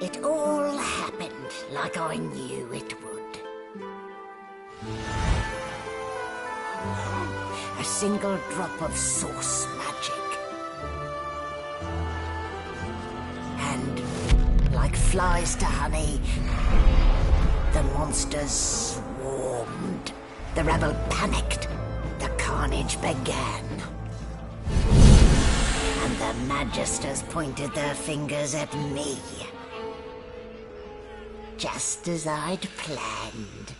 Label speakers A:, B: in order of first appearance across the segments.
A: It all happened like I knew it would. A single drop of source magic. And, like flies to honey, the monsters swarmed. The rebel panicked. The carnage began. And the Magisters pointed their fingers at me. Just as I'd planned.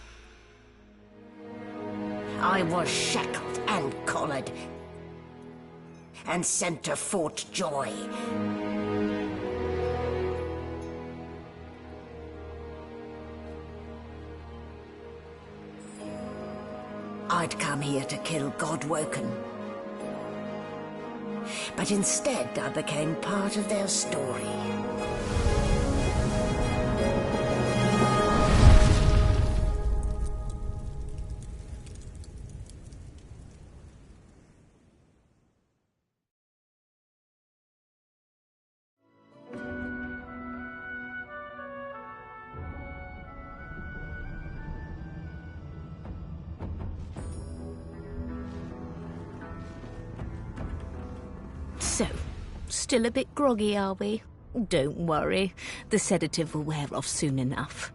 A: I was shackled and collared, and sent to Fort Joy. I'd come here to kill Godwoken. But instead I became part of their story.
B: So, still a bit groggy, are we? Don't worry, the sedative will wear off soon enough.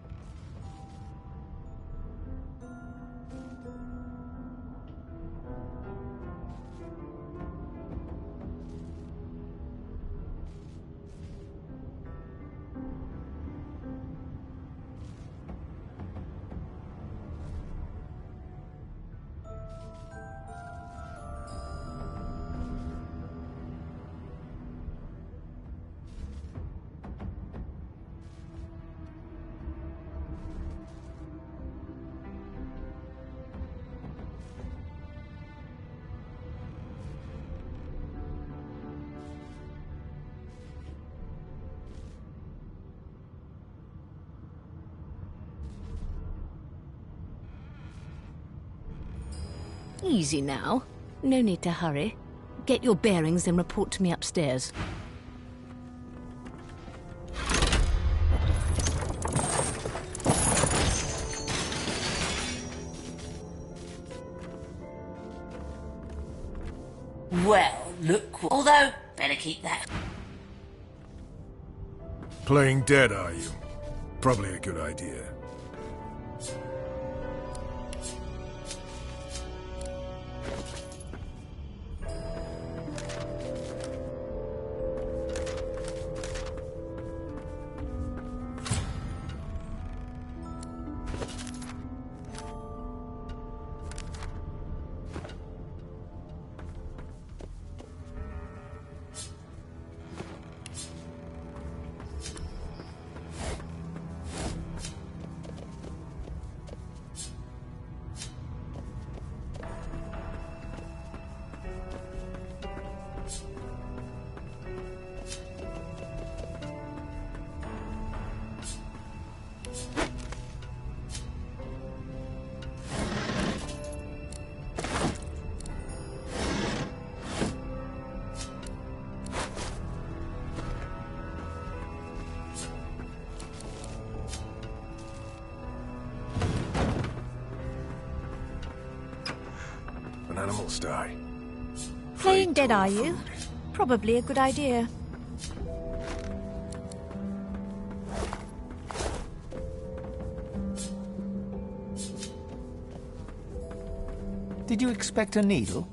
B: Easy now. No need to hurry. Get your bearings and report to me upstairs.
C: Well, look. Although, better keep that.
D: Playing dead, are you? Probably a good idea. Animals die.
E: Playing dead, are you? Probably a good idea.
F: Did you expect a needle?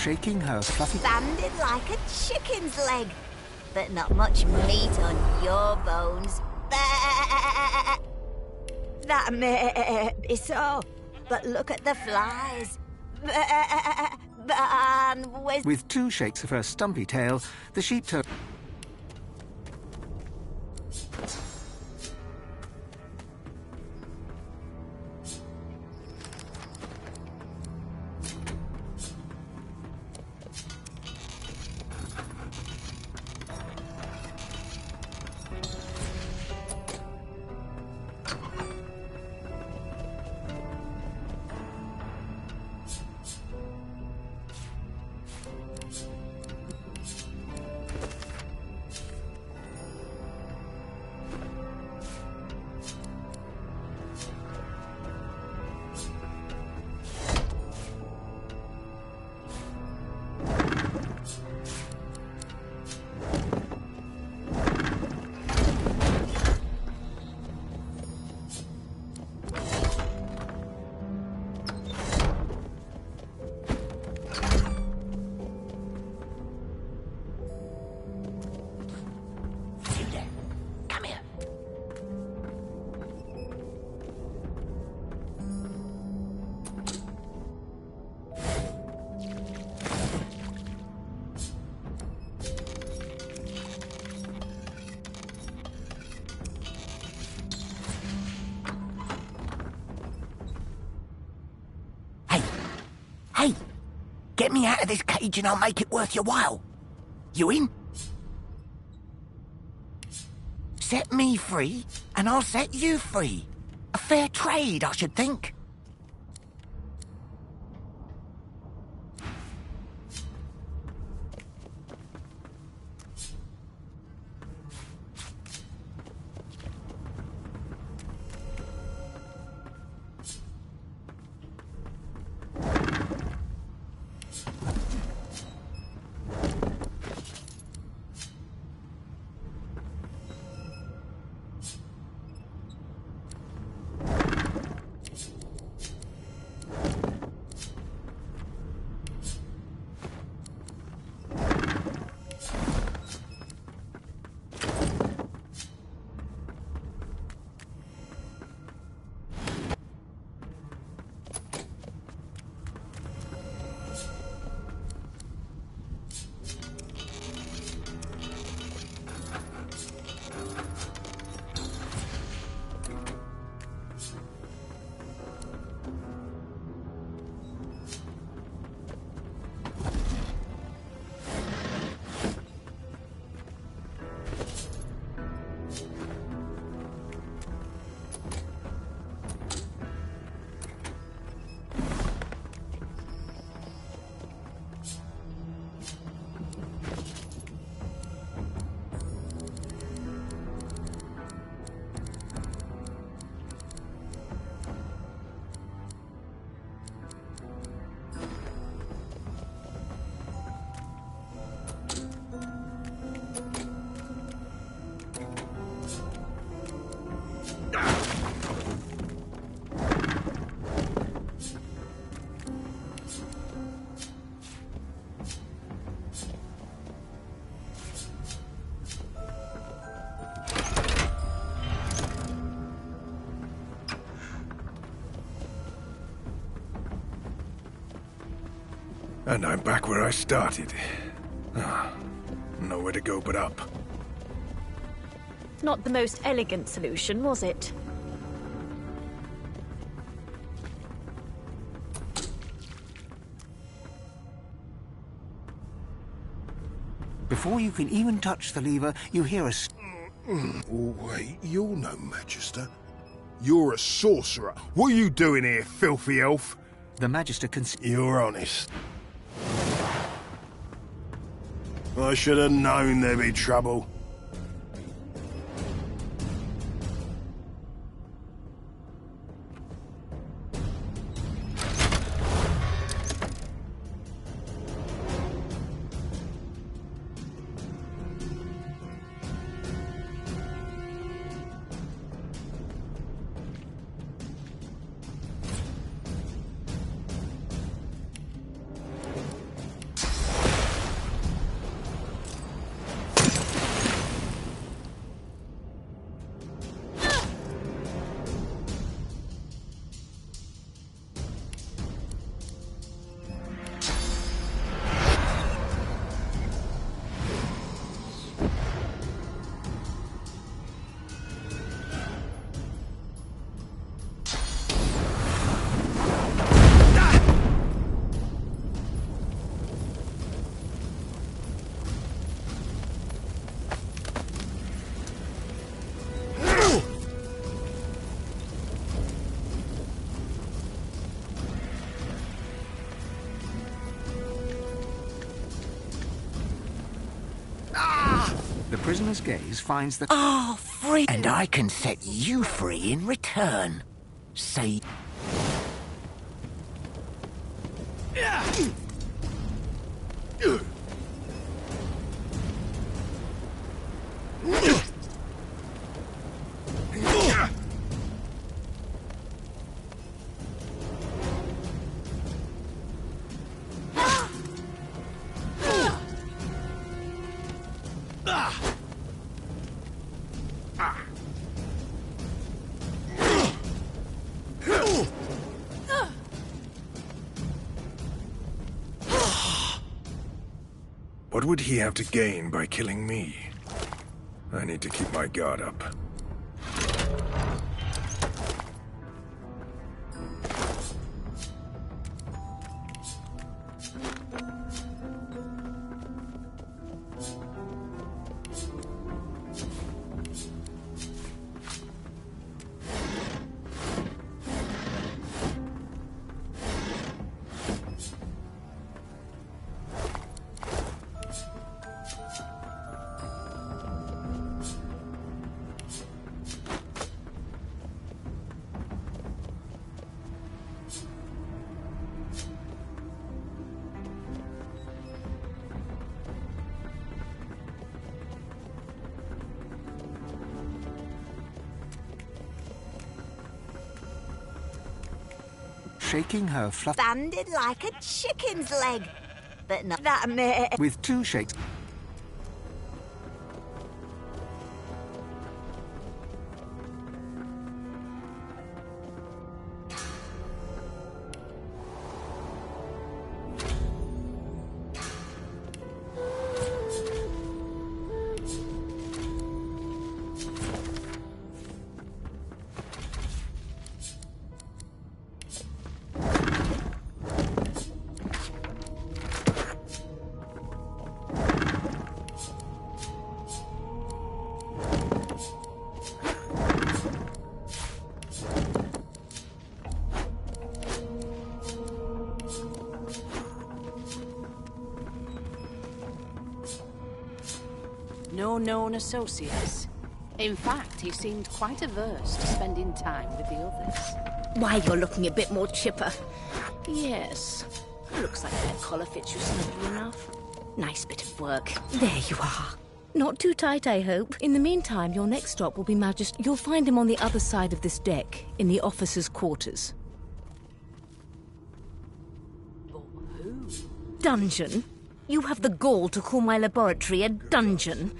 F: shaking her fluffy...
A: Standing like a chicken's leg, but not much meat on your bones. That may be so, but look at the flies.
F: With 2 shakes of her stumpy tail, the sheep turtle...
A: Hey, get me out of this cage and I'll make it worth your while. You in? Set me free and I'll set you free. A fair trade, I should think.
D: And I'm back where I started. Nowhere to go but up.
E: Not the most elegant solution, was it?
F: Before you can even touch the lever, you hear a...
D: Oh, wait, you're no Magister. You're a sorcerer. What are you doing here, filthy elf?
F: The Magister can...
D: You're honest. I should have known there'd be trouble.
F: The prisoner's gaze finds the...
G: Oh, free! And I can set you free in return. Say...
D: What would he have to gain by killing me? I need to keep my guard up.
F: Shaking her fluff...
A: Banded like a chicken's leg. But not that mate.
F: With two shakes...
H: No known associates. In fact, he seemed quite averse to spending time with the others.
B: Why, you're looking a bit more chipper. Yes. Looks like that collar fits you snugly enough. Nice bit of work. There you are. Not too tight, I hope. In the meantime, your next stop will be Magister. You'll find him on the other side of this deck, in the officers' quarters.
H: But who?
B: Dungeon? You have the gall to call my laboratory a dungeon?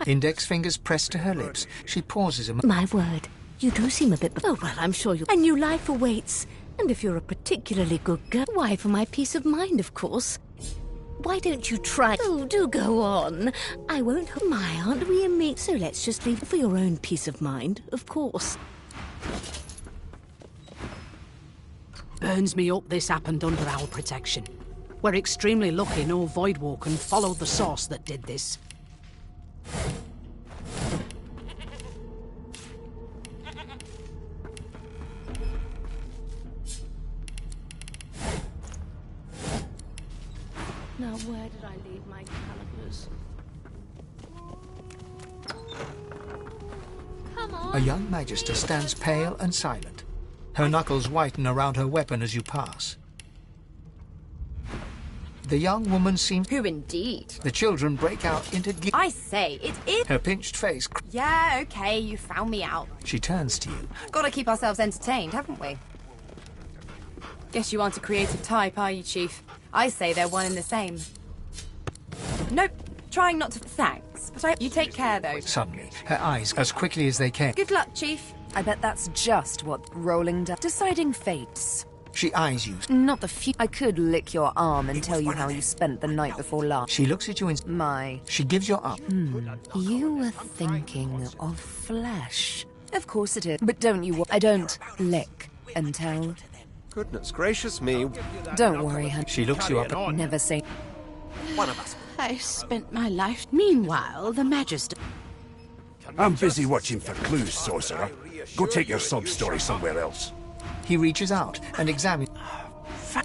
F: Index fingers pressed to her lips. She pauses a moment.
B: My word, you do seem a bit... Oh, well, I'm sure you... A new life awaits. And if you're a particularly good girl, why, for my peace of mind, of course. Why don't you try... Oh, do go on. I won't... My, aren't we a me? So let's just leave for your own peace of mind, of course.
H: Burns me up this happened under our protection. We're extremely lucky no Voidwalker followed the source that did this.
B: Now, where did I leave my calipers? Come on.
F: A young Magister stands pale and silent. Her knuckles whiten around her weapon as you pass. The young woman seems...
I: Who indeed?
F: The children break out into...
I: I say, it is...
F: Her pinched face...
I: Yeah, okay, you found me out.
F: She turns to you.
I: Gotta keep ourselves entertained, haven't we? Guess you aren't a creative type, are you, Chief? I say they're one and the same. Nope, trying not to... Thanks, but you take care, though.
F: Suddenly, her eyes, as quickly as they came...
I: Good luck, Chief. I bet that's just what rolling does. Deciding fates.
F: She eyes you.
I: Not the few. I could lick your arm and tell you how you spent the night before last.
F: She looks at you in...
I: She
F: gives your arm.
I: You were thinking of flesh. Of course it is. But don't you... I don't lick and tell.
J: Goodness gracious me.
I: Don't worry, hun.
F: She looks you up and...
I: Never say...
J: One of us.
H: I spent my life... Meanwhile, the Magister...
K: I'm busy watching for clues, sorcerer. Go take your sob story somewhere else.
F: He reaches out and examines...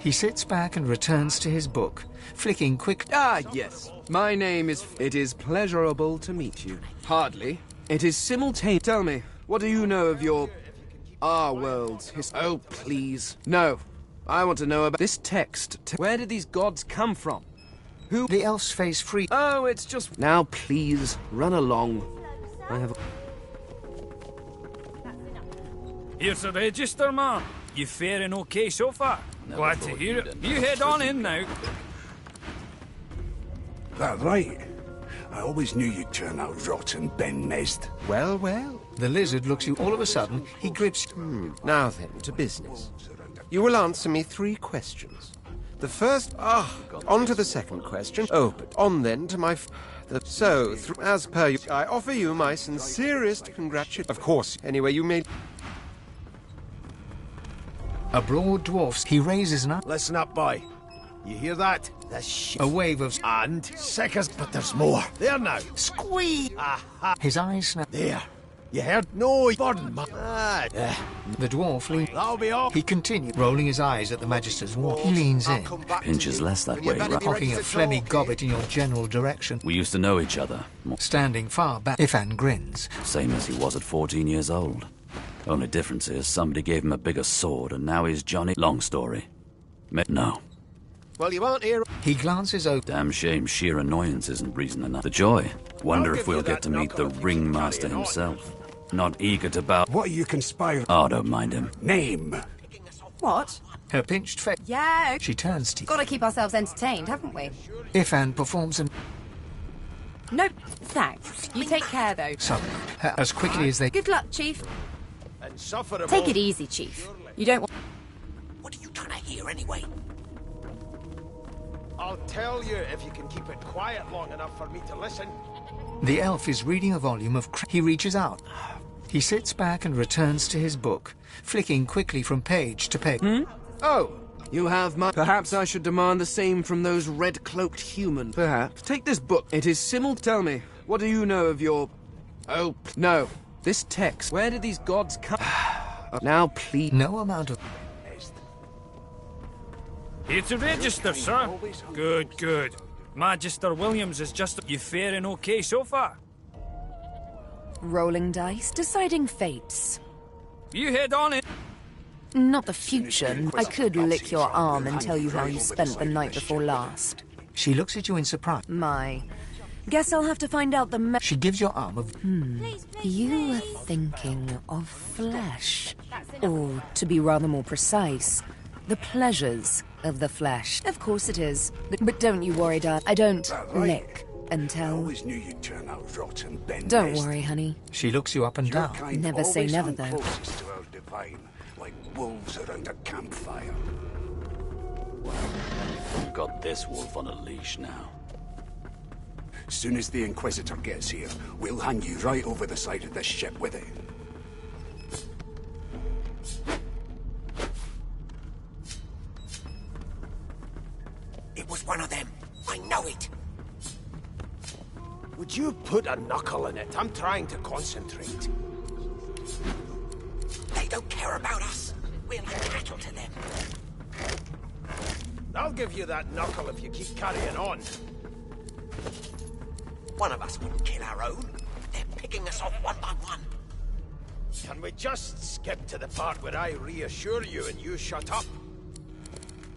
F: He sits back and returns to his book, flicking quick.
L: Ah, yes. My name is... It is pleasurable to meet you. Hardly. It is simultaneous. Tell me, what do you know of your... Our world's Oh, please. No. I want to know about this text. Where did these gods come from? Who...
F: The elf's face free.
L: Oh, it's just... Now, please, run along. I have...
M: Here's the register, man. You faring okay so far? Glad to hear it. You head on in now.
K: That right? I always knew you'd turn out rotten, Ben Nest.
J: Well, well.
F: The lizard looks you all of a sudden. He grips...
J: Now then, to business. You will answer me 3 questions. The first... on to the second question. Oh, but on then to my... as per you, I offer you my sincerest congratulations. Of course, anyway, you may...
F: A broad dwarf. He raises an arm.
N: Listen up, boy. You hear that? This shit.
F: A wave of...
N: And seconds, but there's more. There now. Squeeze! Aha!
F: His eyes snap.
N: There. You heard? No, burden, man.
F: The dwarf leans.
N: That'll be all.
F: He continues, rolling his eyes at the Magister's wall. He leans in.
O: Pinches less that way, right?
F: Cocking a phlegmy gobbet in your general direction.
O: We used to know each other.
F: Standing far back, Ifan grins.
O: Same as he was at 14 years old. Only difference is somebody gave him a bigger sword and now he's Johnny. Long story. No.
N: Well, you won't hear...
F: He glances over.
O: Damn shame sheer annoyance isn't reason enough. The joy. Wonder if we'll get to meet the ringmaster himself. Not eager to bow...
K: What are you conspiring?
O: Oh, don't mind him.
K: Name.
I: What?
F: Her pinched face.
I: Yeah.
F: She turns to you.
I: Gotta keep ourselves entertained, haven't we?
F: Ifan performs an...
I: Nope, thanks. You take care, though.
F: Suddenly, as quickly as they...
I: Good luck, Chief.
N: Insufferable.
I: Take it easy, Chief. You don't want...
G: What are you trying to hear anyway?
N: I'll tell you if you can keep it quiet long enough for me to listen.
F: The elf is reading a volume of... He reaches out. He sits back and returns to his book, flicking quickly from page to page.
L: Oh, you have my... Perhaps I should demand the same from those red-cloaked humans. Perhaps. Take this book. It is Tell me, what do you know of your... Oh, no. This text. Where did these gods come... Now, please...
F: No amount of...
M: Here to register, sir. Good, good. Magister Williams is just... You faring okay so far?
P: Rolling dice, deciding fates.
M: You head on in.
P: Not the future. I could lick your arm and tell you how you spent the night before last.
F: She looks at you in surprise.
P: Guess I'll have to find out the
F: She gives your arm a...
P: You were thinking of flesh. Or, to be rather more precise, the pleasures of the flesh. Of course it is. But don't you worry, Dad. I don't lick until...
K: I always knew you'd turn out rotten, Ben.
P: Don't worry, honey.
F: She looks you up and down.
P: Never say never, though.
K: Closest to our divine, like wolves around a campfire.
O: We've got this wolf on a leash now.
K: Soon as the Inquisitor gets here, we'll hang you right over the side of this ship with it.
G: It was one of them. I know it.
N: Would you put a knuckle in it? I'm trying to concentrate.
G: They don't care about us. We're like cattle to them.
N: I'll give you that knuckle if you keep carrying on.
G: One of us wouldn't kill our own. They're picking us off one by one.
N: Can we just skip to the part where I reassure you and you shut up?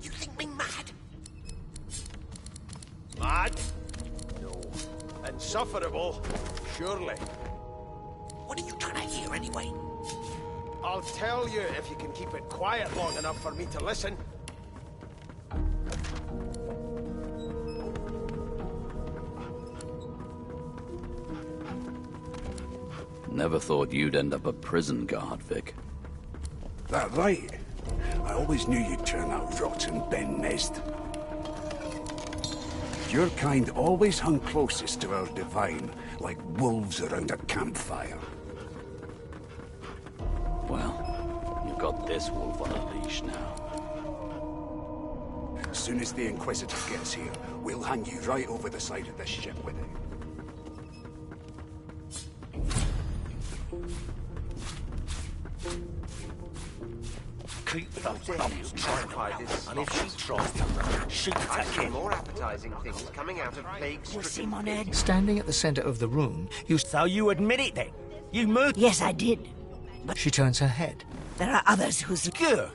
G: You think me mad?
N: Mad? No. Insufferable? Surely.
G: What are you trying to hear anyway?
N: I'll tell you if you can keep it quiet long enough for me to listen.
O: Never thought you'd end up a prison guard, Vic.
K: That right? I always knew you'd turn out rotten, Ben Nest. Your kind always hung closest to our divine, like wolves around a campfire.
O: Well, you've got this wolf on a leash now.
K: As soon as the Inquisitor gets here, we'll hang you right over the side of this ship with it.
G: keep the bums trying, and if she tries to run, she can
J: I
G: take
J: see
G: it.
J: more appetizing things coming out of plague-stricken...
G: You see my head?
F: Standing at the center of the room,
G: So you admit it then? You murdered...
A: Yes, I did.
F: She turns her head.
A: There are others who's...
G: Good.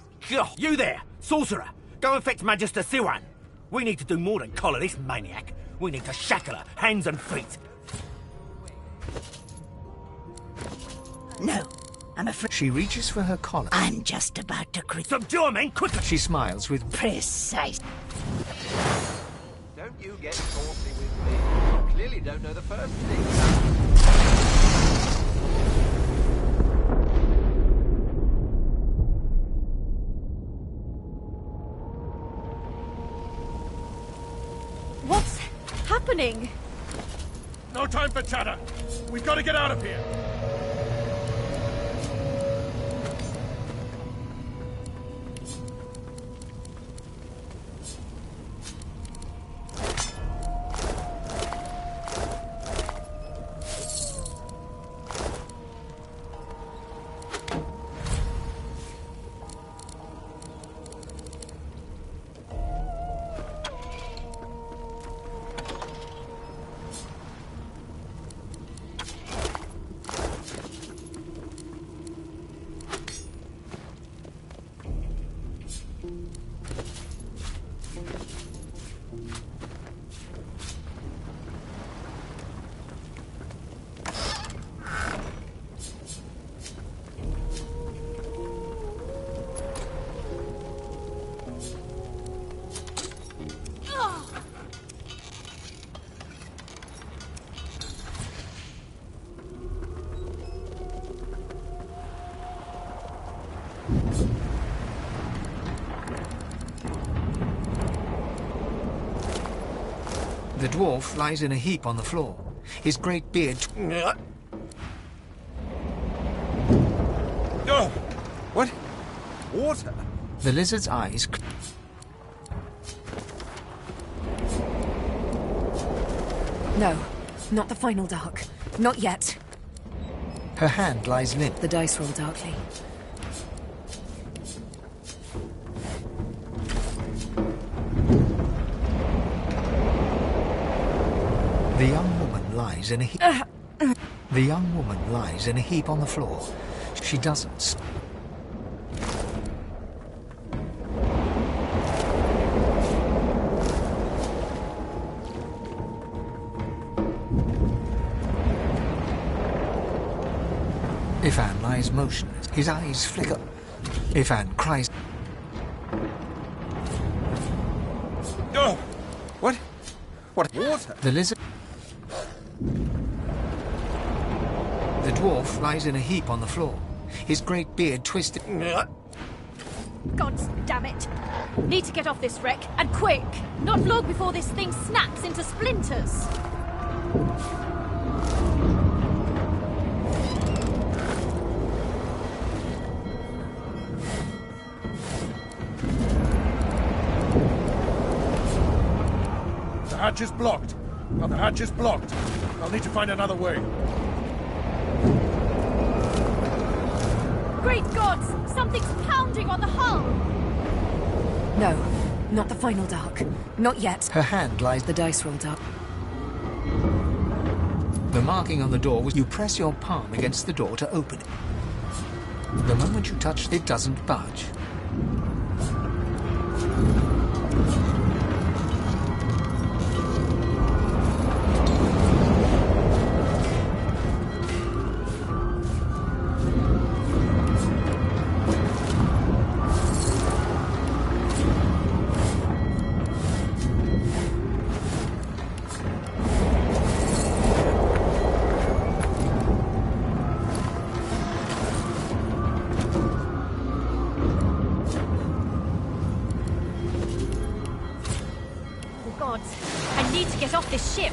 G: You there, sorcerer. Go and fetch Magister Siwan. We need to do more than collar this maniac. We need to shackle her, hands and feet.
A: No, I'm afraid...
F: She reaches for her collar.
A: I'm just about to
G: Subdue men, quickly!
F: She smiles with...
A: Precise.
J: Don't you get saucy with me. You clearly don't know the first thing.
E: What's happening?
N: No time for chatter. We've got to get out of here.
F: The dwarf lies in a heap on the floor. His great beard...
J: Oh! What? Water?
F: The lizard's eyes...
P: No, not the final dark. Not yet.
F: Her hand lies limp.
P: The dice roll darkly.
F: The young woman lies in a heap... The young woman lies in a heap on the floor. She doesn't... Ifan lies motionless. His eyes flicker. Ifan cries...
J: Oh! What? What? Water?
F: The lizard... The dwarf lies in a heap on the floor. His great beard twisted...
E: God damn it. Need to get off this wreck, and quick. Not long before this thing snaps into splinters.
N: The hatch is blocked. Oh, the hatch is blocked. I'll need to find another way.
E: Great gods! Something's pounding on the hull!
P: No, not the final dark. Not yet.
F: Her hand lies...
P: The dice roll dark.
F: The marking on the door was... You press your palm against the door to open it. The moment you touch it, doesn't budge.
E: I need to get off this ship.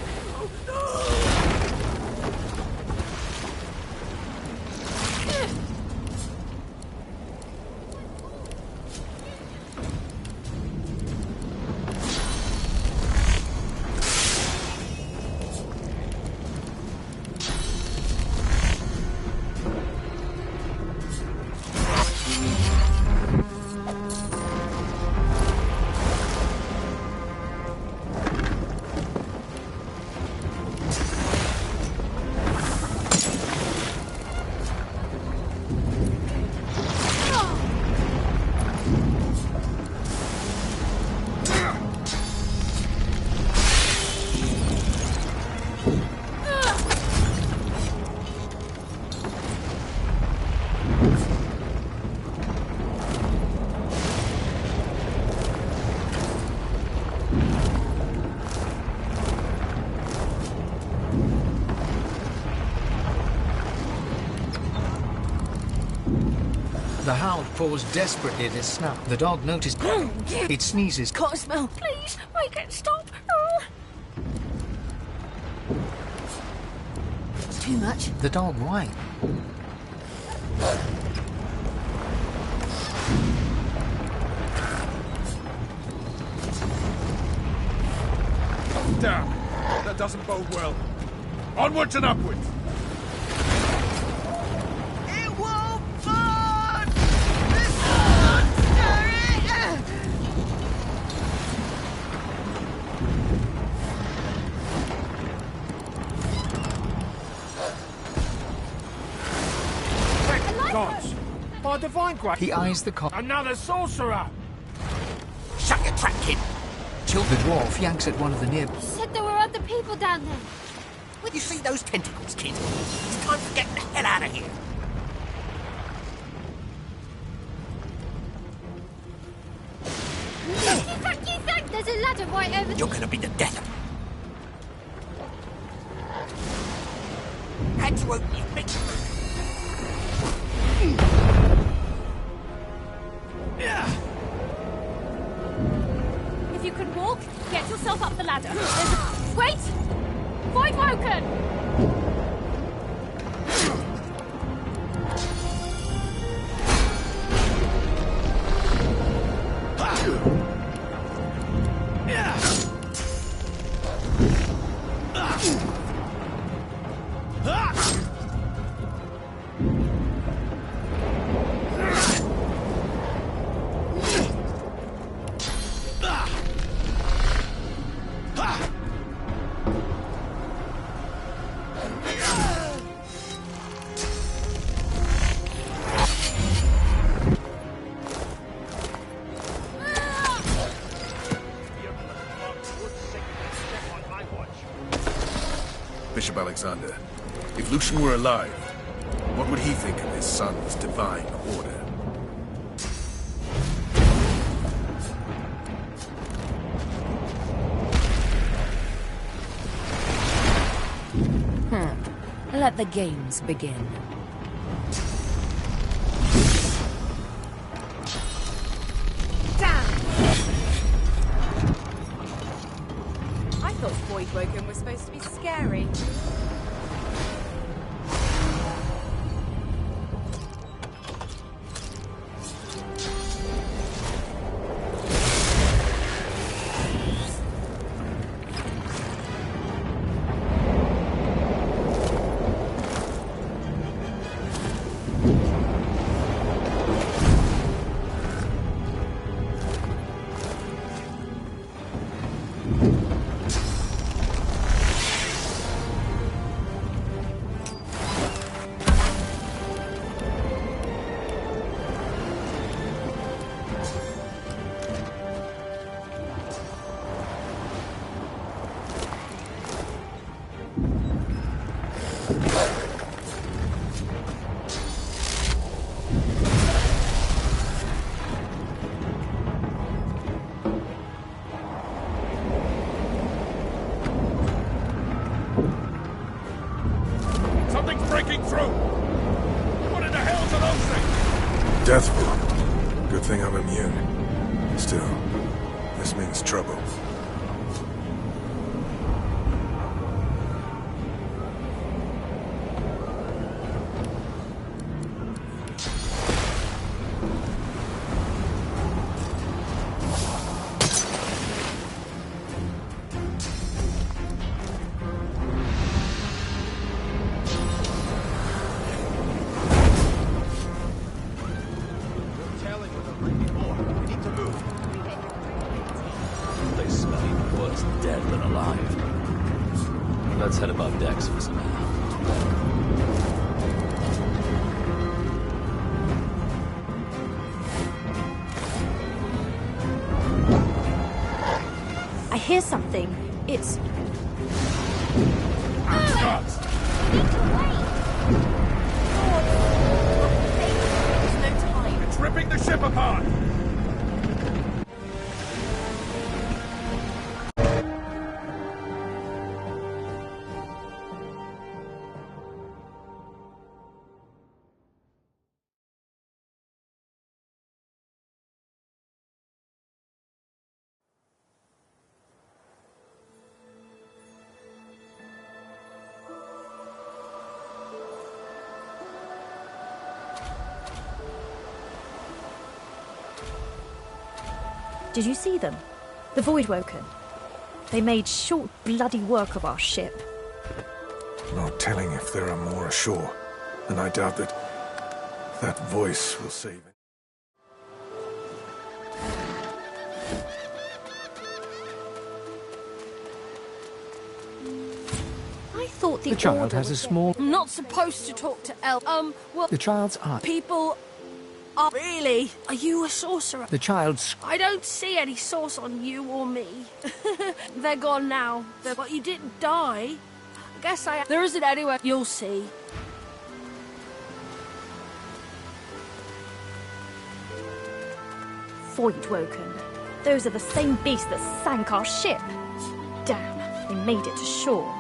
F: claws desperately at his snout. The dog notices. It sneezes.
B: Can't smell. Please, make it stop. It's too much.
F: The dog whines.
N: Damn, that doesn't bode well. Onwards and upwards.
A: It won't burn! This monster!
N: Gods, by divine grace.
F: He eyes the cop.
N: Another sorcerer!
G: Shut your trap, kid!
F: The dwarf yanks at one of the near.
E: You said there were other people down there.
G: You see those tentacles, kid? It's time to get the hell out of here.
E: You think there's a ladder right over
G: You're gonna be the death of me. How'd you open your mix?
E: If you can walk, get yourself up the ladder. Wait! Void Woken!
D: Bishop Alexander, if Lucian were alive, what would he think of his son's divine order?
P: Let the games begin.
I: Damn! I thought Void Woken was supposed to be scary.
N: Something's breaking through! What in the hell's are those things?
D: Deathful. Good thing I'm immune. Still, this means trouble.
O: They smell even worse dead than alive. Let's head above decks for some air.
E: I hear something. It's...
N: Gods! It's ripping the ship apart!
E: Did you see them? The Voidwoken. They made short bloody work of our ship.
D: No telling if there are more ashore, and I doubt that voice will save it.
E: I thought
F: The child has a small...
E: I'm not supposed to talk to well...
F: The child's eye.
E: People are... Really? Are you a sorcerer?
F: The child's...
E: I don't see any source on you or me. They're gone now. But you didn't die. I guess there isn't anywhere. You'll see. Voidwoken. Those are the same beasts that sank our ship. Damn, they made it to shore.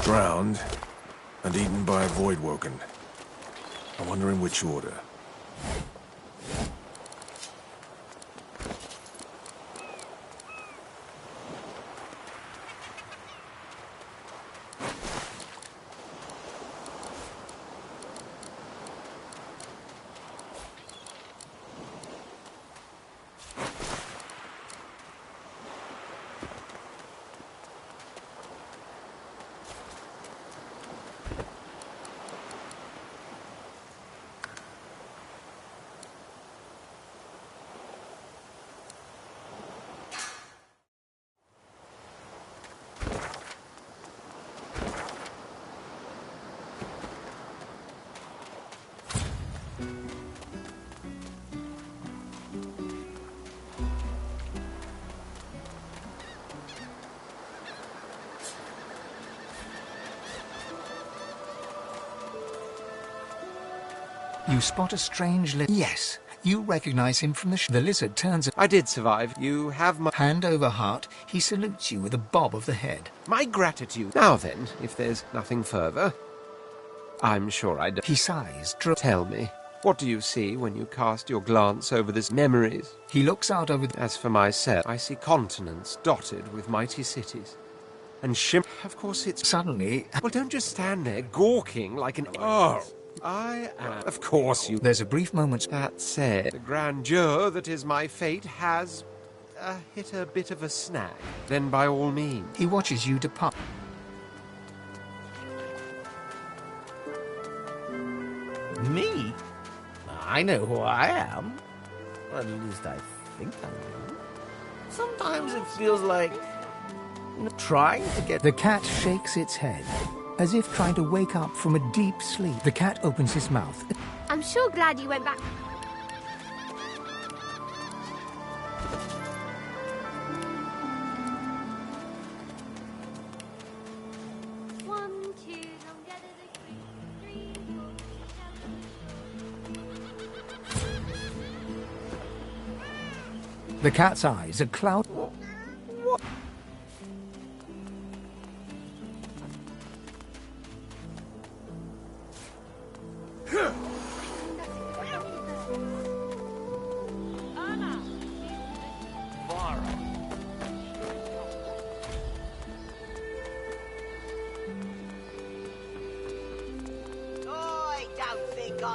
D: Drowned and eaten by a Voidwoken. I wonder in which order.
F: You spot a strange Yes, you recognize him from the lizard turns...
J: I did survive. You have my...
F: Hand over heart, he salutes you with a bob of the head.
J: My gratitude. Now then, if there's nothing further, I'm sure I do.
F: He sighs.
J: Tell me, what do you see when you cast your glance over this memories?
F: He looks out over...
J: As for myself, I see continents dotted with mighty cities. And Of course it's...
F: Suddenly...
J: Well, don't just stand there gawking like an... Oh! I am. Of course you...
F: There's a brief moment...
J: That said, the grandeur that is my fate has hit a bit of a snag. Then by all means...
F: He watches you depart.
G: Me? I know who I am. Well, at least I think I do. Sometimes it feels like trying to get...
F: The cat shakes its head, as if trying to wake up from a deep sleep. The cat opens his mouth.
Q: I'm sure glad you went back.
F: The cat's eyes are cloud...
J: What?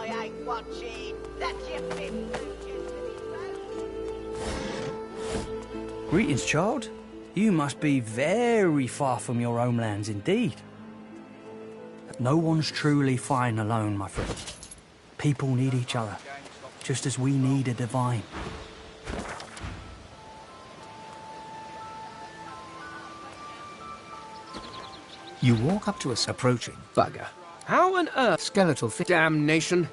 R: I ain't watching. That's your fifth.
S: Greetings, child. You must be very far from your homelands indeed. No one's truly fine alone, my friend. People need each other, just as we need a divine.
F: You walk up to us, approaching.
L: Bugger. How on earth?
F: Skeletal
L: Damnation.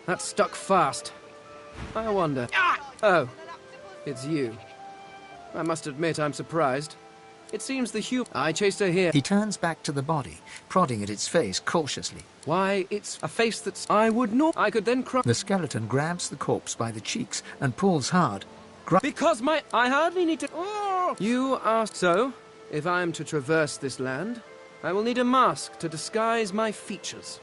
L: That stuck fast. I wonder. Oh, it's you. I must admit I'm surprised. It seems the I chased her here.
F: He turns back to the body, prodding at its face cautiously.
L: Why, it's a face that's... I would not... I could then cry...
F: The skeleton grabs the corpse by the cheeks and pulls hard.
L: Because I hardly need to... Oh! You are... So, if I'm to traverse this land, I will need a mask to disguise my features.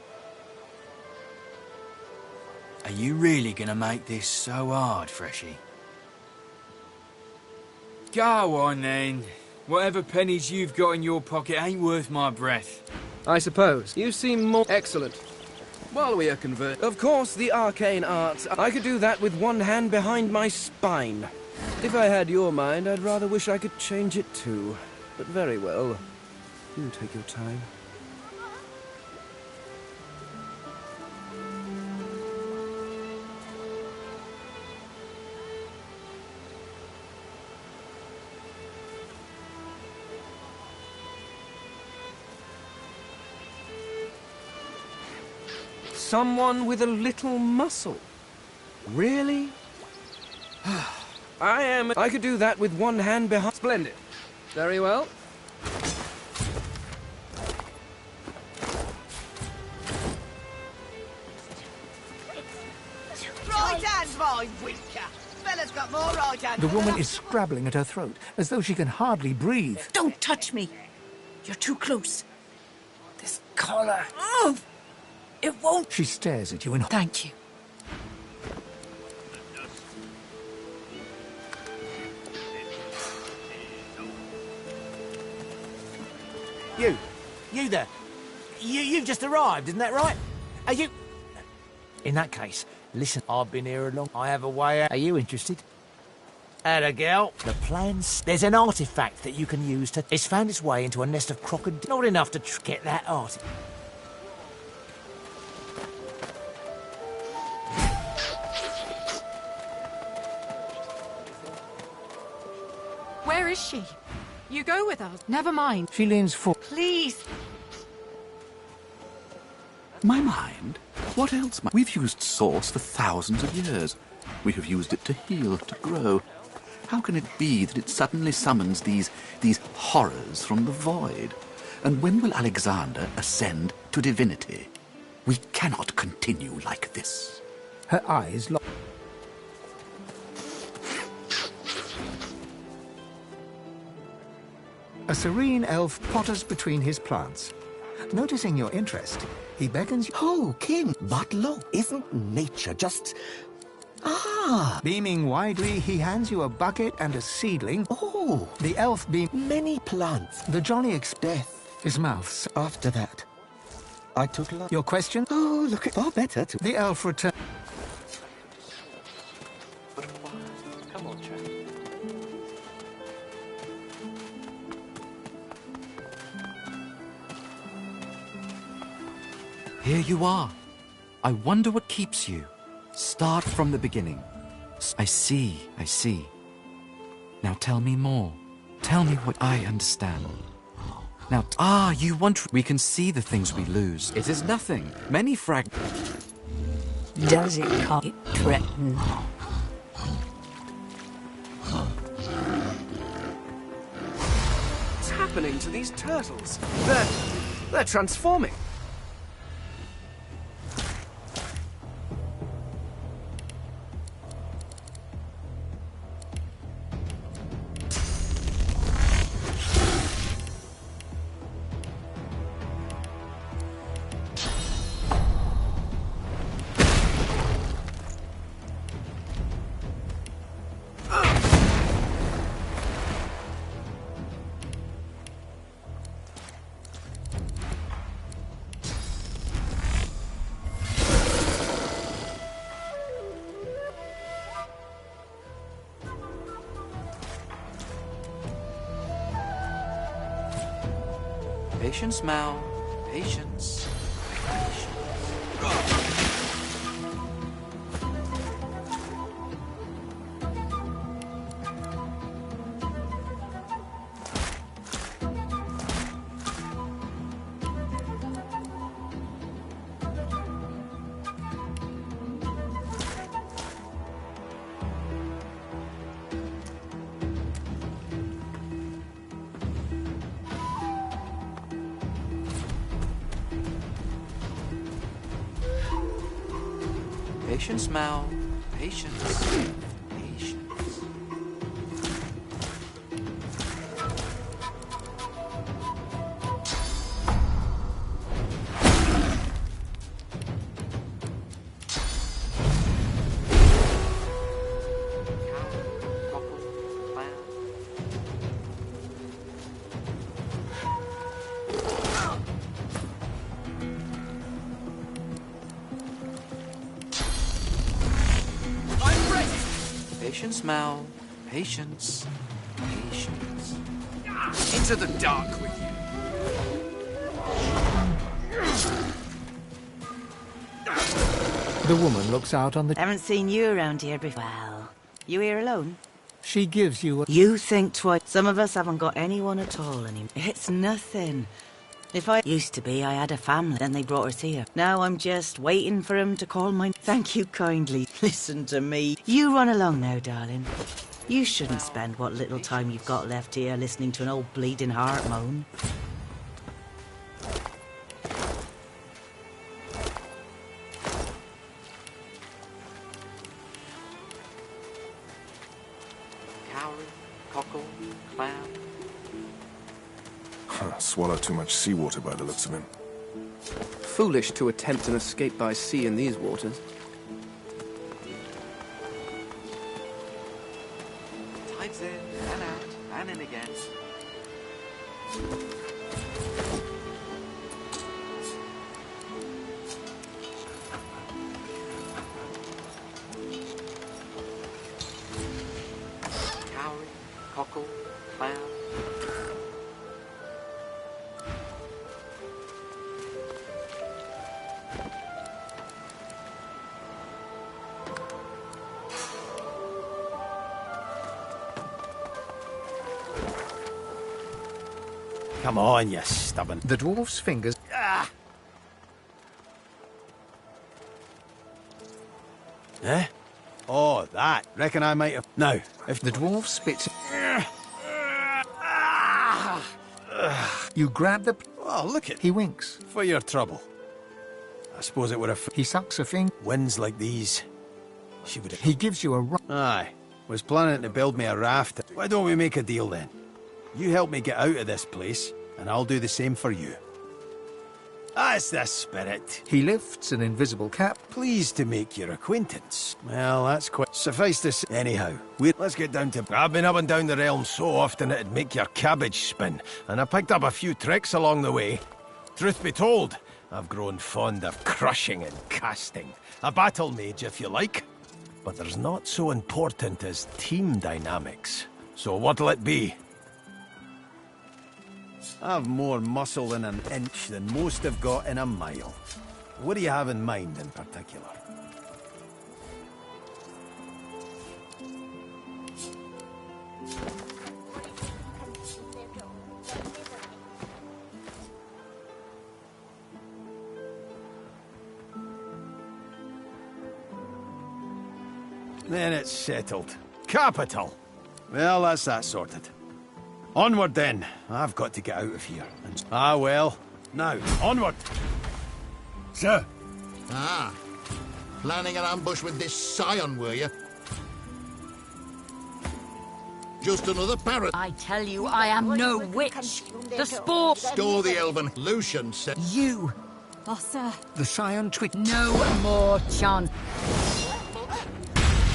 T: Are you really gonna make this so hard, Freshie? Go on then. Whatever pennies you've got in your pocket ain't worth my breath.
L: I suppose. You seem more excellent. While we are conversing... Of course, the arcane arts. I could do that with one hand behind my spine. If I had your mind, I'd rather wish I could change it too. But very well. You take your time. Someone with a little muscle. Really? I could do that with one hand behind... Splendid. Very well.
R: Right hand, my winker. Fella's got more right hand.
F: The woman is scrabbling at her throat, as though she can hardly breathe.
C: Don't touch me. You're too close. This collar. Oh, it won't.
F: She stares at you in...
C: Thank you.
G: You there. You've just arrived, isn't that right? Are you... In that case, listen, I've been here a long... I have a way out. Are you interested? Atta girl. The plan's... There's an artifact that you can use to... It's found its way into a nest of crocodiles. Not enough to get that artifact.
I: Where is she? You go with us. Never mind.
F: She leans forward.
I: Please.
U: My mind? What else? We've used Source for thousands of years. We have used it to heal, to grow. How can it be that it suddenly summons these horrors from the void? And when will Alexander ascend to divinity? We cannot continue like this.
F: Her eyes lock. A serene elf potters between his plants. Noticing your interest, he beckons you.
V: Oh, King, but look, isn't nature just... Ah!
F: Beaming widely, he hands you a bucket and a seedling.
V: Oh!
F: The elf beam...
V: Many plants.
F: The jolly
V: Death.
F: His mouth.
V: After that, I took life.
F: Your question?
V: Oh, look, it's far better to...
F: The elf returns.
V: Come on, chap.
W: Here you are. I wonder what keeps you. Start from the beginning. I see. Now tell me more. Tell me what I understand. Now, you want... We can see the things we lose. It is nothing. Many fragments.
B: Does it threaten?
L: What's happening to these turtles? They're transforming.
W: Patience, Mal. Patience. Patience, Mal. Patience. Patience. Patience, Mal. Patience. Patience.
L: Into the dark with
F: The woman looks out on the...
H: Haven't seen you around here before. Well, you here alone?
F: She gives you a...
H: You think twice. Some of us haven't got anyone at all anymore. It's nothing. If I used to be, I had a family, then they brought us here. Now I'm just waiting for him to call my... Thank you kindly. Listen to me. You run along now, darling. You shouldn't spend what little time you've got left here listening to an old bleeding heart moan.
W: Cowrie, cockle, clown.
D: Swallowed too much seawater by the looks of him.
L: Foolish to attempt an escape by sea in these waters.
W: Tides in, and out, and in again. Cowrie, cockle, clown.
N: Come on, you stubborn...
F: The dwarf's fingers...
N: Eh? Oh, that. Reckon I might have... Now, if...
F: The dwarf spits... You grab the...
N: Oh, look at...
F: He winks.
N: For your trouble. I suppose it would have...
F: He sucks a finger.
N: Winds like these. She would have...
F: He gives you a...
N: Aye. Was planning to build me a raft. Why don't we make a deal then? You help me get out of this place, and I'll do the same for you. That's the spirit.
F: He lifts an invisible cap.
N: Pleased to make your acquaintance. Well, that's quite... Suffice to say... Anyhow, let's get down to... I've been up and down the realm so often it'd make your cabbage spin, and I picked up a few tricks along the way. Truth be told, I've grown fond of crushing and casting. A battle mage, if you like. But there's not so important as team dynamics. So what'll it be? I've more muscle in an inch than most have got in a mile. What do you have in mind in particular? Then it's settled. Capital! Well, that's that sorted. Onward then. I've got to get out of here. Ah, well. Now, onward!
K: Sir? Ah. Planning an ambush with this scion, were you? Just another parrot.
M: I tell you, I am no witch. The spore...
K: Store the elven. Lucian said...
M: You. Oh, sir.
F: The scion twit...
M: No more chance.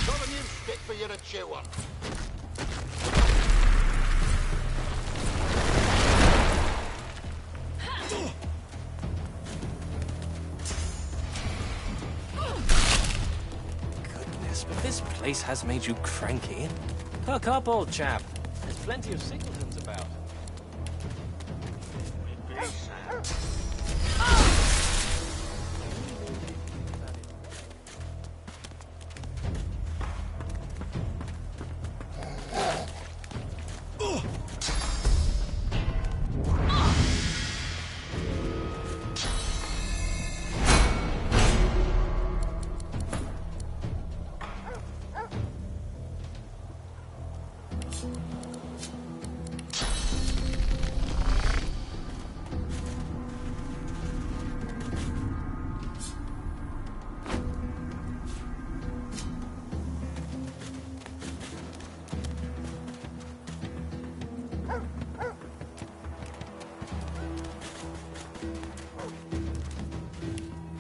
K: Got a new stick for you to chew on.
X: But this place has made you cranky. Perk up, old chap. There's plenty of singletons about.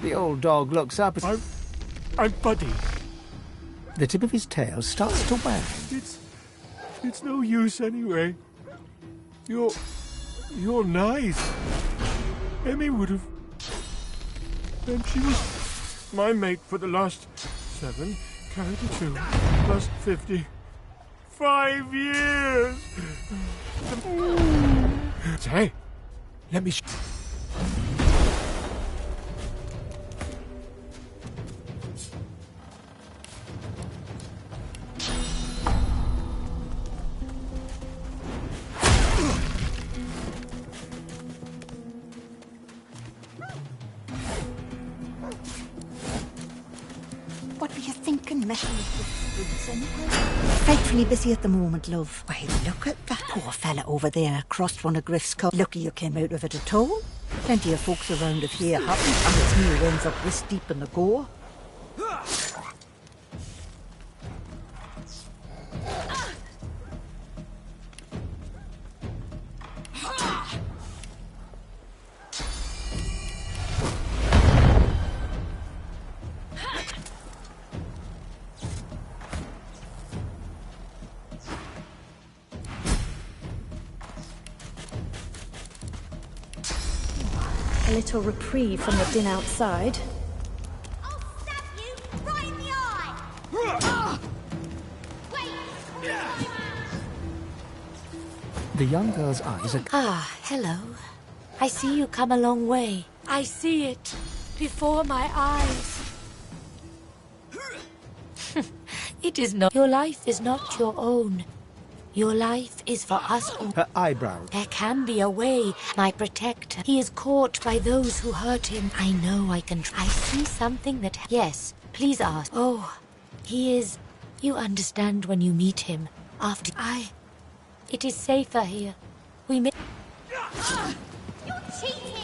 F: The old dog looks up.
A: I'm Buddy.
F: The tip of his tail starts to wag.
A: It's no use anyway. You're nice. Emmy would have. And she was my mate for the last 7, carry the 2, plus 50. 5 years! Hey, let me...
E: What were you thinking, messing with the spoons anyway? Frightfully busy at the moment, love. Why, look at that poor fella over there, crossed one of Griff's cups. Lucky you came out of it at all. Plenty of folks around if here happens, and it's me who ends up this deep in the gore.
O: A little reprieve from the din outside.
Q: I'll stab you right in the eye! Wait!
F: The young girl's eyes are...
B: Ah, hello. I see you come a long way. I see it before my eyes. It is not. Your life is not your own. Your life is for us all.
F: Her eyebrows.
B: There can be a way. My protector. He is caught by those who hurt him. I know I can. I see something that... Yes, please ask. Oh, he is... You understand when you meet him. After... It is safer here. We may...
Q: You're cheating!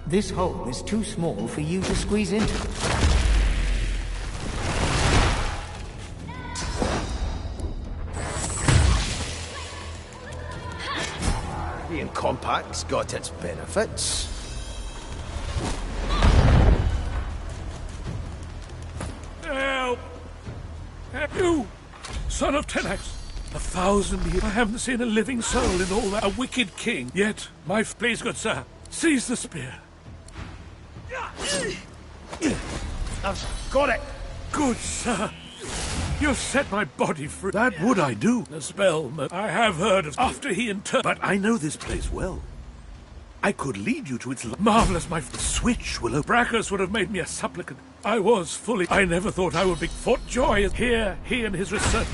F: This hole is too small for you to squeeze into.
N: Being compact's got its benefits.
A: Help! You, son of Tenax! 1,000 years I haven't seen a living soul in all that. A wicked king. Yet, please, good sir, seize the spear.
N: I've got it!
A: Good sir. You've set my body free. That would I do. The spell, I have heard of after he interred. But I know this place well. I could lead you to its marvelous. My switch will open. Brachus would have made me a supplicant. I was fully. I never thought I would be. Fought joy here. He and his research.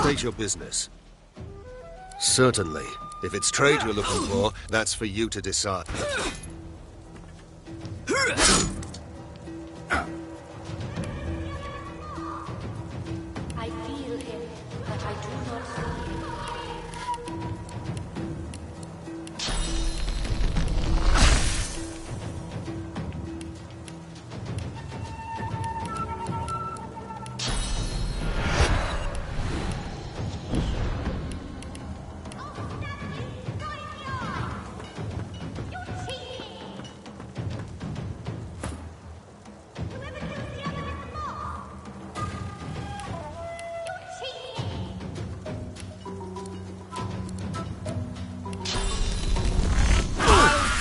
J: State your business. Certainly. If it's trade you're looking for, that's for you to decide.
Q: I feel him, but I do not see him.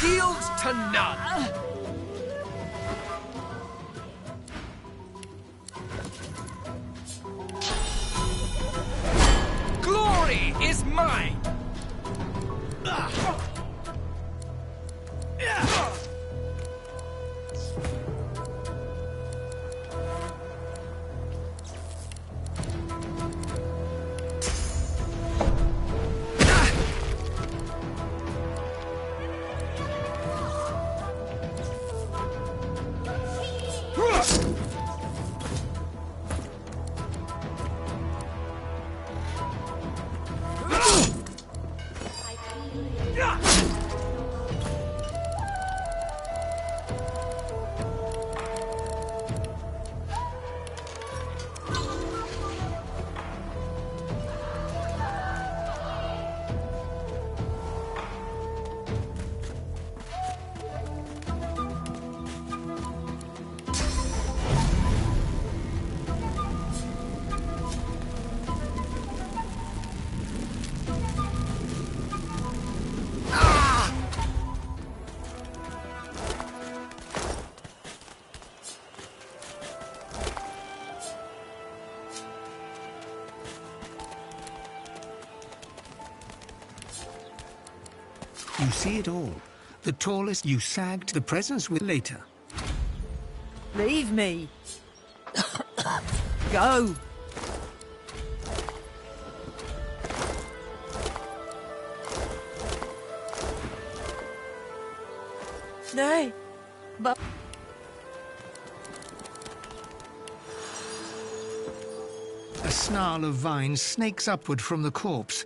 X: Yield to none. Glory is mine.
F: You see it all. The tallest you sagged, the presence with later.
R: Leave me. Go. No. But...
F: A snarl of vines snakes upward from the corpse.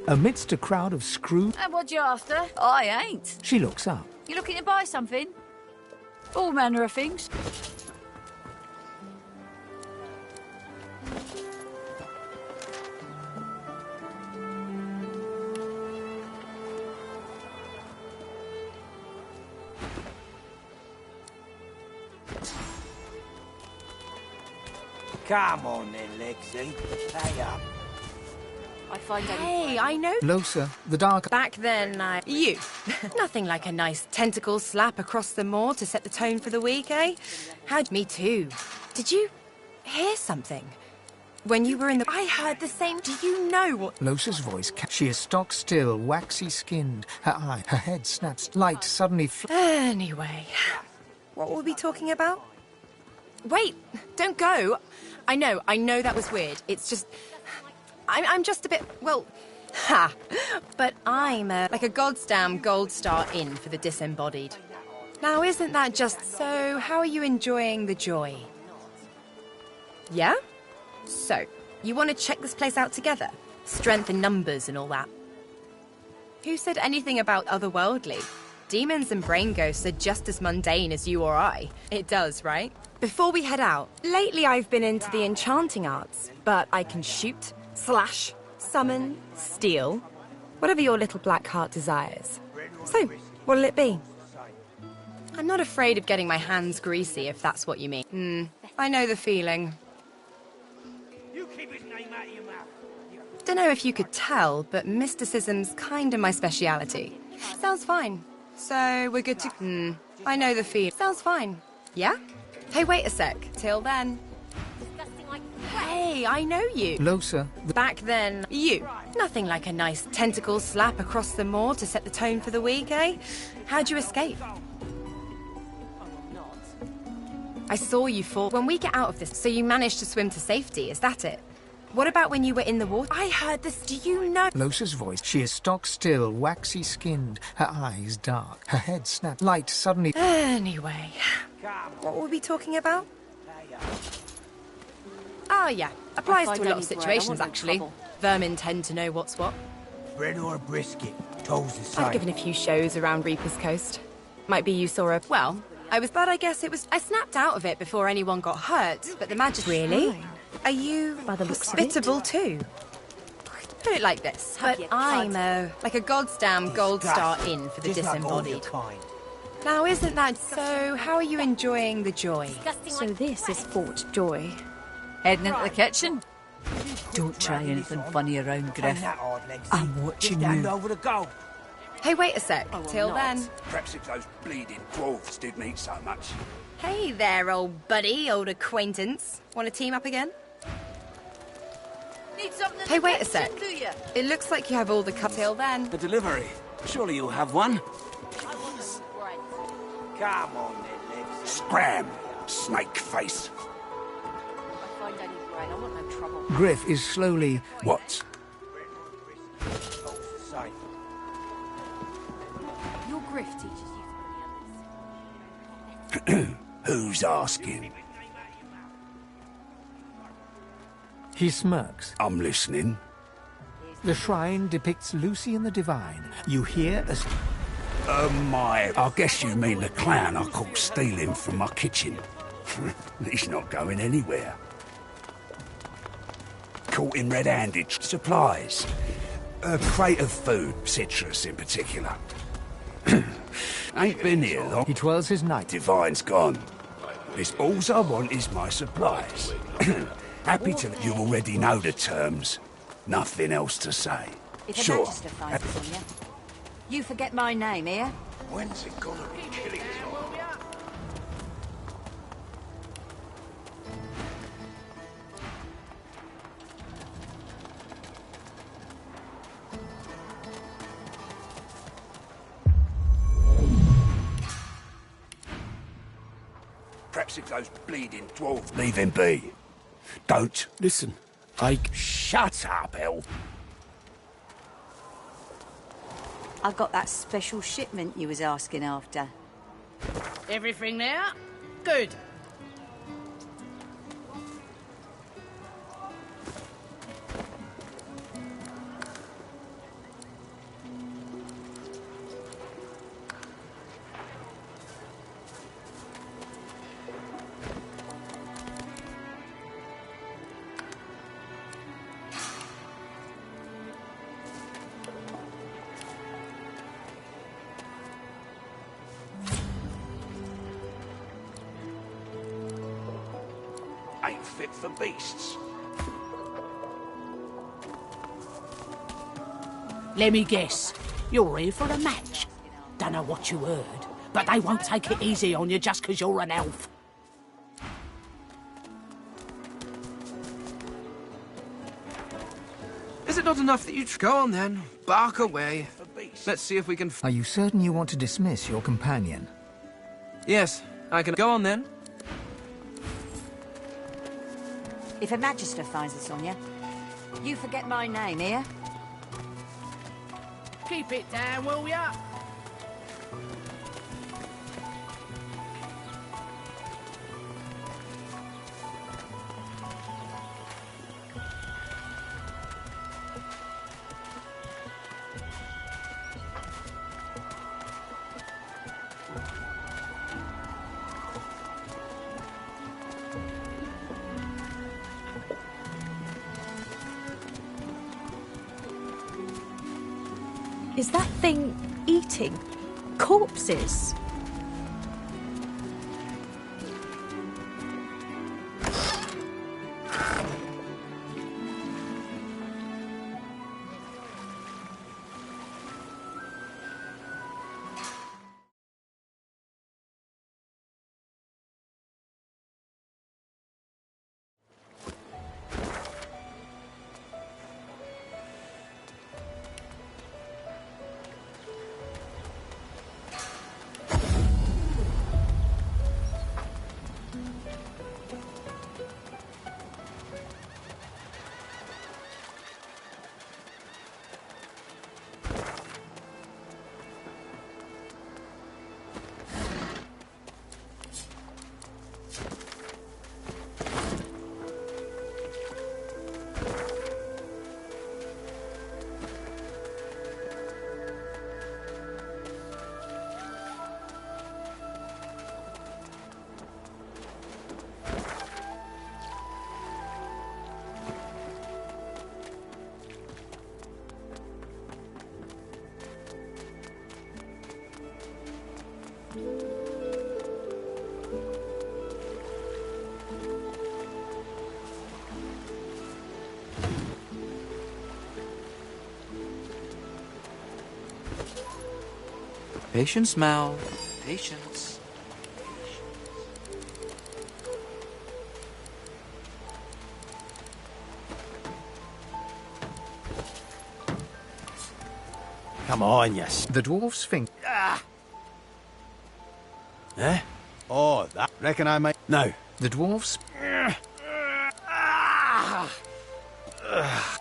F: Amidst a crowd of screw,
M: What you after? I ain't.
F: she looks up.
M: You looking to buy something? All manner of things.
G: Come on then, Lexi. Stay up.
I: I find Hey, I know.
F: Closer, the dark...
I: Back then, You. Nothing like a nice tentacle slap across the moor to set the tone for the week, eh? Me too. Did you hear something? When you were in the... I heard the same... Do you know what...
F: Losa's voice... She is stock still, waxy-skinned. Her eye, her head snaps. Light suddenly...
I: Anyway, what were we talking about? Wait, don't go. I know that was weird. It's just... I'm just a bit, well, but I'm like a goddamn gold star in for the disembodied. Now, isn't that just so? How are you enjoying the joy? Yeah? So, you want to check this place out together? Strength in numbers and all that. Who said anything about otherworldly? Demons and brain ghosts are just as mundane as you or I. It does, right? Before we head out, lately I've been into the enchanting arts, but I can shoot, slash, summon, steal, whatever your little black heart desires. So, what'll it be? I'm not afraid of getting my hands greasy, if that's what you mean. I know the feeling.
G: You keep his name out of your mouth.
I: Dunno if you could tell, but mysticism's kinda my speciality. Sounds fine. So, we're good to... I know the feeling. Sounds fine. Yeah? Hey, wait a sec. Till then... Hey, I know you.
F: Losa.
I: Back then, you. Nothing like a nice tentacle slap across the moor to set the tone for the week, eh? How'd you escape? I saw you fall. When we get out of this, so you managed to swim to safety, is that it? What about when you were in the water? I heard this. Do you know?
F: Losa's voice. She is stock-still, waxy-skinned, her eyes dark, her head snapped. Light suddenly...
I: Anyway, what were we talking about? Oh, yeah. Applies to a lot of situations, actually. Vermin tend to know what's what.
G: Bread or brisket? Toes aside.
I: I've given a few shows around Reaper's Coast. Might be you saw a... Well, but I guess it was... I snapped out of it before anyone got hurt, but the magic... Really? Are you hospitable too? Put it like this, but I'm like a goddamn gold star in for the disembodied. Now, isn't that so? How are you enjoying the joy?
O: So this is Fort Joy.
M: Heading into the kitchen? Don't try anything funny around, Griff. I'm watching you.
I: Hey, wait a sec. Till then.
C: Perhaps if those bleeding dwarves didn't eat so much.
I: Hey there, old buddy, old acquaintance. Want to team up again?
M: Need something in
I: Hey,
M: the
I: wait a
M: kitchen,
I: sec.
M: do you?
I: It looks like you have all the cup till then.
C: The delivery. Surely you'll have one.
G: Come on then, let's...
C: Scram, snake face.
M: I find any brain, I want no trouble.
F: Griff is slowly...
C: What?
M: Your Griff teaches you.
C: Who's asking?
F: He smirks.
C: I'm listening.
F: The shrine depicts Lucy and the Divine. You hear a...
C: I guess you mean the clown I caught stealing from my kitchen. He's not going anywhere. Caught him red-handed. Supplies. A crate of food, citrus in particular. Ain't been here long.
F: He twirls his knife.
C: Divine's gone. This alls I want is my supplies. Happy to... You already know the terms. Nothing else to say.
M: If a
C: Sure.
M: magister finds us on you, you forget my name, here?
C: When's it gonna be killing time? Perhaps if those bleeding dwarves... Leave him be. Don't. Listen. Shut up, Elf.
M: I've got that special shipment you was asking after. Everything there? Good.
C: Ain't fit for beasts.
P: Let me guess. You're here for a match. Dunno what you heard, but they won't take it easy on you just 'cause you're an elf.
L: Is it not enough that you... Go on then. Bark away. Let's see if we can...
F: Are you certain you want to dismiss your companion?
L: Yes, I can... Go on then.
M: If a magister finds us on you, you forget my name, here?
P: Keep it down, will ya?
O: Is that thing eating corpses?
W: Patience, Mal. Patience.
N: Come on, yes.
F: The dwarf's finger.
N: Eh? Oh, that. Reckon I might. No.
F: The dwarf's.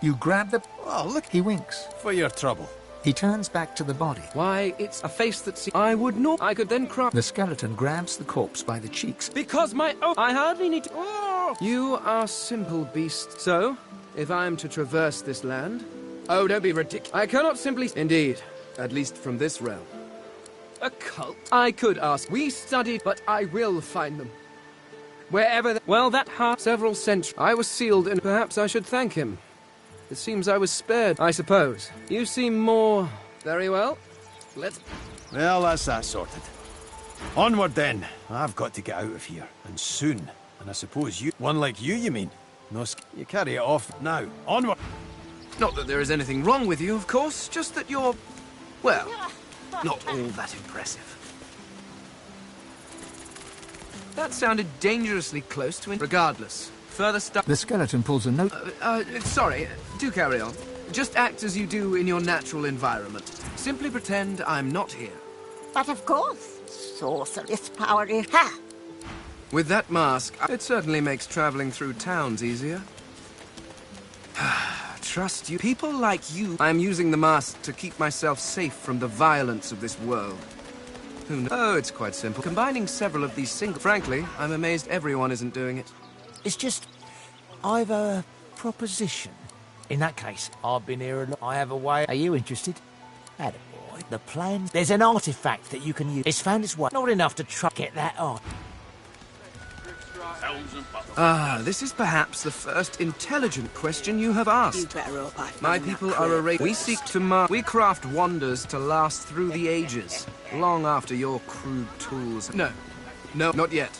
F: You grab the.
N: Oh, look.
F: He winks.
N: For your trouble.
F: He turns back to the body.
L: Why, it's a face that I would not. I could then craft.
F: The skeleton grabs the corpse by the cheeks.
L: Because my. Oh, I hardly need to. Oh! You are simple beasts. So, if I am to traverse this land. Oh, don't be ridiculous. I cannot simply. Indeed. At least from this realm. A cult? I could ask. We studied, but I will find them. Wherever. Well, that several centuries. I was sealed, and perhaps I should thank him. It seems I was spared, I suppose. You seem more... Very well. Let's...
N: Well, that's that sorted. Onward then. I've got to get out of here, and soon. And I suppose you... One like you mean? No, you carry it off. Now, onward!
L: Not that there is anything wrong with you, of course, just that you're... Well, not all that impressive. That sounded dangerously close to... Regardless. Further stuff...
F: The skeleton pulls a note...
L: Sorry, do carry on. Just act as you do in your natural environment. Simply pretend I'm not here.
E: But of course, sorceress power is... Ha!
L: With that mask, it certainly makes traveling through towns easier. Trust you. People like you... I'm using the mask to keep myself safe from the violence of this world. Who knows? Oh, it's quite simple. Combining several of these single... Frankly, I'm amazed everyone isn't doing it.
G: It's just, I've a proposition. In that case, I've been here a lot. I have a way. Are you interested? Attaboy. The plan. There's an artifact that you can use. It's found its way. Not enough to try get that on.
L: This is perhaps the first intelligent question you have asked.
R: You better hope
L: My people are a race. We seek to we craft wonders to last through the ages, long after your crude tools. No, not yet.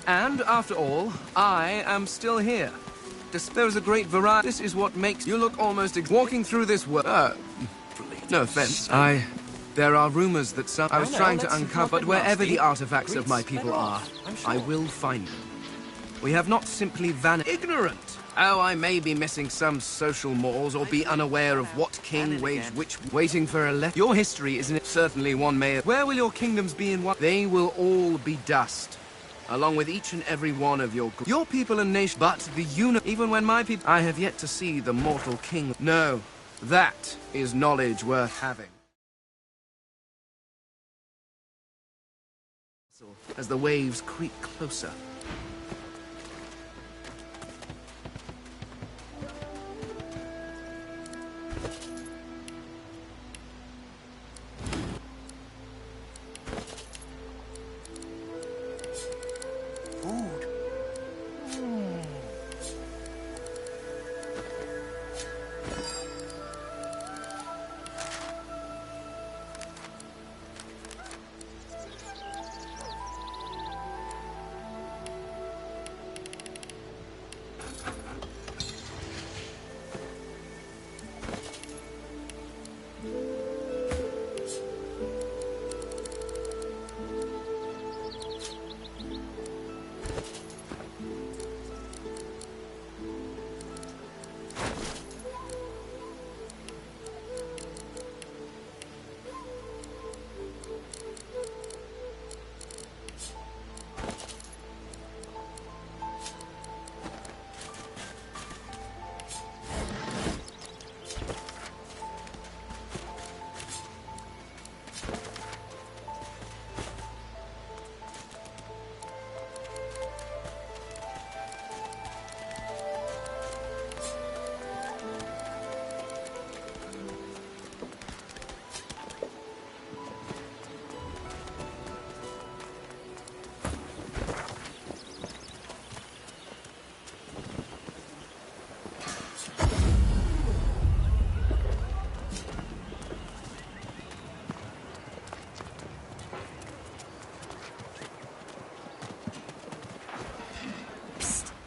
L: And after all, I am still here. There is a great variety. This is what makes you look almost walking through this world. No offense. There are rumors that some. I was trying to uncover, but wherever the artifacts of my people are, I will find them. We have not simply vanished. Ignorant! Oh, I may be missing some social mores or be unaware of what king waged which... Waiting for a letter. Your history isn't it? Certainly one may... Where will your kingdoms be in what? They will all be dust. Along with each and every one of your people and nation. But the even when my people... I have yet to see the mortal king. No, that is knowledge worth having. As the waves creep closer.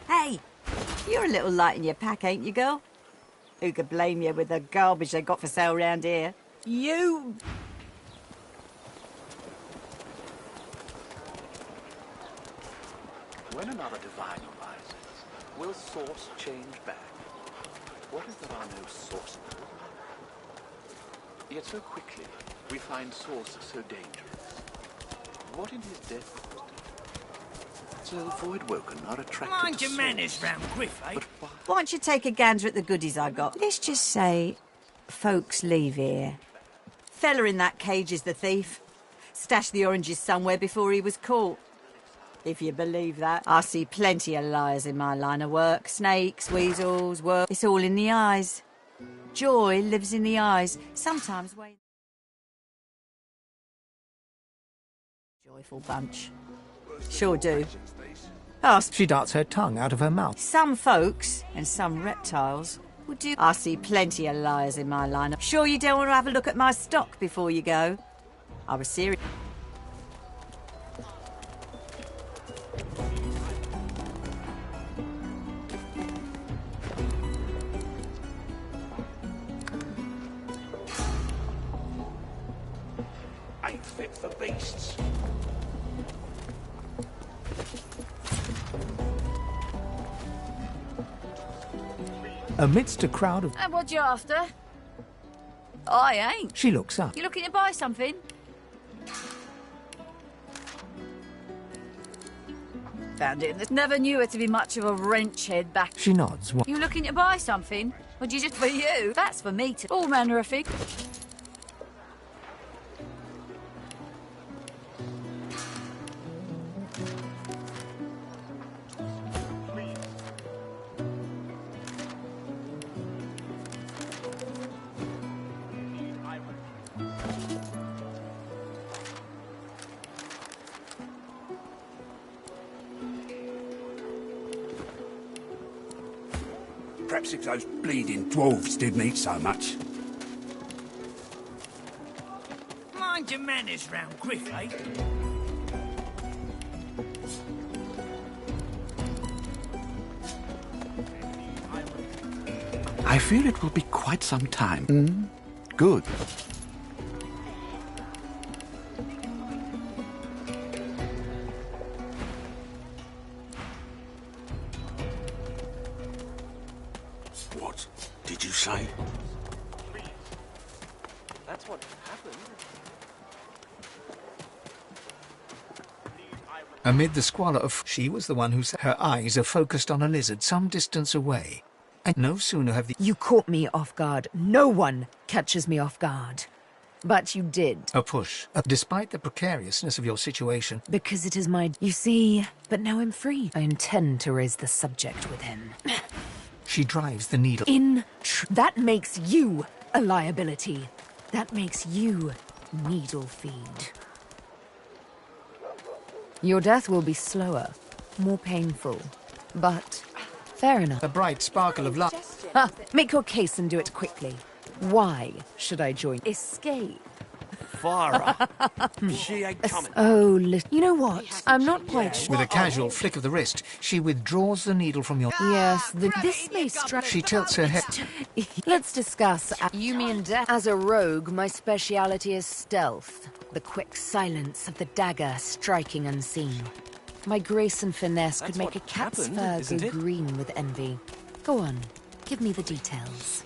M: Hey, you're a little light in your pack, ain't you, girl? Who could blame you with the garbage they got for sale round here?
R: You...
S: When another divine arises, will source change back? What if there are no sources? Yet so quickly, we find source so dangerous. What in his death caused it? So the void woken are attracted
R: Mind
S: to
R: your manners round Griff, eh?
E: Why don't you take a gander at the goodies I got? Let's just say, folks leave here. Fella in that cage is the thief. Stashed the oranges somewhere before he was caught. If you believe that. I see plenty of liars in my line of work. Snakes, weasels, it's all in the eyes. Joy lives in the eyes. Sometimes when... Joyful bunch. Sure do.
F: She darts her tongue out of her mouth.
E: Some folks, and some reptiles, would do... I see plenty of liars in my line. Sure you don't want to have a look at my stock before you go? I was serious.
C: Ain't fit for beasts.
F: Amidst a crowd of...
T: And what you after? I ain't.
F: She looks up.
T: You looking to buy something? Found it in this. Never knew her to be much of a wrench head back.
F: She nods. What?
T: You looking to buy something? Or do you just for you? That's for me to... All manner of things.
C: Perhaps if those bleeding dwarves didn't eat so much.
R: Mind your manners round Griff, eh?
S: I fear it will be quite some time. Good.
C: What did you say?
X: That's what happened.
F: Amid the squalor of... She was the one who said... Her eyes are focused on a lizard some distance away. And no sooner have the...
U: You caught me off guard. No one catches me off guard. But you did.
F: A push. Despite the precariousness of your situation...
U: Because it is my... You see, but now I'm free. I intend to raise the subject with him.
F: She drives the needle.
U: That makes you a liability. That makes you needle feed. Your death will be slower, more painful, but fair enough.
F: A bright sparkle of light.
U: Make your case and do it quickly. Why should I join? Escape.
X: Farah. She ain't coming.
U: Oh, you know what? I'm not quite sure.
F: With a casual flick of the wrist, she withdraws the needle from your...
U: Yes, this may strike...
F: She tilts her head.
U: Let's discuss. You mean death? As a rogue, my speciality is stealth. The quick silence of the dagger striking unseen. My grace and finesse could make a cat's fur go green with envy. Go on, give me the details.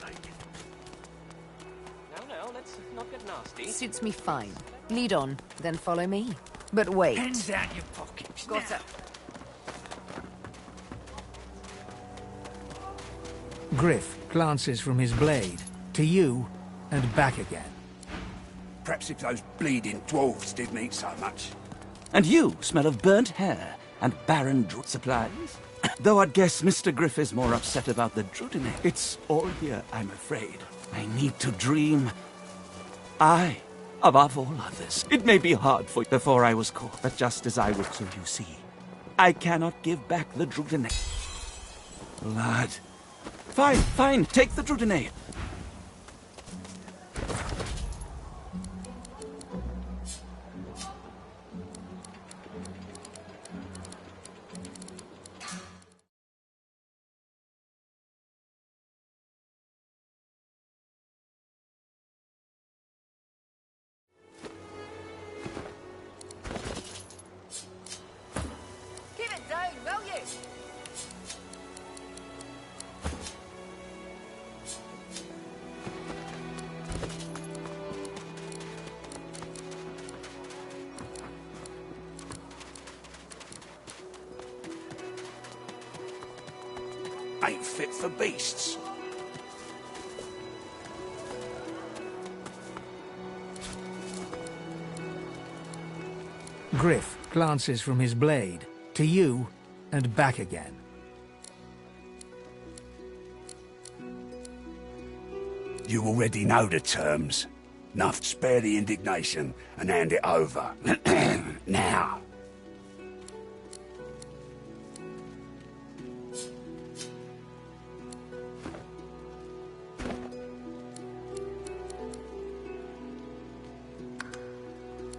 X: No, let's not get nasty.
U: Suits me fine. Lead on, then follow me. But wait.
R: Hands down your pockets.
U: Got it.
F: Griff glances from his blade to you and back again.
C: Perhaps if those bleeding dwarves didn't eat so much.
S: And you smell of burnt hair and barren supplies? Though I'd guess Mr. Griff is more upset about the Drudine. It's all here, I'm afraid. I need to dream. I, above all others. It may be hard for you before I was caught, but just as I would, so you see. I cannot give back the Drudine. Blood. Fine, take the Drudine.
U: down, will you?
C: Ain't fit for beasts.
F: Griff glances from his blade to you and back again.
C: You already know the terms. Enough, spare the indignation and hand it over. Now.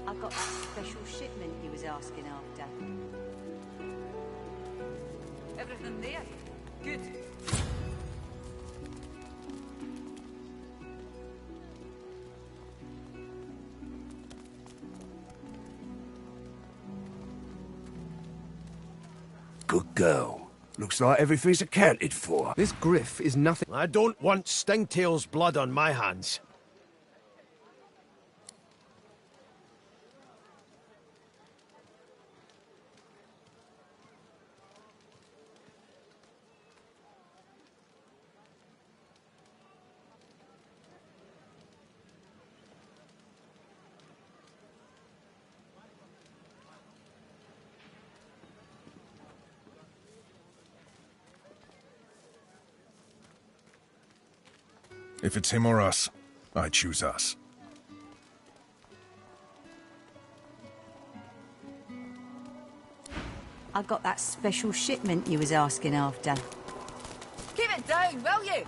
M: I've got that special shipment you was asking after.
U: Everything there? Good.
C: Good girl. Looks like everything's accounted for.
L: This Griff is nothing.
N: I don't want Stingtail's blood on my hands.
D: If it's him or us, I choose us.
M: I've got that special shipment you was asking after.
U: Keep it down, will you?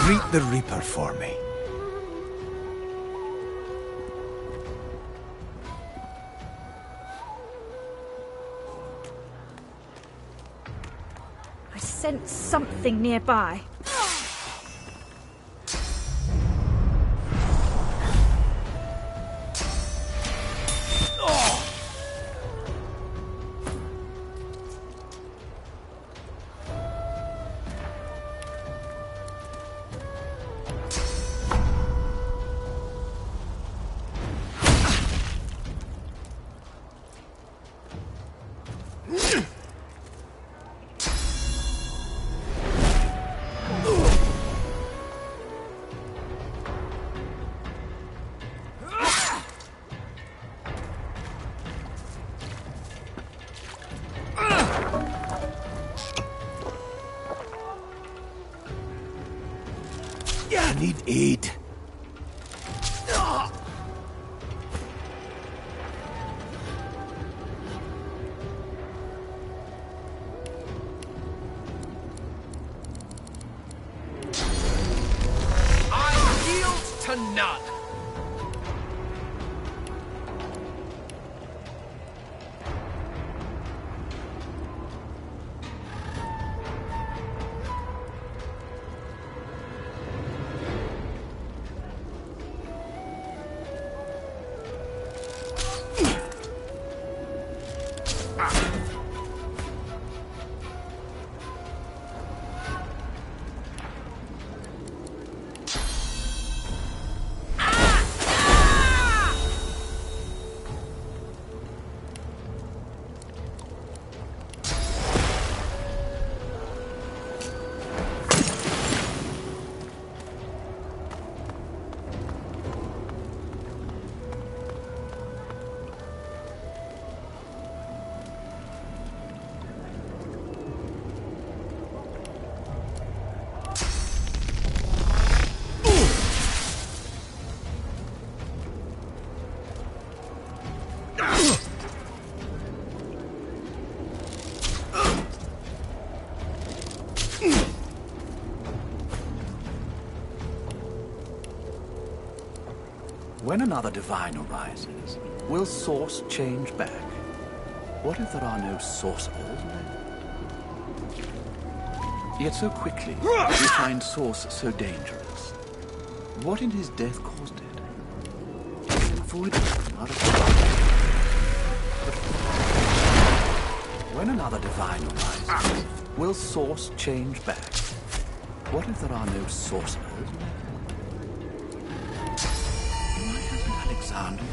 N: Greet the Reaper for me.
O: I sense something nearby.
N: I need aid.
L: I yield to none.
S: When another divine arises, will source change back? What if there are no source left? Yet so quickly, we find source so dangerous. What in his death caused it? Avoid not When another divine arises, will source change back? What if there are no source left? Alexander.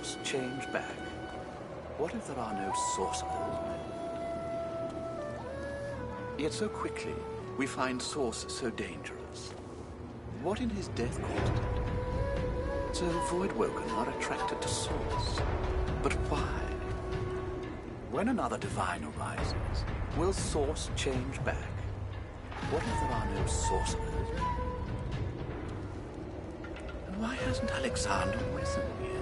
S: source change back? What if there are no sorcerers? Yet so quickly we find source so dangerous. What in his death caused it? So Voidwoken are attracted to source. But why? When another divine arises, will source change back? What if there are no sorcerers? And why hasn't Alexander risen yet?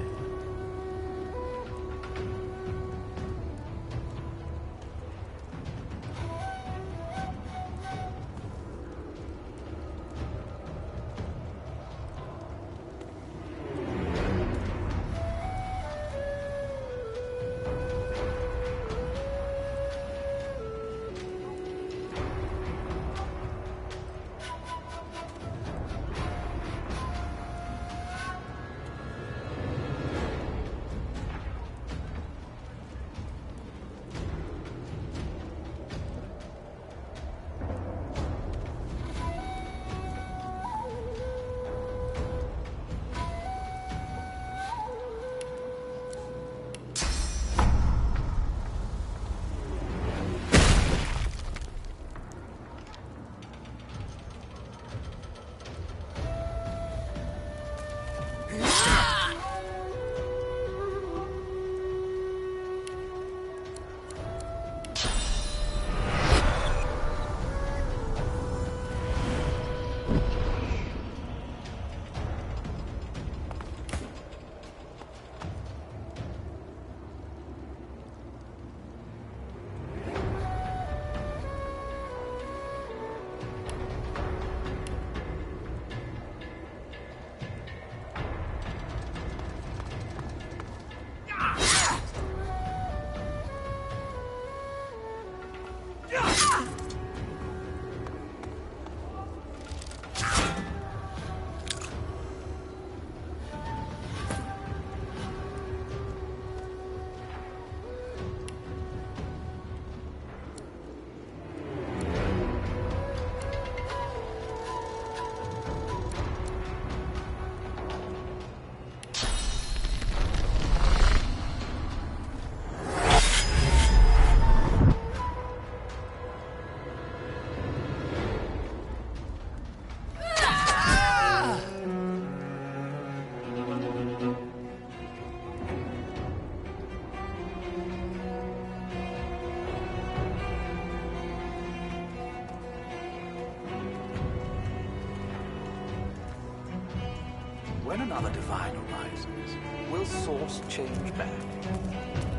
S: When another divine arises, will source change back?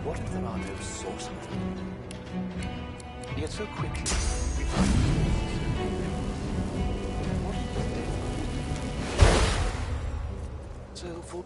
S: What if there are no sorcerers? Yet so quickly we find so for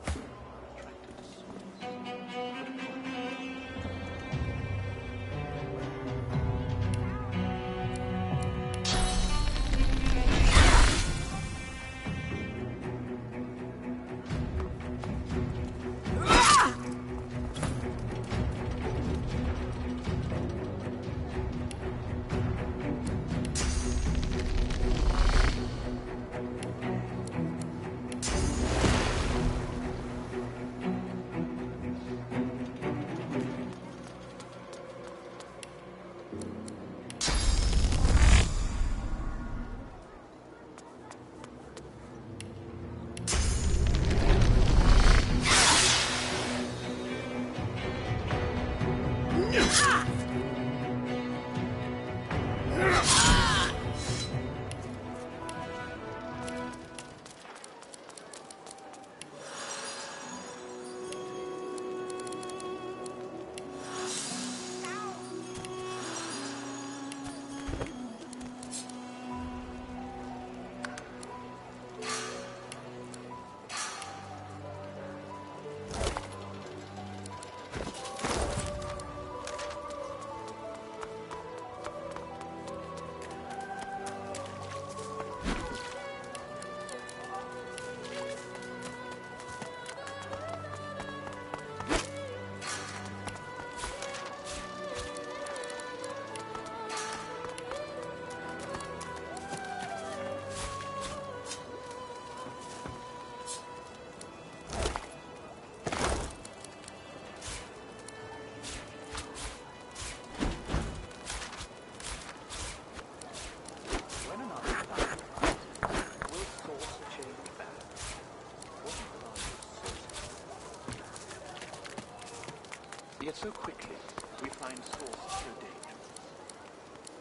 B: so quickly we find source so dangerous.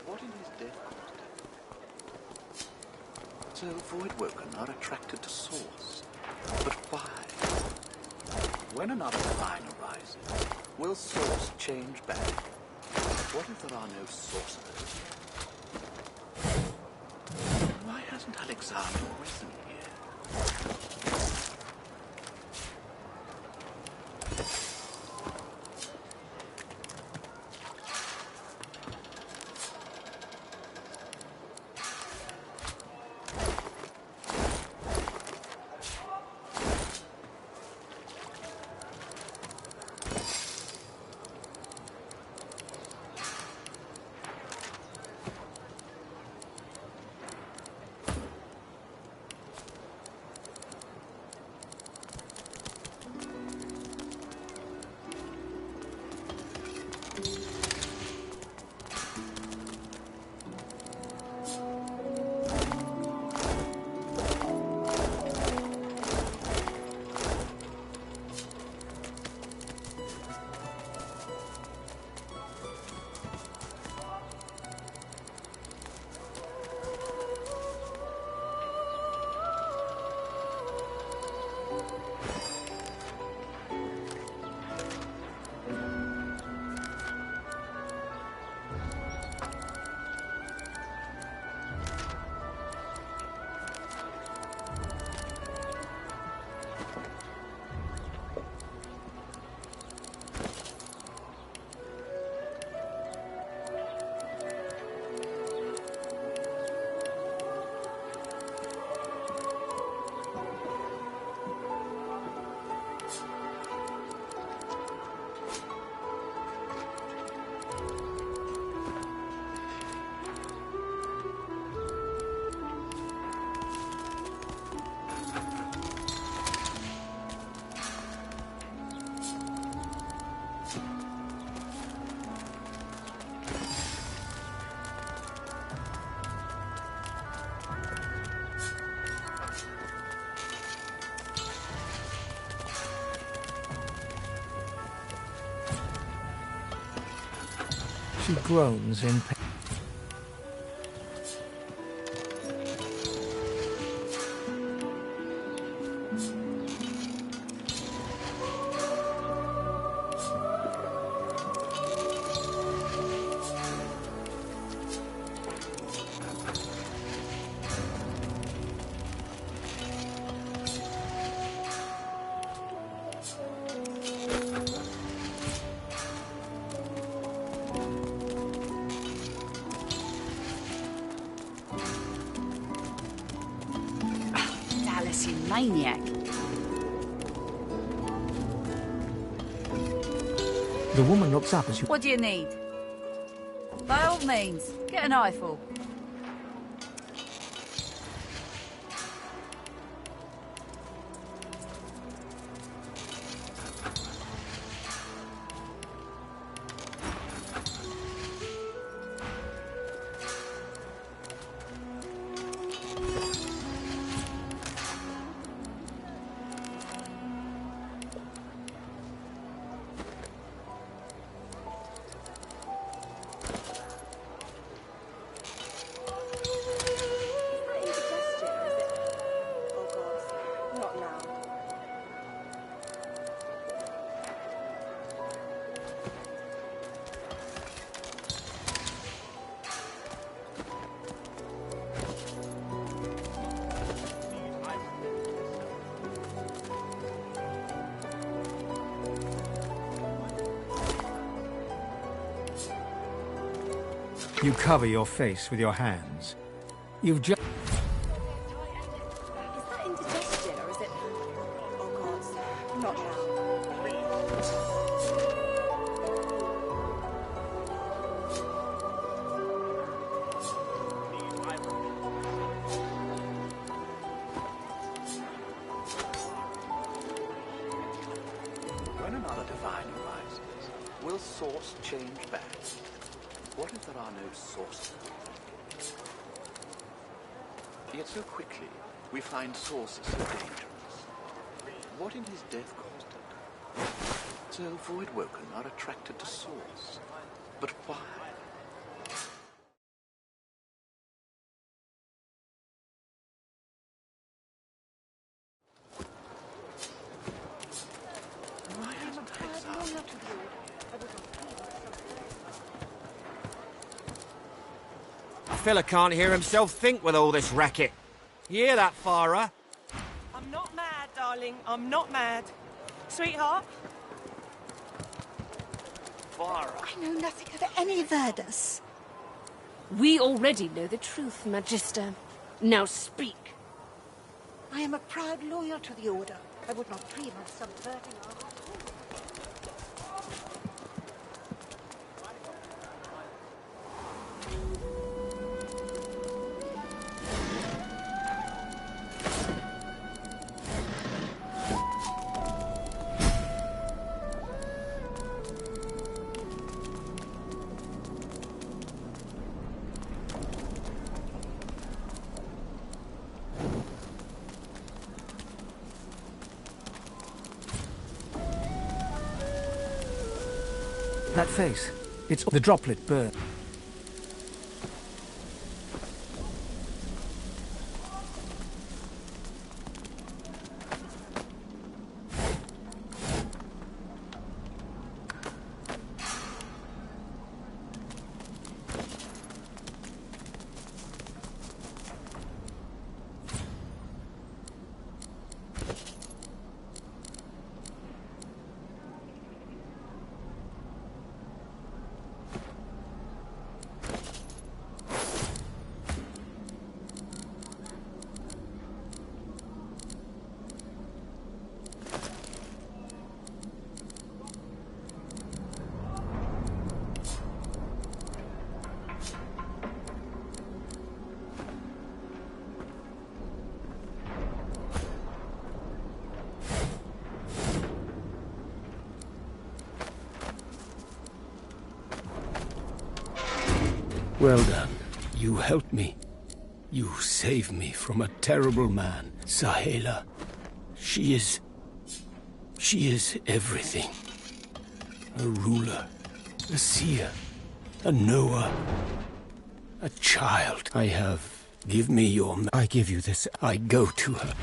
B: What in his death caused it? So Voidwoken are attracted to source. But why? When another divine arises, will source change back? What if there are no sorcerers? Why hasn't Alexander risen here?
F: She groans in pain.
M: Dallas, you maniac.
F: The woman looks up as you...
T: What do you need? By all means, get an eyeful.
F: You cover your face with your hands. You've just...
I: Is that indigestion or is it... Oh God, not now.
B: When another divine arises, will source change back? What if there are no sources? Yet so quickly we find sources so dangerous. What in his death caused it? So Voidwoken are attracted to Source. But why?
A: Fella can't hear himself think with all this racket. You hear that, Farah?
R: I'm not mad, darling. I'm not mad. Sweetheart?
E: I know nothing of any Verdus.
P: We already know the truth, Magister. Now speak.
E: I am a proud loyal to the Order. I would not dream of subverting our...
F: That face, it's the droplet bird.
N: Well done. You helped me. You saved me from a terrible man, Sahela. She is everything. A ruler, a seer, a knower, a child. Give me your... I give you this. I go to her.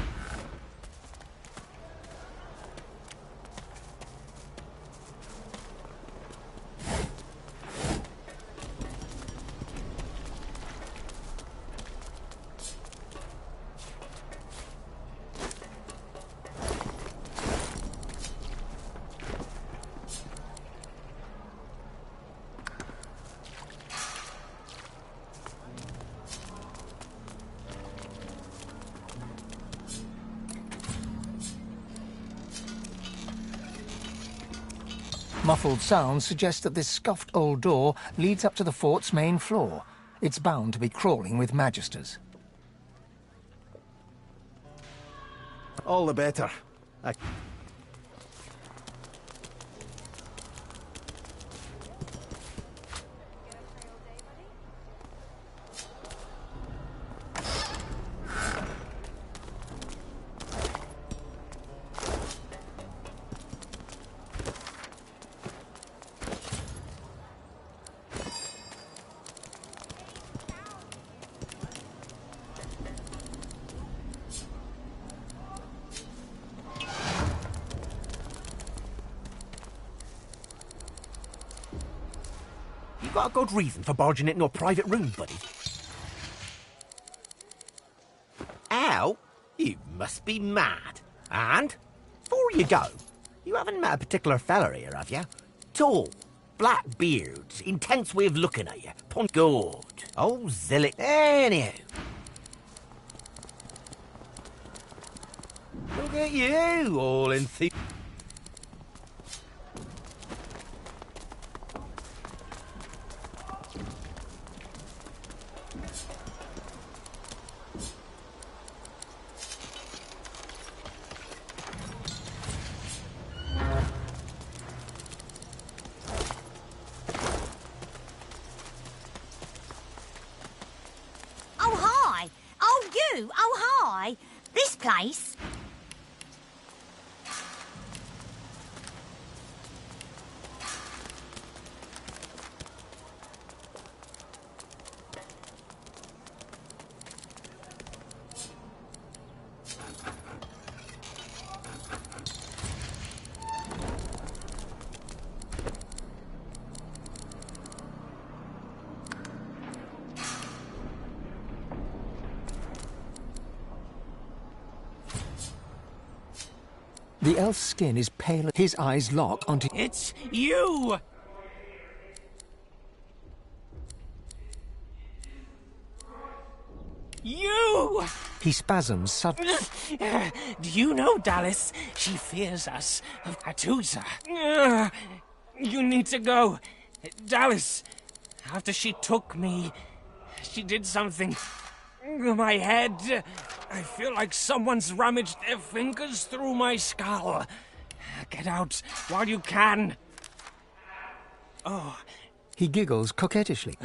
F: Muffled sounds suggest that this scuffed old door leads up to the fort's main floor. It's bound to be crawling with magisters.
N: All the better.
G: Got a good reason for barging into a private room, buddy. Ow! You must be mad. And, before you go, you haven't met a particular fella here, have you? Tall, black beards, intense way of looking at you. Good. Oh, Zillick. Anyhow. Look at you, all enthusiastic.
H: Oh, hi. This place?
F: The elf's skin is pale. His eyes lock onto...
X: It's you! You!
F: He spasms suddenly.
X: Do you know Dallas? She fears us. Atusa. You need to go. Dallas, after she took me, she did something. My head. I feel like someone's rummaged their fingers through my skull. Get out while you can. Oh.
F: He giggles coquettishly.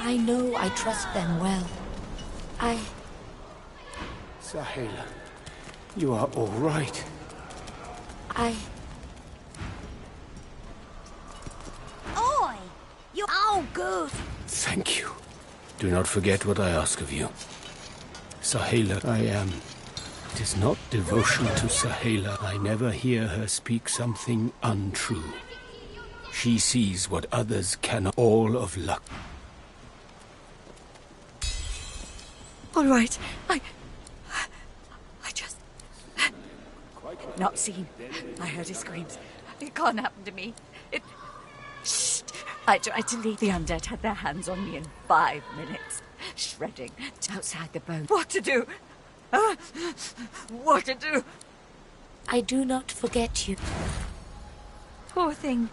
E: I know I trust them well.
N: Sahela, you are all right.
M: Oi! You... Oh, good.
N: Thank you. Do not forget what I ask of you. Sahela, I am... It is not devotion to Sahela. I never hear her speak something untrue. She sees what others cannot. All of luck.
O: All right. I just...
M: Not seen. I heard his screams. It can't happen to me. Shh! I tried to leave. The undead had their hands on me in 5 minutes. Shredding outside the boat. What to do? What to do?
E: I do not forget you.
M: Poor thing.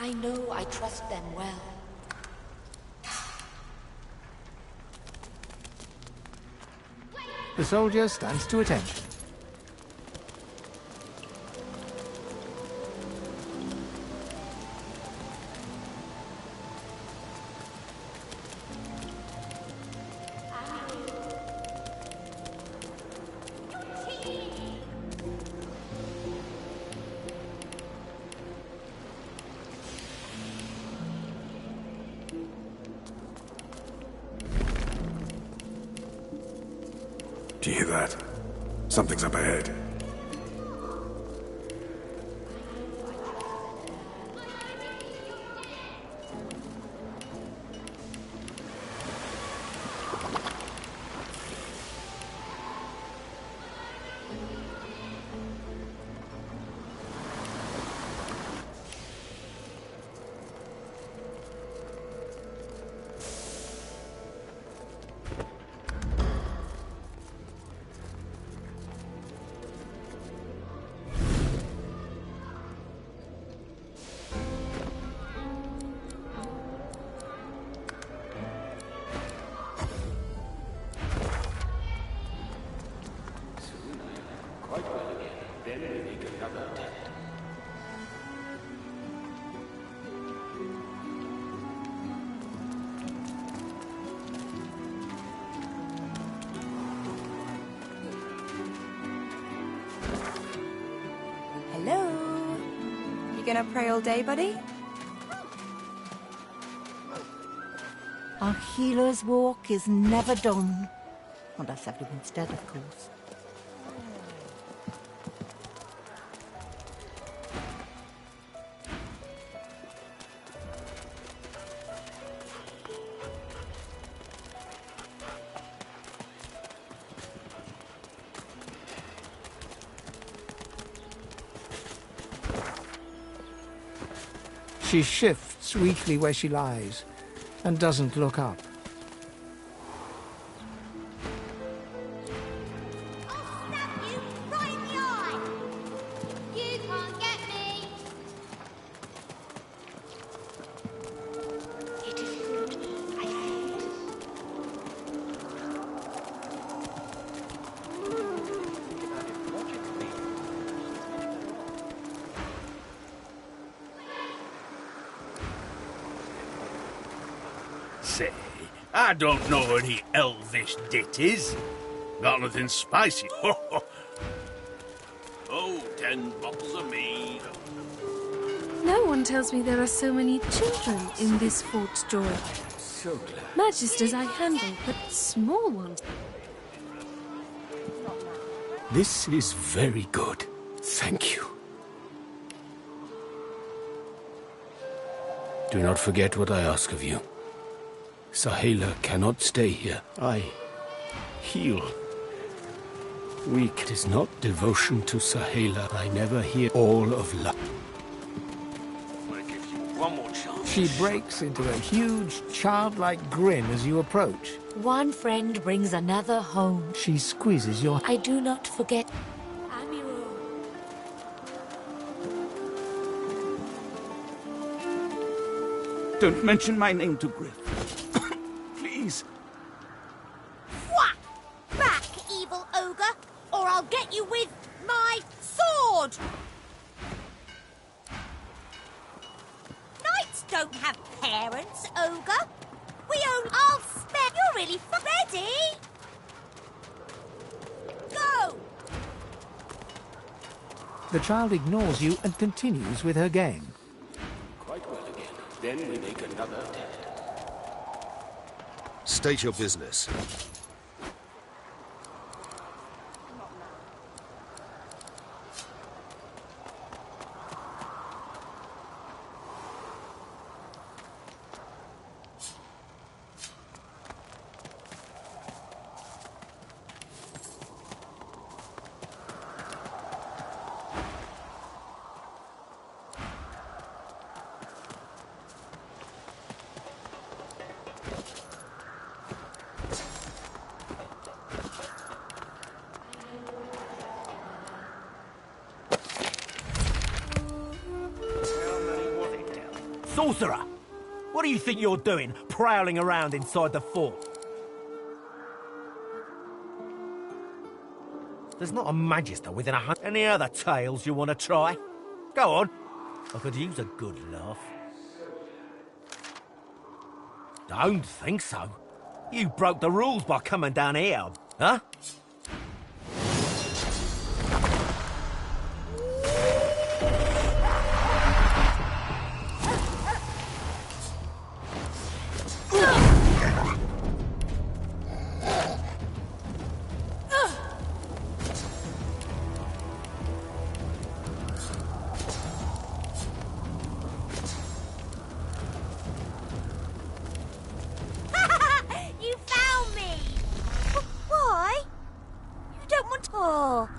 E: I know I trust them well.
F: The soldier stands to attention.
D: Do you hear that? Something's up ahead.
I: Hello? You gonna pray all day, buddy?
E: Our healer's walk is never done. Unless everyone's dead, of course.
F: She shifts weakly where she lies and doesn't look up.
C: Say, I don't know any elvish ditties. Got nothing spicy. Oh, 10 bottles of mead.
H: No one tells me there are so many children in this Fort Joy.
C: So glad.
H: Magisters I handle, but small ones.
N: This is very good. Thank you. Do not forget what I ask of you. Sahela cannot stay here. I heal. Weak. It is not devotion to Sahela. I never hear all of love.
G: One more chance. She breaks into a huge, childlike grin as you approach.
M: One friend brings another home.
G: She squeezes your...
M: I do not forget.
S: Don't mention my name to Griff. Please.
J: Whack! Back, evil ogre, or I'll get you with my sword! Knights don't have parents, ogre. I'll spare... You're really ready? Go!
G: The child ignores you and continues with her game.
N: Quite well again. Then we make another attempt.
D: State your business.
G: Sorcerer! What do you think you're doing, prowling around inside the fort? There's not a magister within 100... Any other tales you want to try? Go on. I could use a good laugh. Don't think so. You broke the rules by coming down here, huh?
J: You found me! Why? You don't want to... Oh.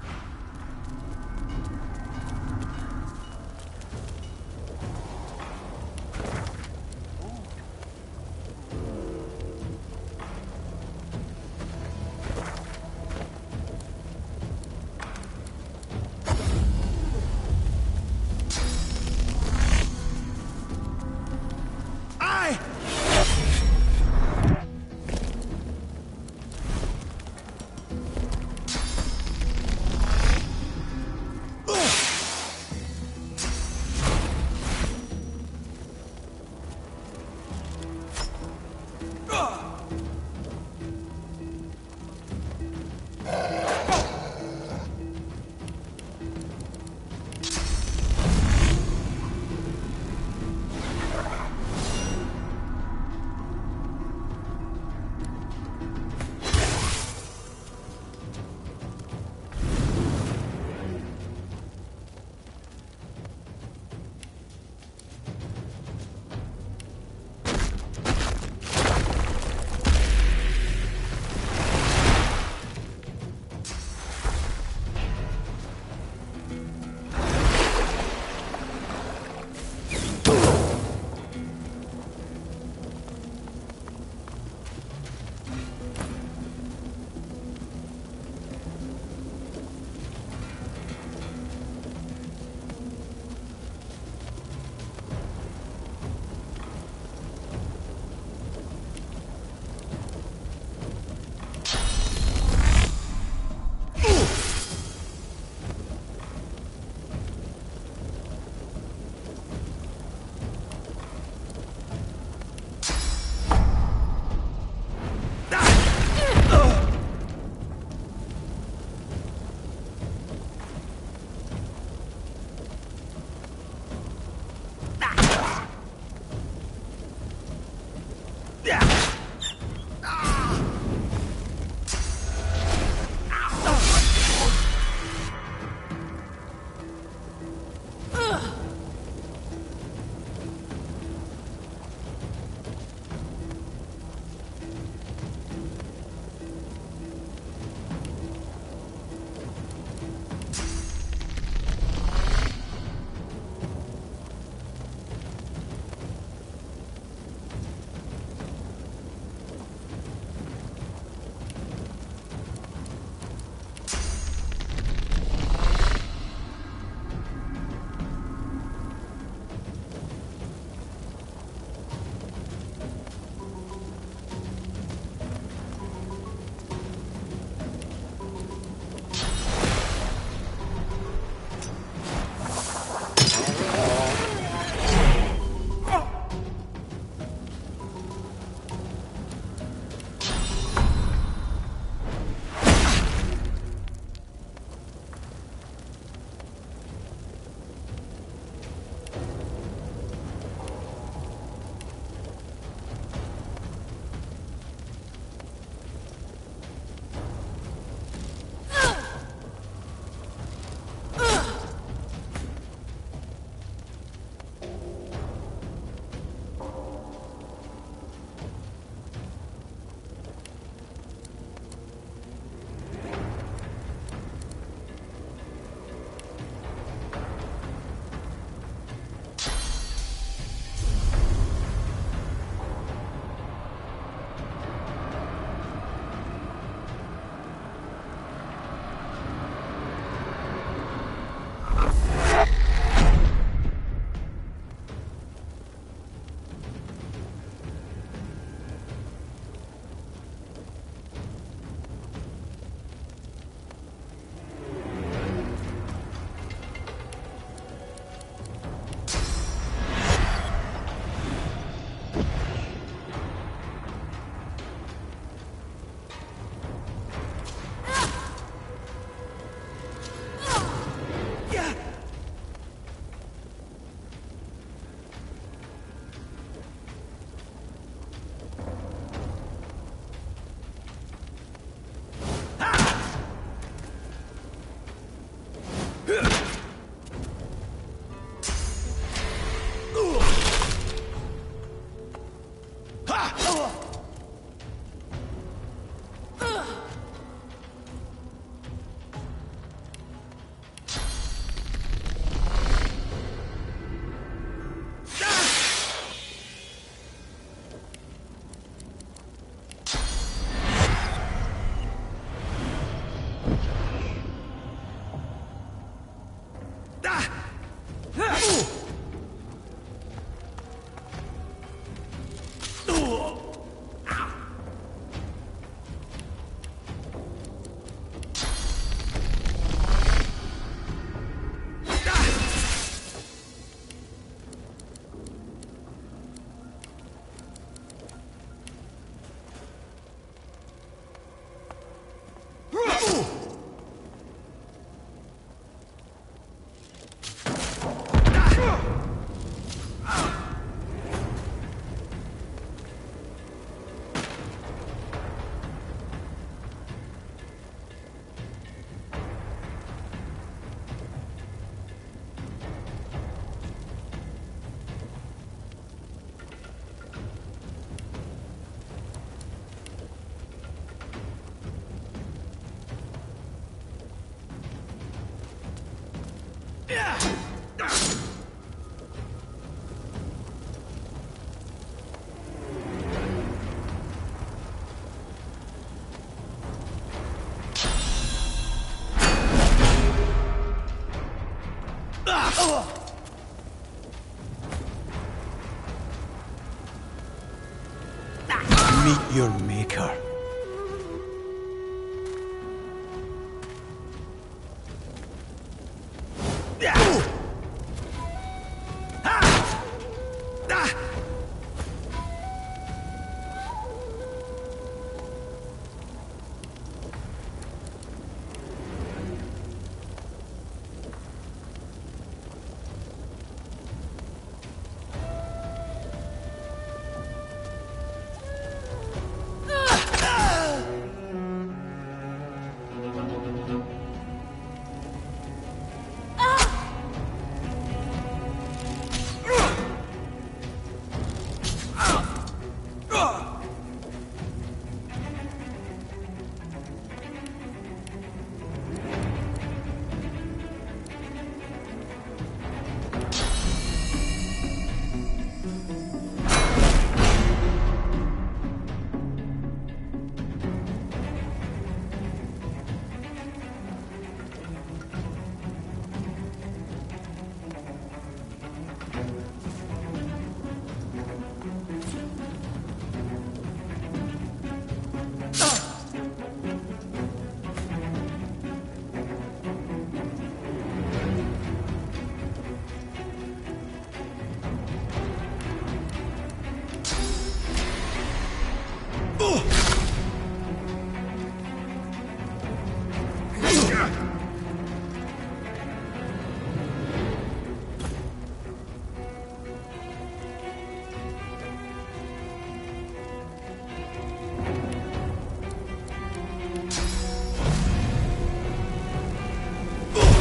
N: Meet your maker.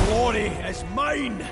N: Glory is mine!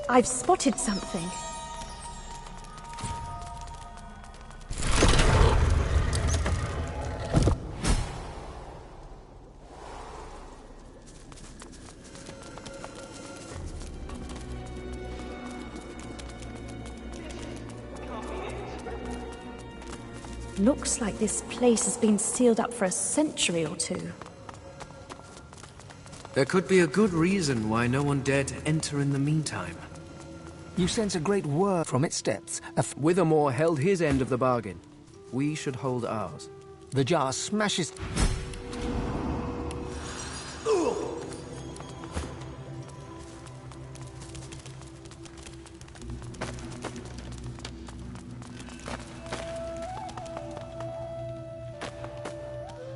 O: I've spotted something. Looks like this place has been sealed up for a century or two.
L: There could be a good reason why no one dared to enter in the meantime.
F: You sense a great whir from its depths.
L: Withermore held his end of the bargain. We should hold ours.
F: The jar smashes...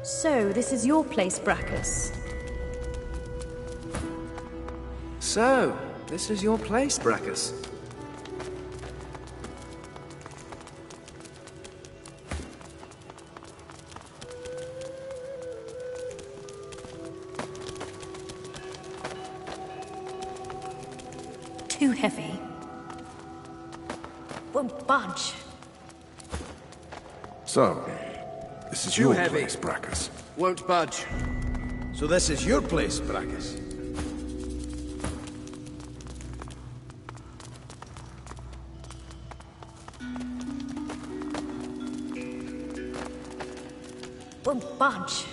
O: So, this is your place, Brackus.
L: So, this is your place, Brackus.
O: Too heavy. Won't budge.
D: So, this is
L: Too
D: your
L: heavy.
D: place, Brackus.
L: Won't budge.
N: So this is your place, Brackus.
O: Won't budge.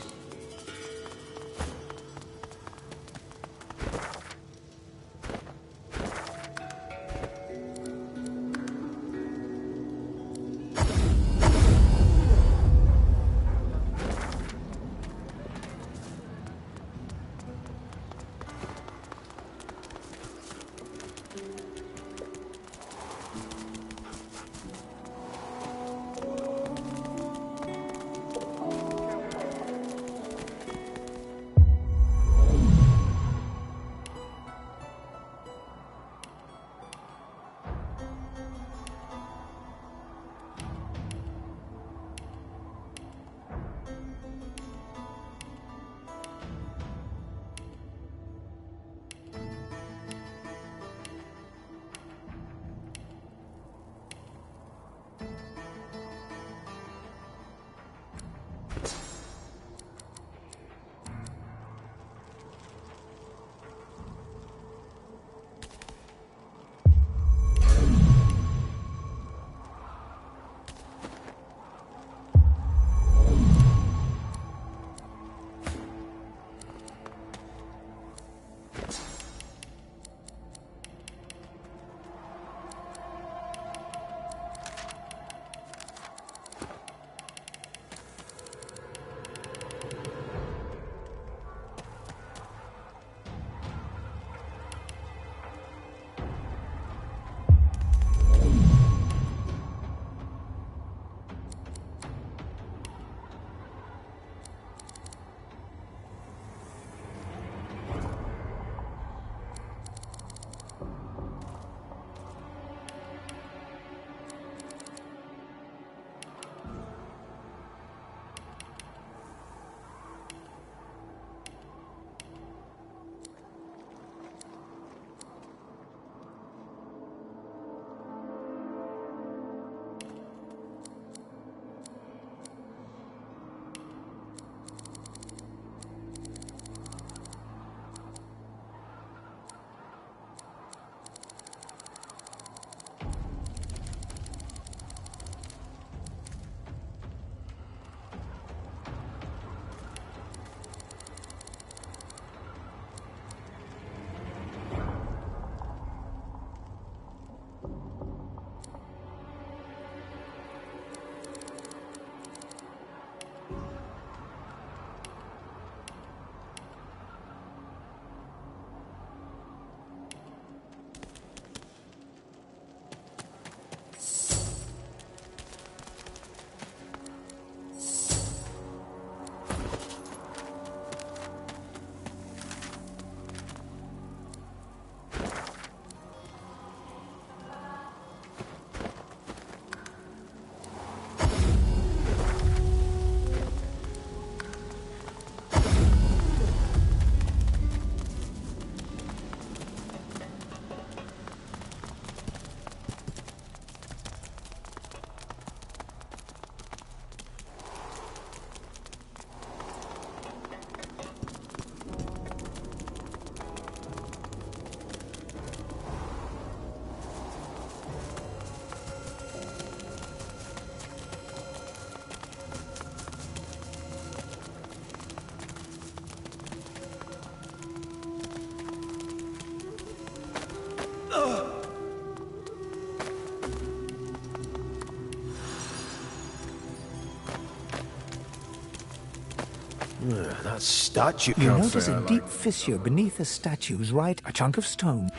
N: That statue
F: You
N: can't
F: notice
N: fare
F: a
N: like-
F: deep fissure beneath the statue's right, a chunk of stone.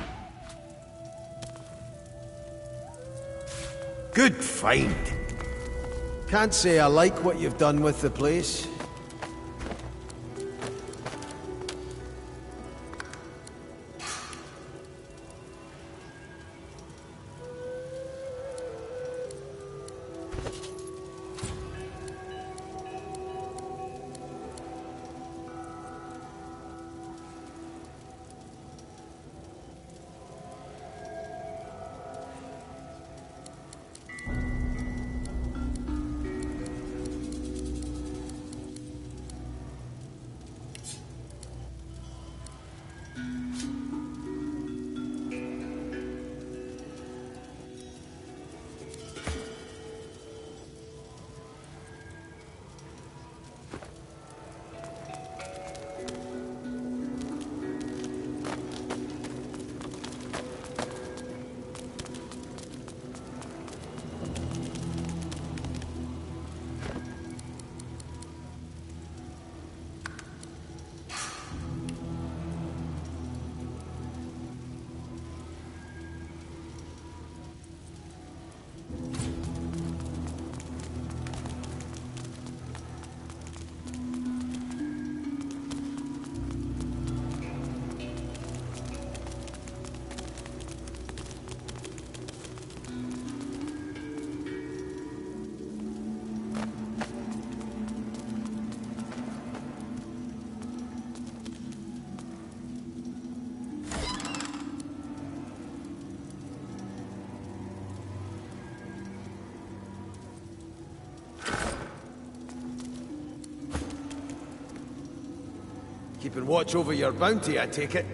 N: Good find. Can't say I like what you've done with the place. Keeping watch over your bounty, I take it.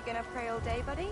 I: Gonna pray all day, buddy?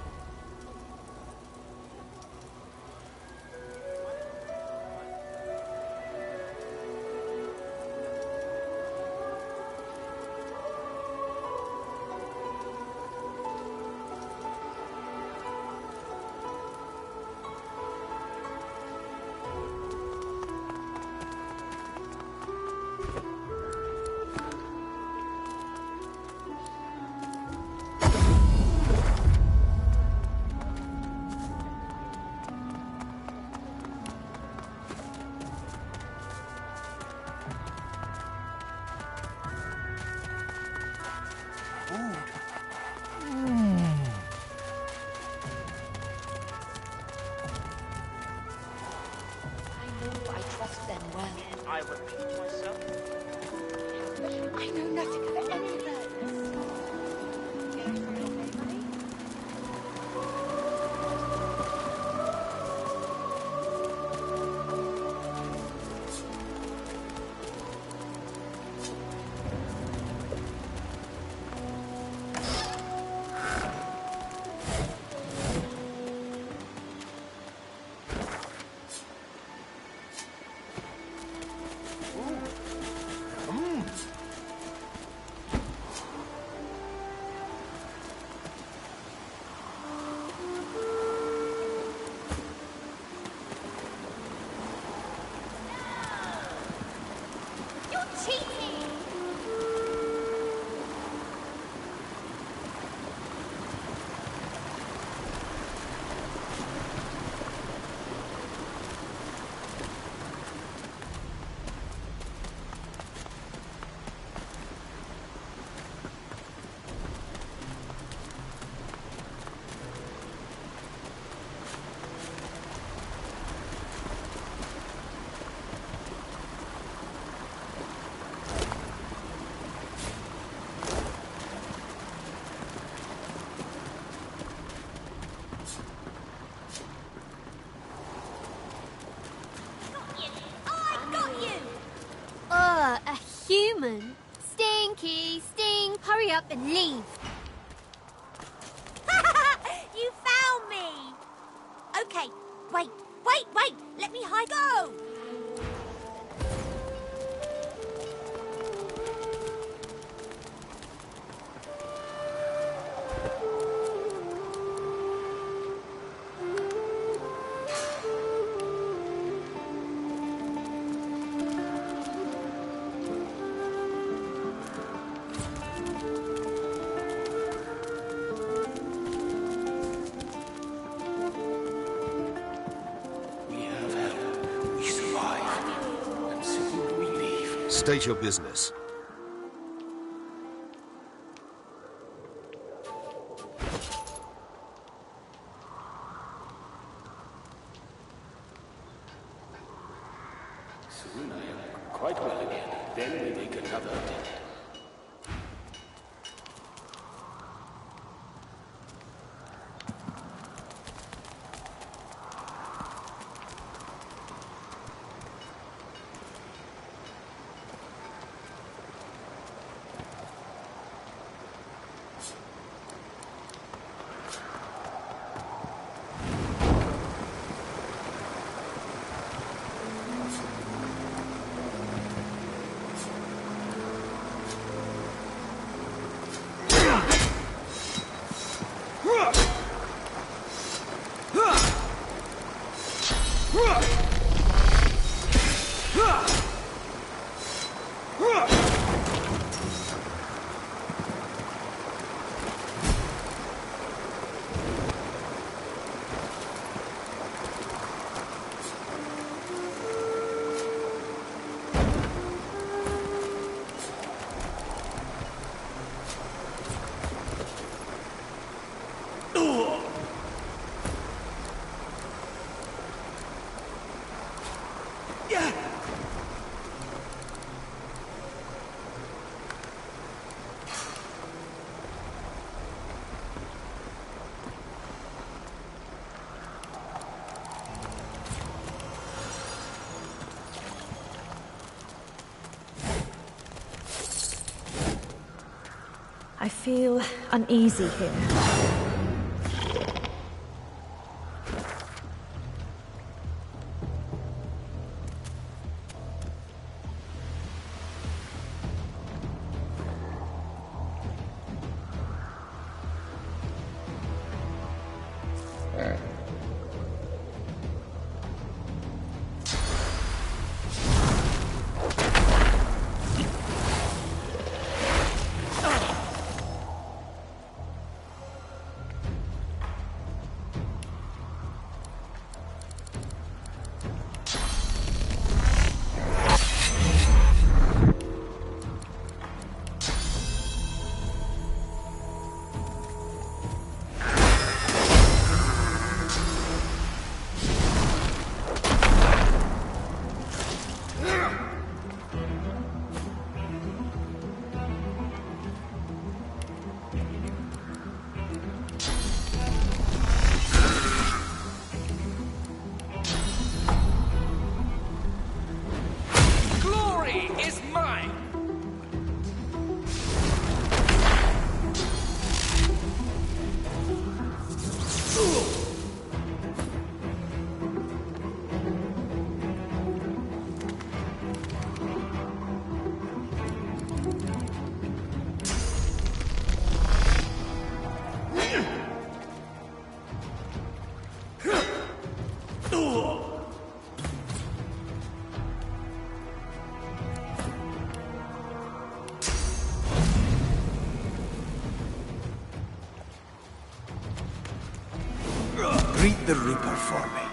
M: trust them well.
X: I repeat myself.
M: I know nothing of any of those.
J: A human? Stinky, stink. Hurry up and leave. You found me! Okay, wait. Let me go!
K: State your business.
Q: Soon I am quite well again. Then we make another attempt.
O: I feel uneasy here.
C: the Reaper for me.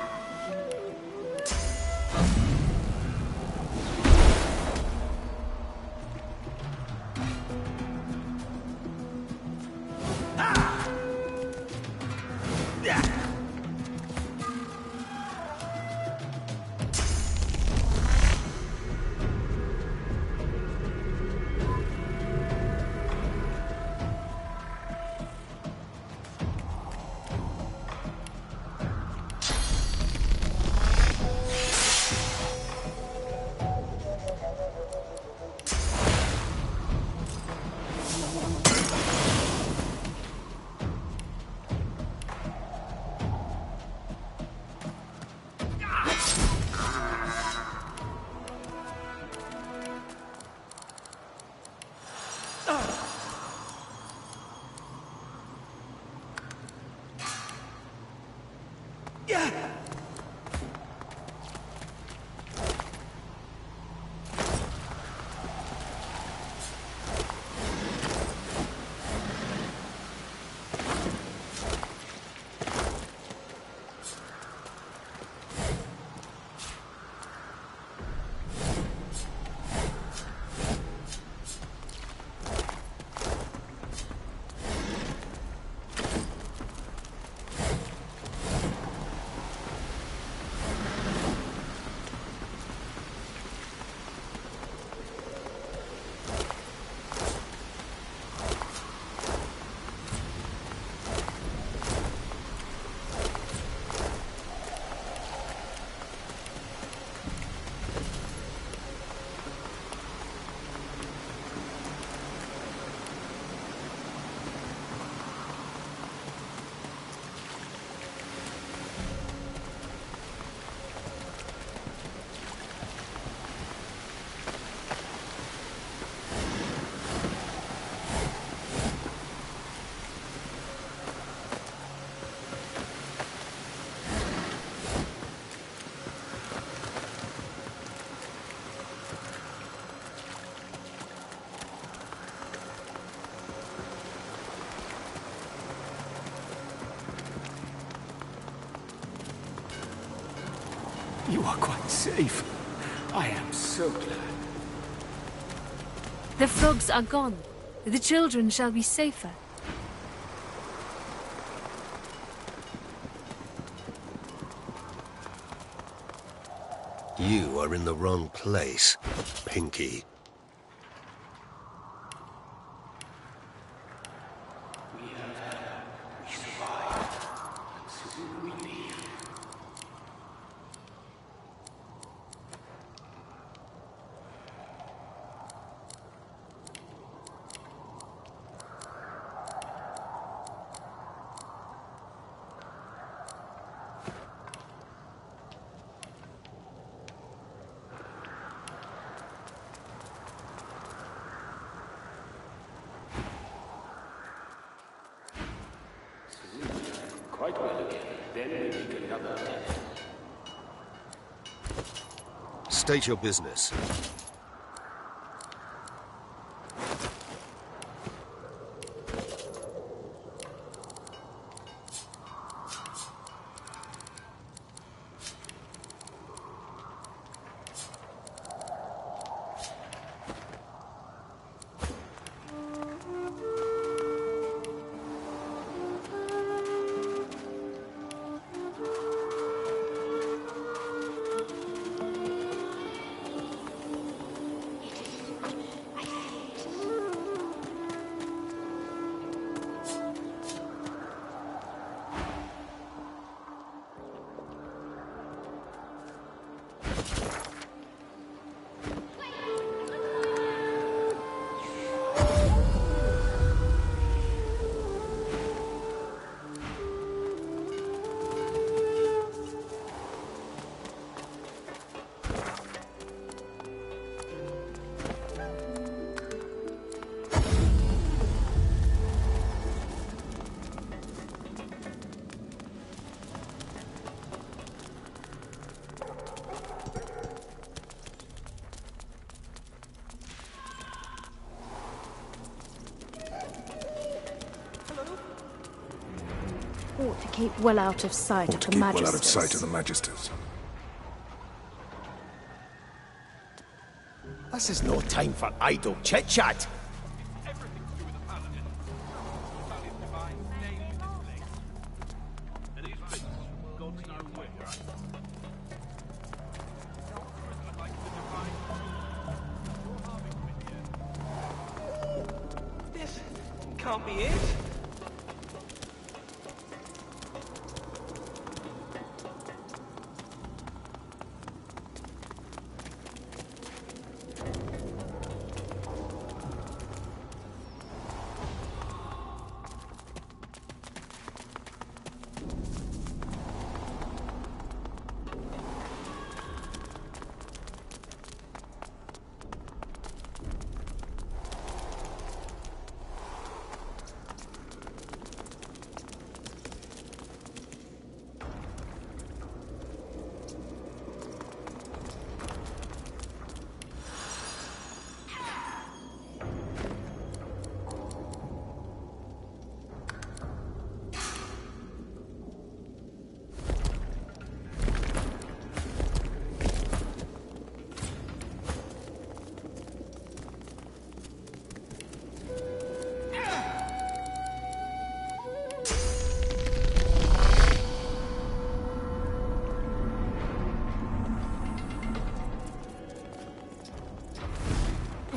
C: You are quite safe. I am so glad.
H: The frogs are gone. The children shall be safer.
K: You are in the wrong place, Pinky.
Q: Quite well again. Then we make another attempt.
K: State your business.
O: keep well out of sight
D: Ought
O: of
D: to
O: the
D: keep
O: Magisters.
D: well out of sight of the Magisters.
N: This is no time for idle chit-chat.
X: This can't be it.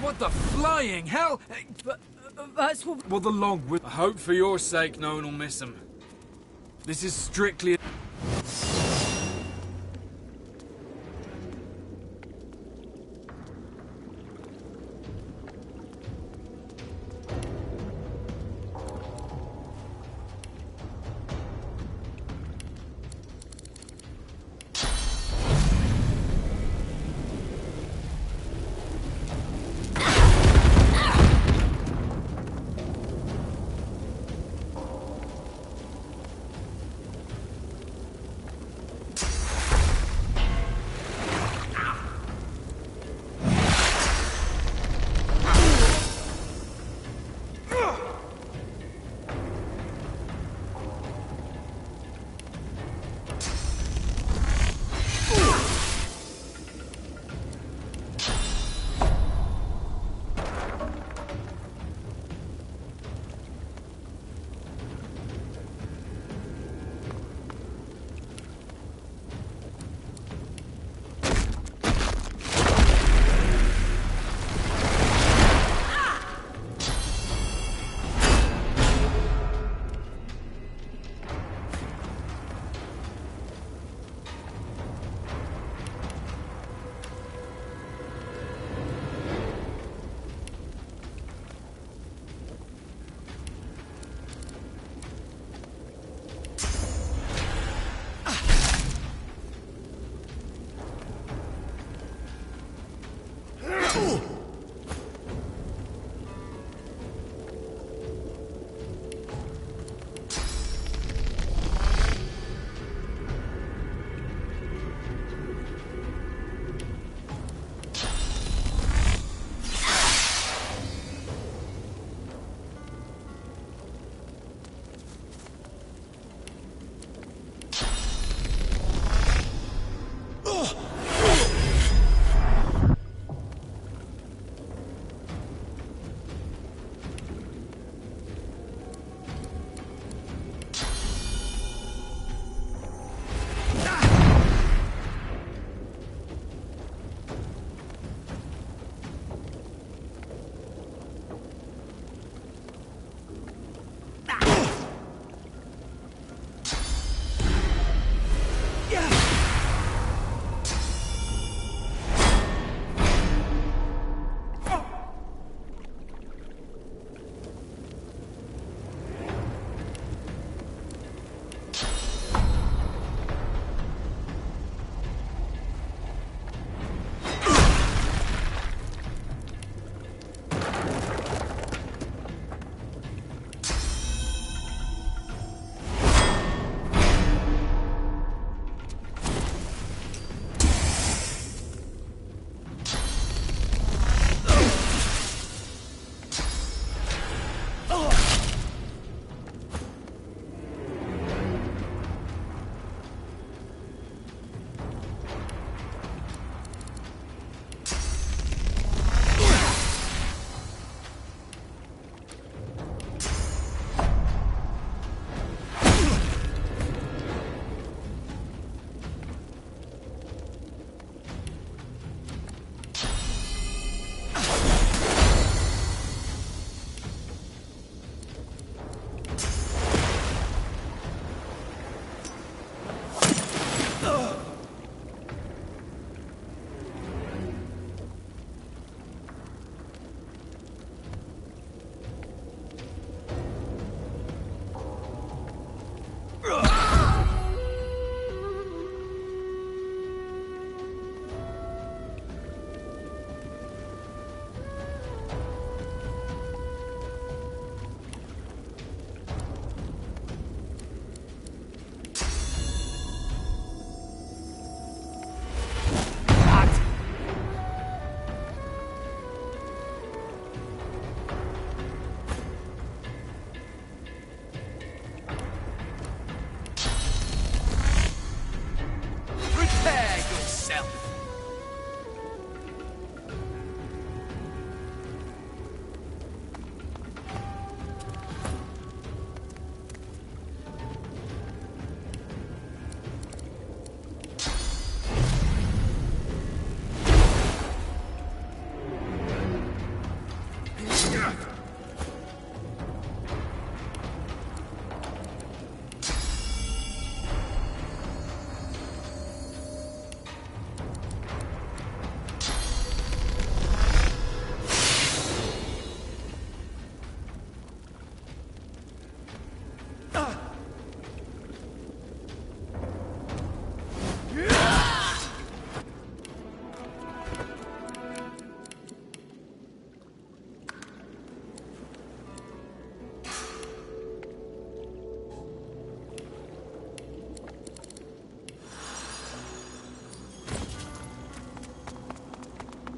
T: What the flying hell?
M: That's what...
T: Well, the log will... I hope for your sake no one will miss him. This is strictly...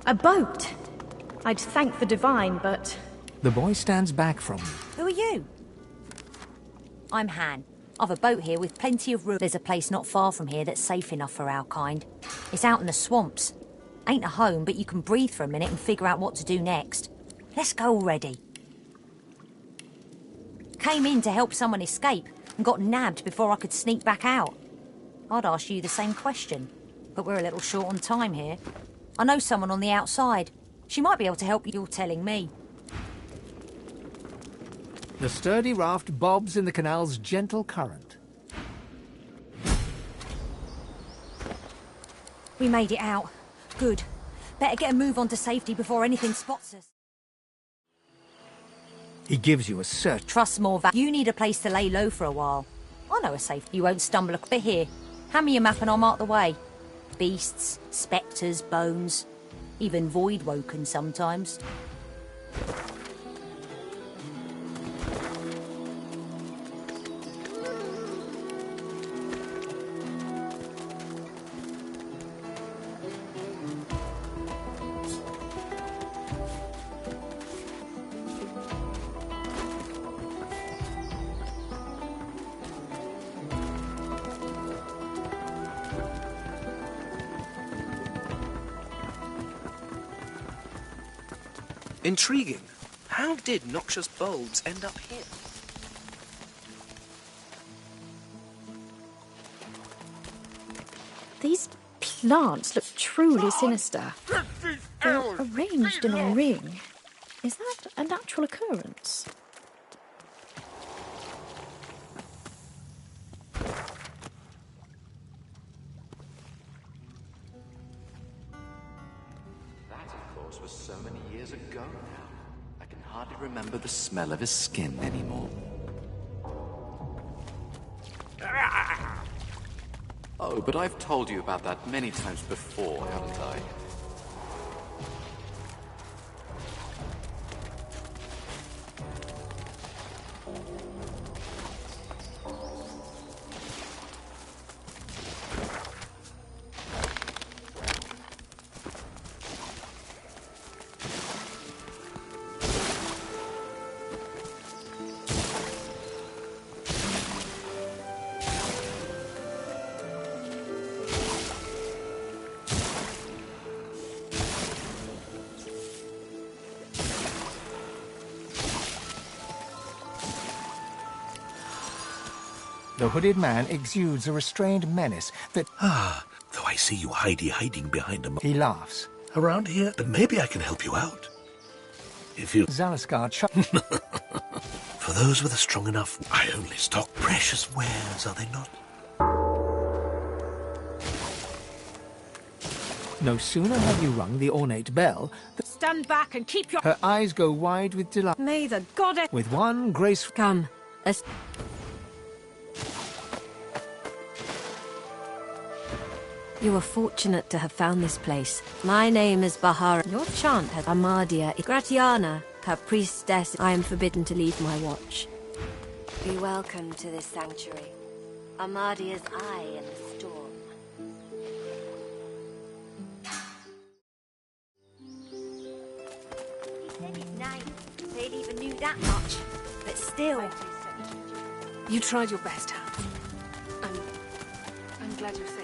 O: A boat. I'd thank the divine, but...
F: The boy stands back from you.
B: Who are you? I'm Han. I've a boat here with plenty of room. There's a place not far from here that's safe enough for our kind. It's out in the swamps. Ain't a home, but you can breathe for a minute and figure out what to do next. Let's go already. Came in to help someone escape and got nabbed before I could sneak back out. I'd ask you the same question, but we're a little short on time here. I know someone on the outside. She might be able to help you. You're telling me.
F: The sturdy raft bobs in the canal's gentle current.
B: We made it out. Good. Better get a move on to safety before anything spots us.
F: He gives you a search.
B: Trust more You need a place to lay low for a while. I know a safe. You won't stumble a bit here. Hand me your map and I'll mark the way. Beasts, spectres, bones. Even void-woken sometimes.
L: Intriguing. How did noxious bulbs end up here?
O: These plants look truly sinister. They're arranged in a ring. Is that a natural occurrence?
U: Was so many years ago now. I can hardly remember the smell of his skin anymore. Oh, but I've told you about that many times before, haven't I?
F: The hooded man exudes a restrained menace that...
V: though I see you hiding behind him.
F: He laughs.
V: Around here, but maybe I can help you out. If you...
F: Zalaskar
V: For those with a strong enough... I only stock precious wares, are they not?
F: No sooner have you rung the ornate bell...
M: Stand back and keep your...
F: Her eyes go wide with delight.
M: May the goddess...
F: With one grace...
M: Come. Let's...
W: You are fortunate to have found this place. My name is Bahar. Your chant has Amadia Gratiana, her priestess. I am forbidden to leave my watch. Be welcome to this sanctuary. Amadia's eye in the storm.
B: He said his name. They even knew that much. But still...
H: You tried your best, Han. I'm glad you're safe.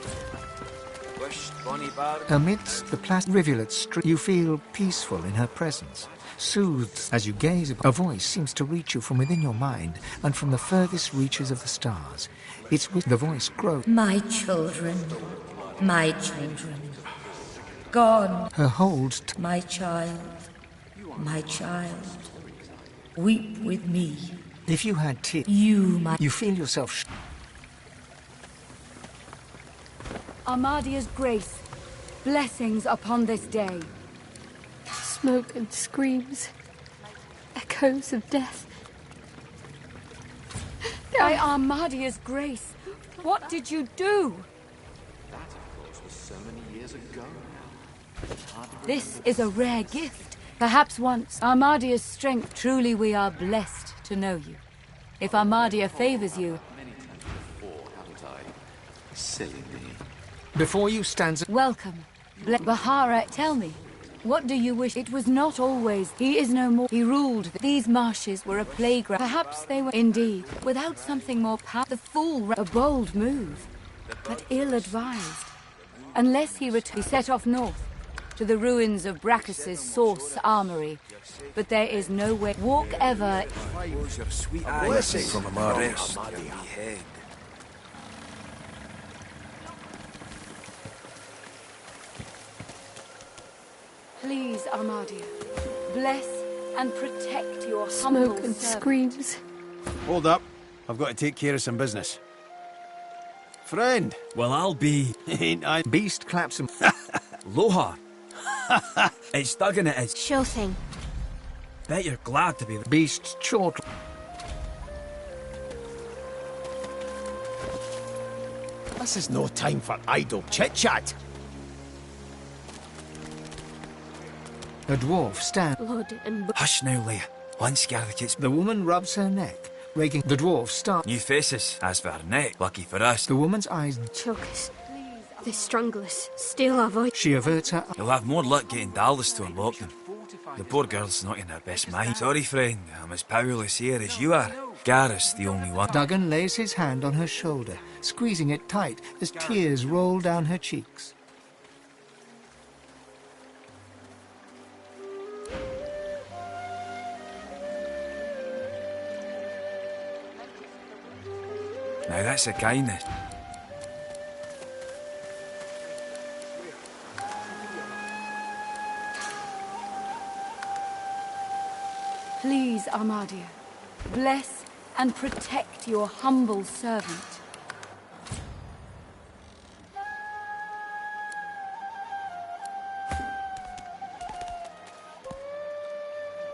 F: Amidst the plastic rivulet you feel peaceful in her presence. Soothed as you gaze, a voice seems to reach you from within your mind and from the furthest reaches of the stars. It's with the voice grows.
Y: My children. Gone.
F: Her hold.
Y: My child. Weep with me.
F: If you had tears, you feel yourself.
Z: Amadia's grace. Blessings upon this day.
H: Smoke and screams. Echoes of death.
Z: By Amadia's grace. What did you do?
U: That, of course, was so many years ago now.
Z: This is a rare gift. Perhaps once. Amadia's strength. Truly we are blessed to know you. If Amadia favors you...
U: Many times before, haven't I? Silly me.
F: Before you stands...
Z: Welcome. Bahara, tell me, What do you wish? It was not always. He is no more. He ruled. These marshes were a playground. Perhaps they were indeed. Without something more powerful, the fool. A bold move, but ill-advised. Unless he returned, he set off north to the ruins of Brachus's source armory. But there is no way. Walk ever.
C: Close your sweet
V: A
C: eyes.
V: blessing from Amari.
C: Head.
Z: Please, Armadia, bless and protect your humble
O: Smoke and
Z: servant.
O: screams.
N: Hold up. I've got to take care of some business. Friend.
A: Well, I'll be...
N: Ain't I?
F: Beast claps him.
A: Loha. It's Duggan, it is.
W: Sure thing.
A: Bet you're glad to be...
F: Beast short.
N: This is no time for idle chit-chat.
F: A dwarf stands.
O: Blood and
A: Hush now, Leia. One scare the kids.
F: The woman rubs her neck, raking. The dwarf starts.
A: New faces. As for her neck, lucky for us.
F: The woman's eyes.
O: choke us. They strangle us, steal our voice.
F: She averts her.
A: You'll have more luck getting Dallas to unlock them. The poor girl's not in her best mind. Sorry, friend. I'm as powerless here as you are. Garrus, the only one.
F: Duggan lays his hand on her shoulder, squeezing it tight as tears roll down her cheeks.
A: Now that's a kindness.
Z: Please, Armadia, bless and protect your humble servant.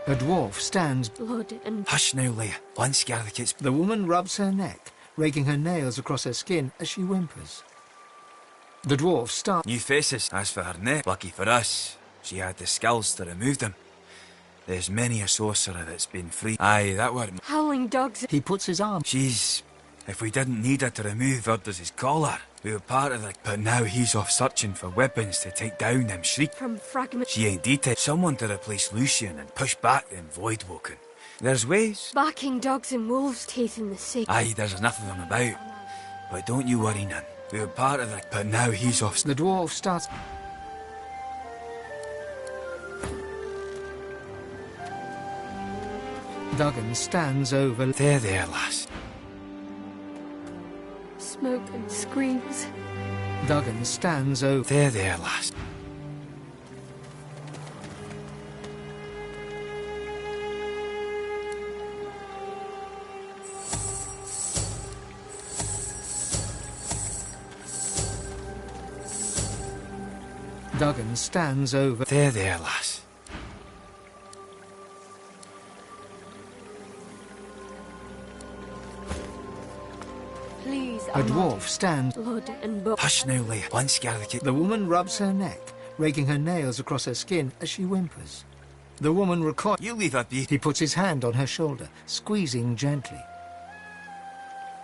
F: A dwarf stands.
O: Blood and...
A: Hush now, Leia. One scare the kids.
F: The woman rubs her neck, raking her nails across her skin as she whimpers. The dwarf starts.
A: New faces. As for her neck, lucky for us, she had the skills to remove them. There's many a sorcerer that's been free. Aye, that weren't...
O: Howling dogs.
F: He puts his arm.
A: She's... If we didn't need her to remove Urda's collar, we were part of the... But now he's off searching for weapons to take down them shriek.
O: From fragments.
A: She ain't detailed. Someone to replace Lucian and push back them Voidwoken. There's ways.
O: Barking dogs and wolves' teeth in the sea.
A: Aye, there's enough of them about. But don't you worry none. We were part of the... But now he's off...
F: The dwarf starts. Duggan stands over.
A: There, lass.
O: Smoke and screams.
F: Duggan stands over.
A: There, lass.
F: Duggan stands over.
A: There, lass.
Z: Please,
F: A
Z: Armadia.
F: dwarf stands.
O: Blood and blood.
A: Hush now, Leia. One scare the kid.
F: The woman rubs her neck, raking her nails across her skin as she whimpers. The woman recoils.
A: You leave her be.
F: He puts his hand on her shoulder, squeezing gently.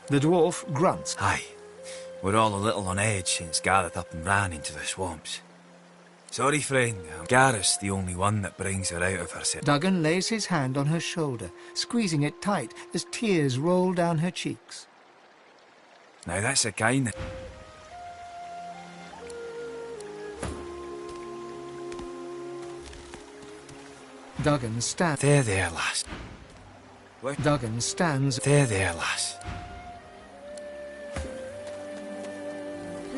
F: The dwarf grunts.
A: Aye. We're all a little on edge since Gareth up and ran into the swamps. Sorry, friend. Gareth's the only one that brings her out of herself.
F: Duggan lays his hand on her shoulder, squeezing it tight as tears roll down her cheeks.
A: Now that's a kindness.
F: Duggan stands.
A: There, lass.
F: Duggan stands.
A: There, lass.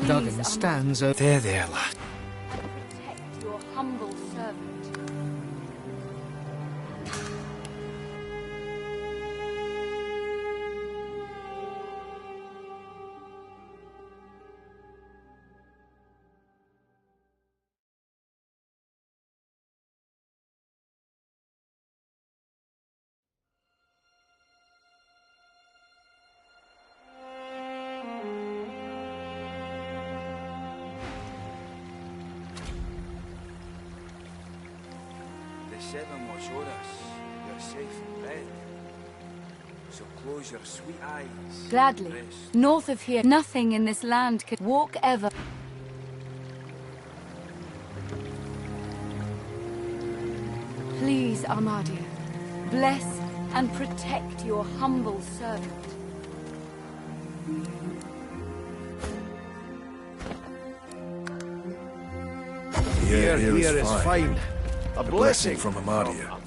F: Duggan stands over.
A: There, lass.
Z: Protect your humble servant.
C: The seven watch o'er us. You're safe in bed. So close your sweet eyes.
Z: Gladly.
C: Rest.
Z: North of here, nothing in this land can walk ever. Please, Armadia, bless and protect your humble servant.
D: Here is
N: fine.
D: A blessing from Amadia.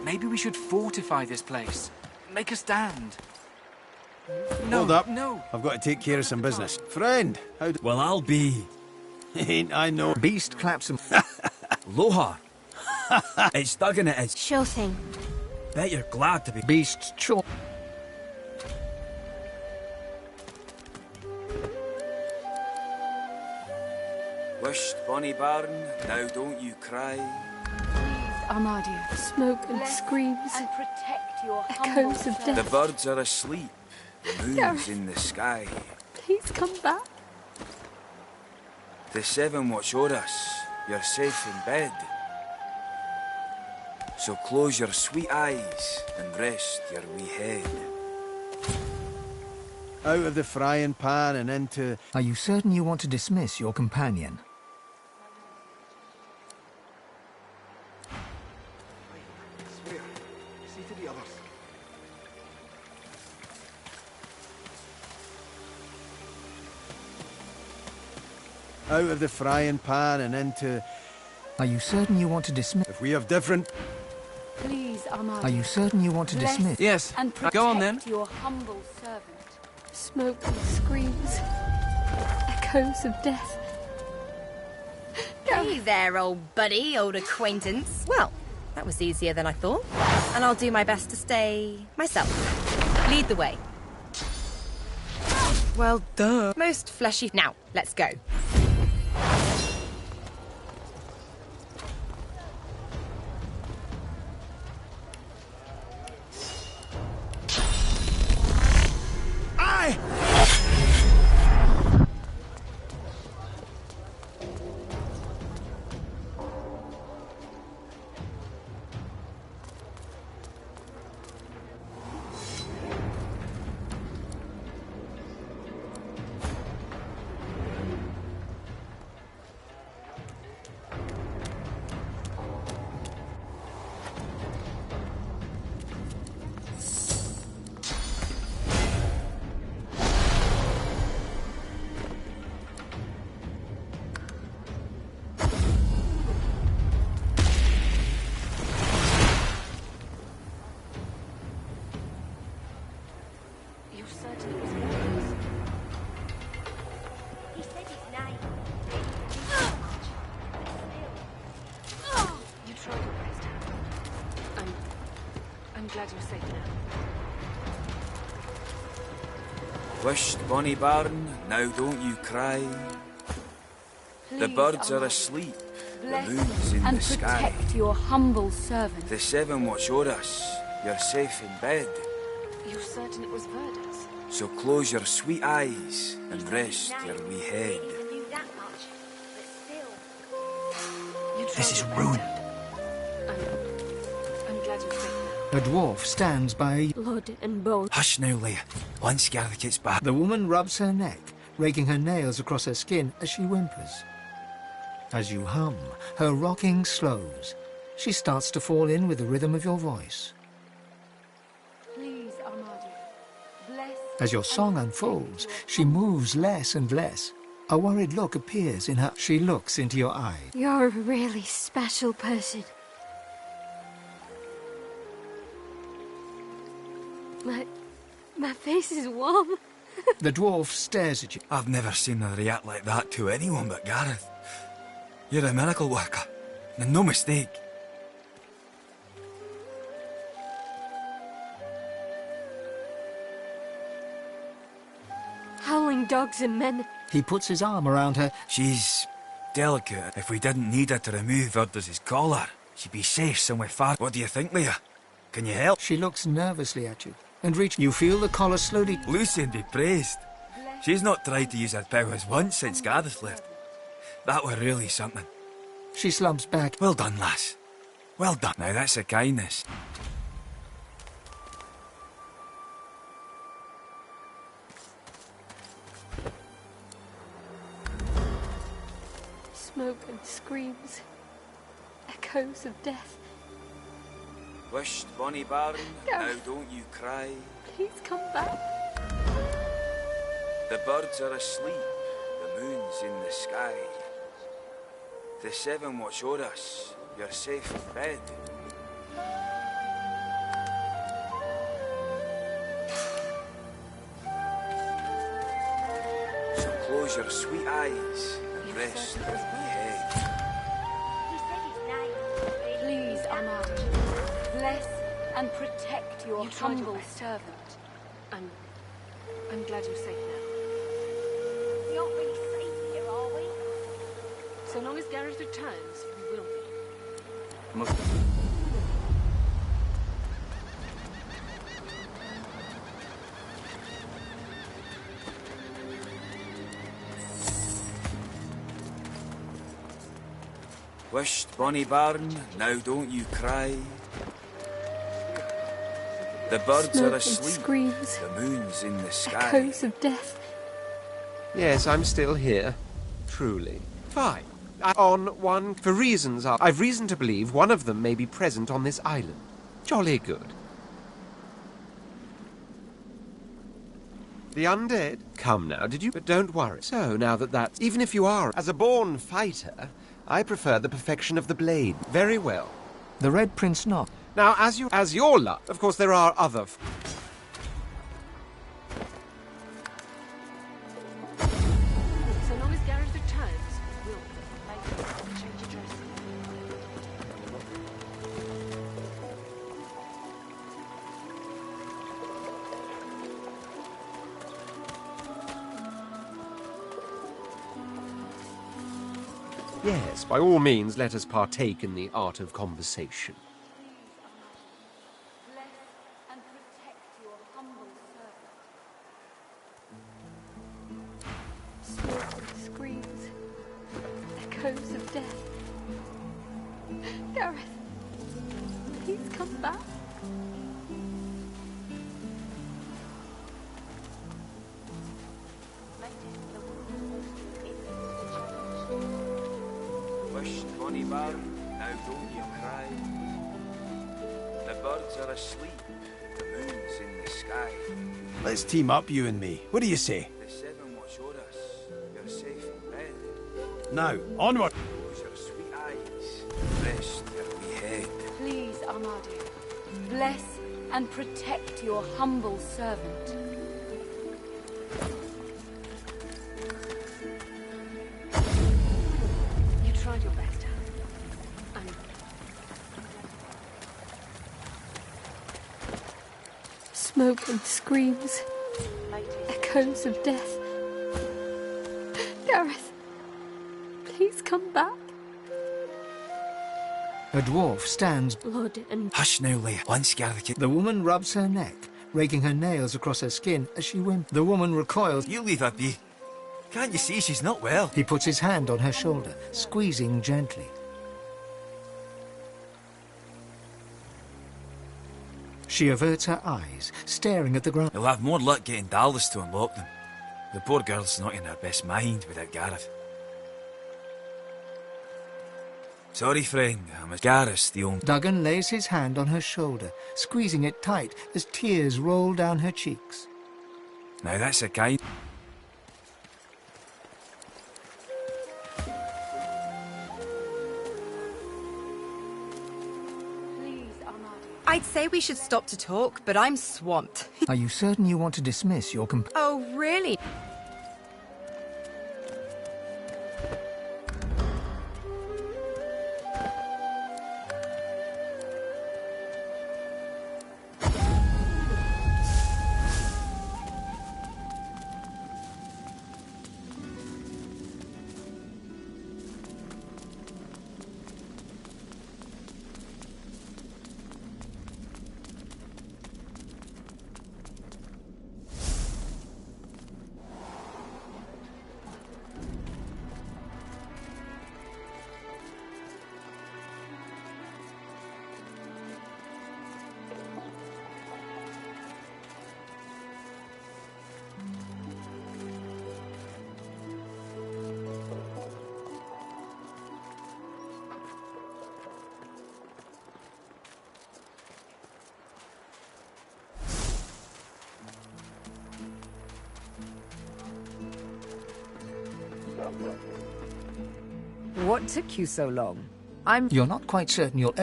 T: Maybe we should fortify this place. Make a stand. No,
N: Hold up.
T: no.
N: I've got to take care of some business. Friend, how do...
A: Well, I'll be...
N: Ain't I know...
F: Beast claps him.
A: Loha. It's Duggan it is.
W: Sure thing.
A: Bet you're glad to be...
F: Beast chaw.
A: Wished, bonny bairn, now don't you cry.
Z: Armadia,
O: Smoke and screams.
Z: and protect your humble
O: Echoes of
Z: servant.
A: The birds are asleep, the moon's in the sky.
O: Please come back.
A: The seven watch o'er us, you're safe in bed. So close your sweet eyes and rest your wee head.
N: Out of the frying pan and into...
F: Are you certain you want to dismiss your companion?
N: Out of the frying pan and into...
F: Are you certain you want to dismiss?
N: If we have different...
Z: Please, Armadia.
F: Are you certain you want to
Z: bless
F: dismiss?
T: Yes.
Z: And protect
T: Go on then.
Z: your humble servant.
O: Smoke and screams. Echoes of death.
W: Hey there, old buddy, old acquaintance. Well, that was easier than I thought. And I'll do my best to stay myself. Lead the way. Well, duh. Most fleshy. Now, let's go.
Z: Glad you're safe now.
A: Wished, bonny bairn, now don't you cry. The
Z: Please,
A: birds are
Z: Armadia,
A: asleep, the
Z: bless
A: moon's in
Z: and
A: the sky.
Z: protect your humble servant.
A: The seven watch o'er us, you're safe in bed.
Z: You're certain it was Verdus?
A: So close your sweet eyes and rest your wee head.
Z: This is
A: ruined.
Z: I'm glad you're safe now.
F: A dwarf stands by...
O: Blood and bone.
A: Hush now, Leia. Once Gareth gets back...
F: The woman rubs her neck, raking her nails across her skin as she whimpers. As you hum, her rocking slows. She starts to fall in with the rhythm of your voice.
Z: Please, Armadia, bless...
F: As your song unfolds, she moves less and less. A worried look appears in her... She looks into your eyes.
O: You're a really special person. My face is warm.
F: The dwarf stares at you.
A: I've never seen her react like that to anyone but Gareth. You're a miracle worker, and no mistake.
O: Howling dogs and men.
F: He puts his arm around her.
A: She's delicate. If we didn't need her to remove Verdus' collar, she'd be safe somewhere far. What do you think, Leia? Can you help?
F: She looks nervously at you and reach. You feel the collar slowly...
A: Lucy and be praised. She's not tried to use her powers once since Gareth left. That were really something.
F: She slumps back.
A: Well done, lass. Well done. Now that's a kindness.
H: Smoke and screams. Echoes of death.
A: Wished, Bonnie Baron, now don't you cry.
H: Please come back.
A: The birds are asleep, the moon's in the sky. The seven watch o'er us, you're safe in bed. So close your sweet eyes and rest your wee head.
Z: Please, Ahmad, bless and protect your humble servant.
H: I'm glad you're safe now.
J: We aren't really safe here, are we?
H: So long as Gareth returns, we will be.
A: Wished, Bonnie Baron, now don't you cry. The birds
H: Smoke
A: are
H: and
A: asleep,
H: screams.
A: the moon's in the sky.
H: Echoes of death.
L: Yes, I'm still here. Truly. Fine. On one, for reasons I've reason to believe one of them may be present on this island. Jolly good. The undead? Come now, did you? But don't worry. So, now that's... Even if you are, as a born fighter, I prefer the perfection of the blade. Very well.
F: The Red Prince nods.
L: Now, as your luck, of course there are other...
H: So long as Gareth returns, we'll be. Change your dress.
L: Yes, by all means, let us partake in the art of conversation.
Z: Bless and protect your humble servant.
H: Smoke and screams. Echoes of death. Gareth, please come back.
A: Wished, Bonnie Baron, now don't you cry. The birds are asleep, the moon's in the sky.
N: Let's team up, you and me. What do you say?
A: The seven watch o'er us, you're safe in bed.
N: Now, onward!
A: Close your sweet eyes, rest your wee head.
Z: Please, Ahmadi, bless and protect your humble servant.
H: You tried your best. Smoke and screams. Echoes of death. Gareth, please come back.
F: A dwarf stands.
H: Blood and...
A: Hush now, Leah. Once Gareth...
F: The woman rubs her neck, raking her nails across her skin as she whimpers. The woman recoils.
A: You leave her be. Can't you see she's not well?
F: He puts his hand on her shoulder, squeezing gently. She averts her eyes, staring at the ground.
A: You'll have more luck getting Dallas to unlock them. The poor girl's not in her best mind without Gareth. Sorry, friend, I'm a Gareth, the only...
F: Duggan lays his hand on her shoulder, squeezing it tight as tears roll down her cheeks.
A: Now that's a kind...
E: I'd say we should stop to talk, but I'm swamped.
F: Are you certain you want to dismiss your
E: Oh, really?
G: What took you so long?
F: You're not quite certain you'll...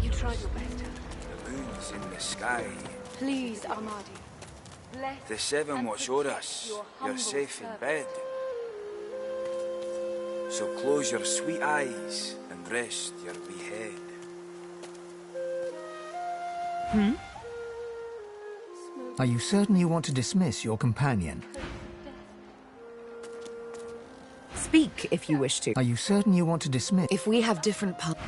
H: You tried your best.
A: The moon's in the sky.
H: Please, Armadi. Bless
A: The seven
H: and
A: watch o'er
H: protect
A: us.
H: your
A: You're
H: humble
A: safe in
H: servant.
A: bed. So close your sweet eyes and rest your wee head.
F: Are you certain you want to dismiss your companion?
G: Speak if you wish to.
F: Are you certain you want to dismiss...
G: If we have different paths...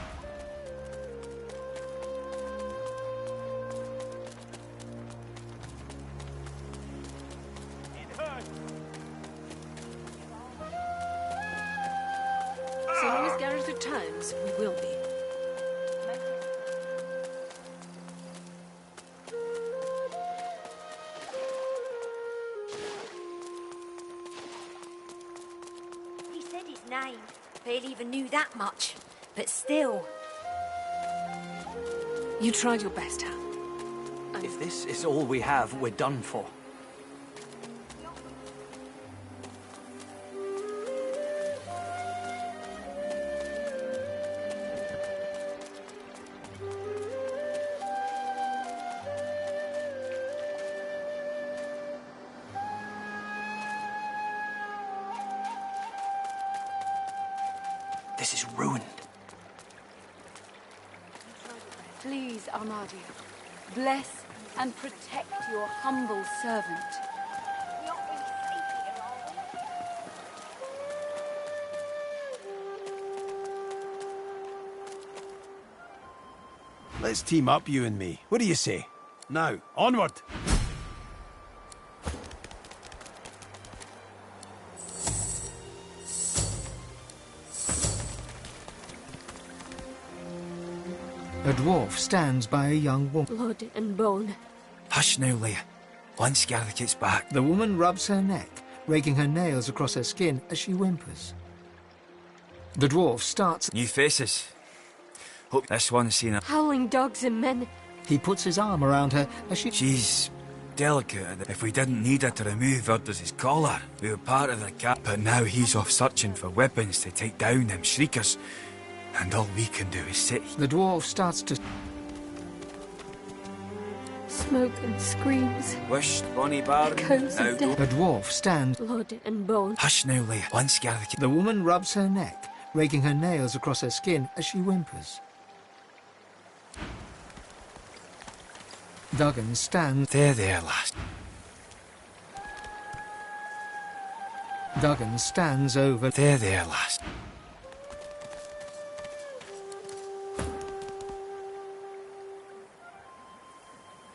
H: So long as Gareth returns, we will be.
B: He said his name. Barely even knew that much. But still.
H: You tried your best, Hal.
T: If this is all we have, we're done for. This is ruined.
Z: Please, Armadi, bless and protect your humble servant.
N: Let's team up, you and me. What do you say? Now, onward!
F: A dwarf stands by a young woman.
W: Blood and bone.
A: Hush now, Leia. Once Gareth gets back...
F: The woman rubs her neck, raking her nails across her skin as she whimpers. The dwarf starts...
A: New faces. Hope this one's seen a...
W: Howling dogs and men.
F: He puts his arm around her as she...
A: She's delicate. If we didn't need her to remove Urdus' collar, we were part of the cap. But now he's off searching for weapons to take down them shriekers. And all we can do is sit...
F: The dwarf starts to...
W: Smoke and screams.
A: Wished Bonnie Baron.
W: Echoes
A: Now
W: of death.
F: The dwarf stands...
W: Blood and bone.
A: Hush now, Leia. Once Gareth...
F: The woman rubs her neck, raking her nails across her skin as she whimpers. Duggan stands...
A: There, lass.
F: Duggan stands over...
A: There, lass.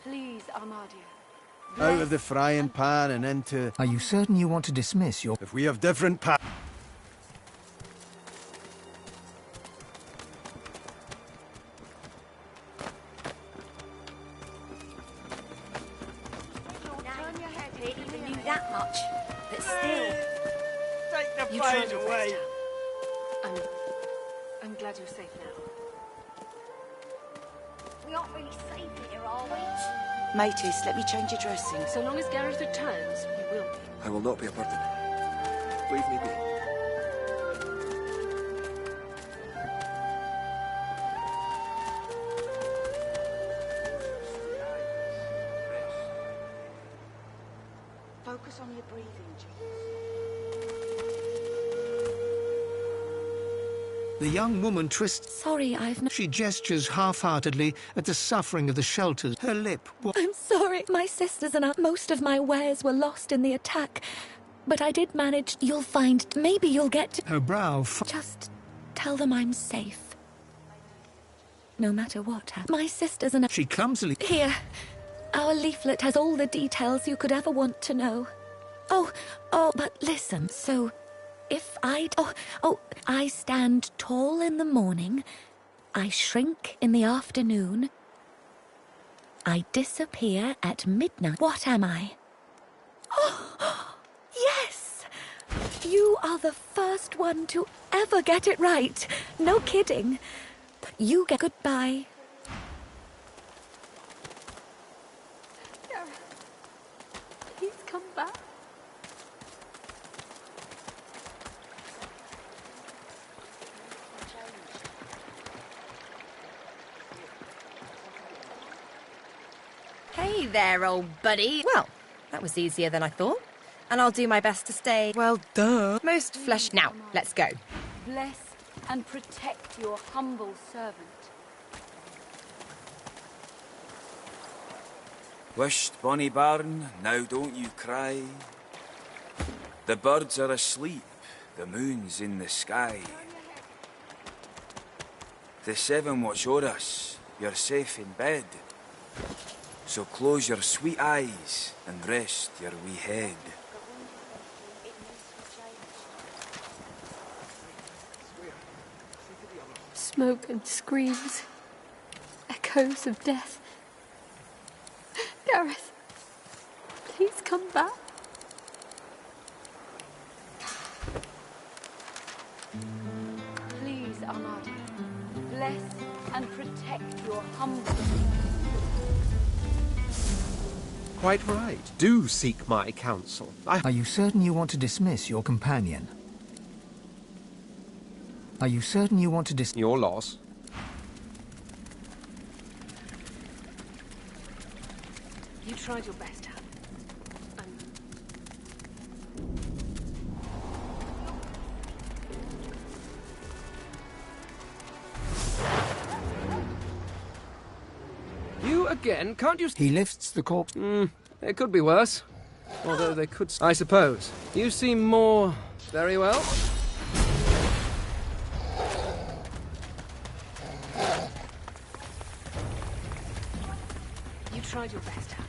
Z: Please, Armadia.
N: Out of the frying pan and into...
F: Are you certain you want to dismiss your...
N: If we have different paths...
B: Barely even knew that much. But still.
X: Take the
H: You tried
X: pain
H: your
X: away.
H: best, I'm glad you're safe now.
B: We aren't really safe here, are we?
I: Mateys, let me change your dressing.
H: So long as Gareth returns, we will be.
K: I will not be a burden. Leave me be.
I: Focus on your breathing, Jean.
F: The young woman twists...
O: Sorry, I've not...
F: She gestures half-heartedly at the suffering of the shelters. Her lip...
O: I'm sorry. My sisters and most of my wares were lost in the attack. But I did manage... You'll find... Maybe you'll get to...
F: Her brow...
O: Just tell them I'm safe. No matter what happens. My sisters and...
F: She clumsily...
O: Here. Our leaflet has all the details you could ever want to know. Oh, but listen. So... If I stand tall in the morning, I shrink in the afternoon, I disappear at midnight. What am I? Oh, yes! You are the first one to ever get it right. No kidding. You get goodbye.
Z: Please come back.
E: Hey there, old buddy. Well, that was easier than I thought. And I'll do my best to stay, well, duh, most flesh. Now, let's go.
Z: Bless and protect your humble servant.
A: Wisht, bonny bairn, now don't you cry. The birds are asleep, the moon's in the sky. The seven watch o'er us, you're safe in bed. So close your sweet eyes and rest your wee head.
Z: Smoke and screams. Echoes of death. Gareth, please come back. Please, Armadi, bless and protect your humble.
M: Quite right. Do seek my counsel.
F: Are you certain you want to dismiss your companion? Are you certain you want to
M: Your loss.
H: You tried your best, Han.
L: You again? Can't you...
F: He lifts the corpse.
L: It could be worse. Although they could... I suppose. You seem more... very well.
H: You tried your best, Han.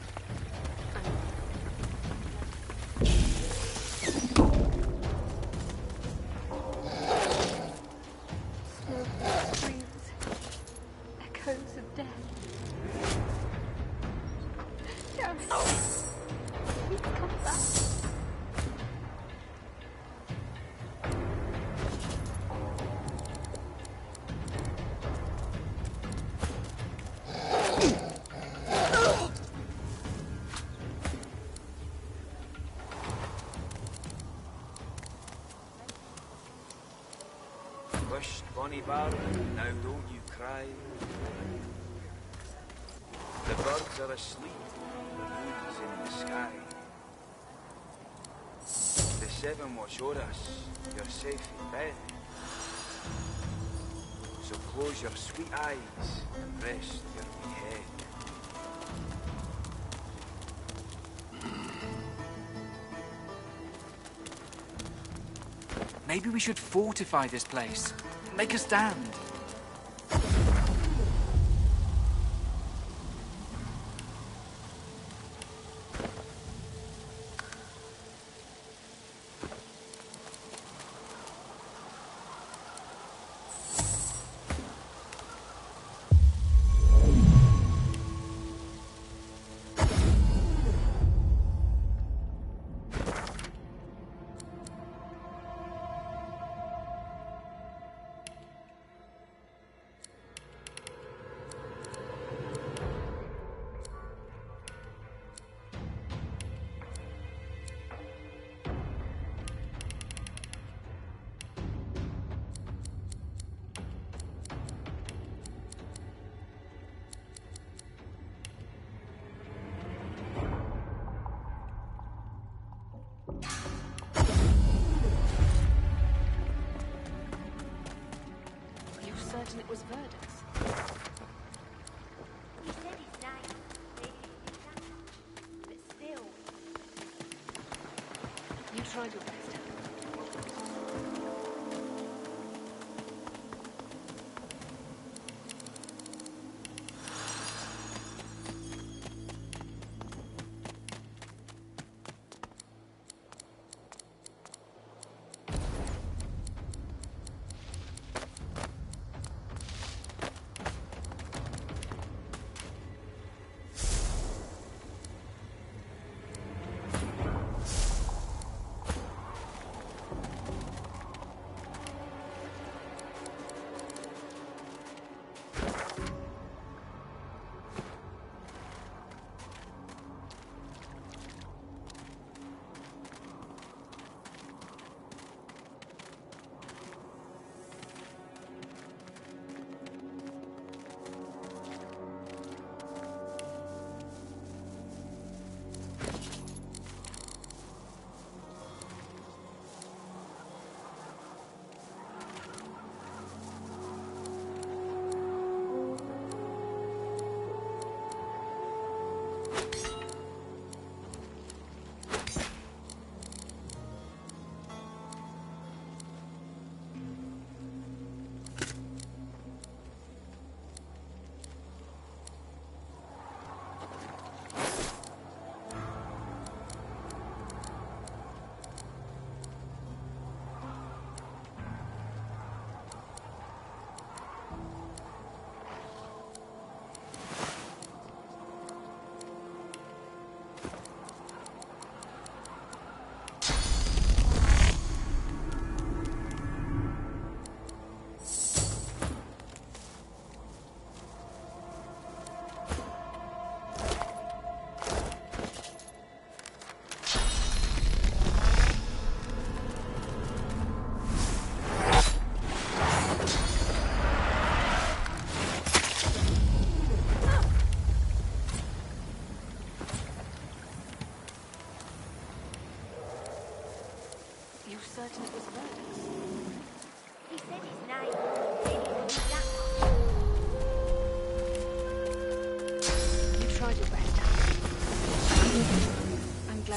Z: Smoke and screams. Echoes of death. Gareth, please come back.
A: Wisht, bonny bairn, now don't you cry. The birds are asleep, the moon's in the sky. The seven watch o'er us, you're safe in bed. So close your sweet eyes and rest your wee head.
T: Maybe we should fortify this place. Make a stand.
H: Certain it was Verdus.
J: He said his name, but still.
H: You tried your best, Han.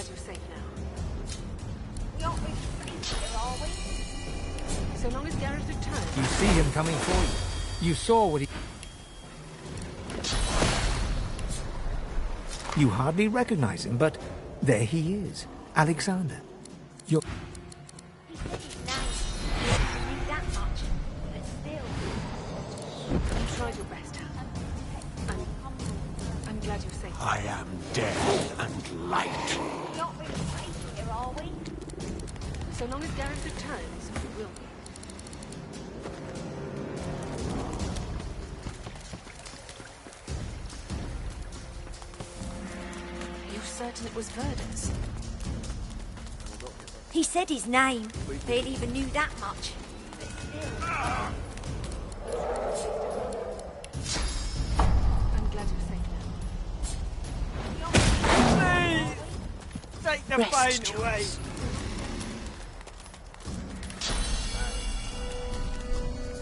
H: glad you're safe now.
J: We aren't really friends here, are we?
H: So long as Gareth returns.
F: You see him coming for you. You saw what he... You hardly recognize him, but there he is. Alexander. You're...
J: He said his name. He didn't knew that much, but still.
H: You tried your best, Hal. I'm glad you're safe.
C: I am death and light.
J: We aren't really safe here, are we?
H: So long as Gareth returns, we will be. You're certain it was Verda's?
J: He said his name. Barely even knew that much, but still.
H: I'm glad you're safe now.
A: Take the
V: Rest,
A: pain
V: Jules.
A: away.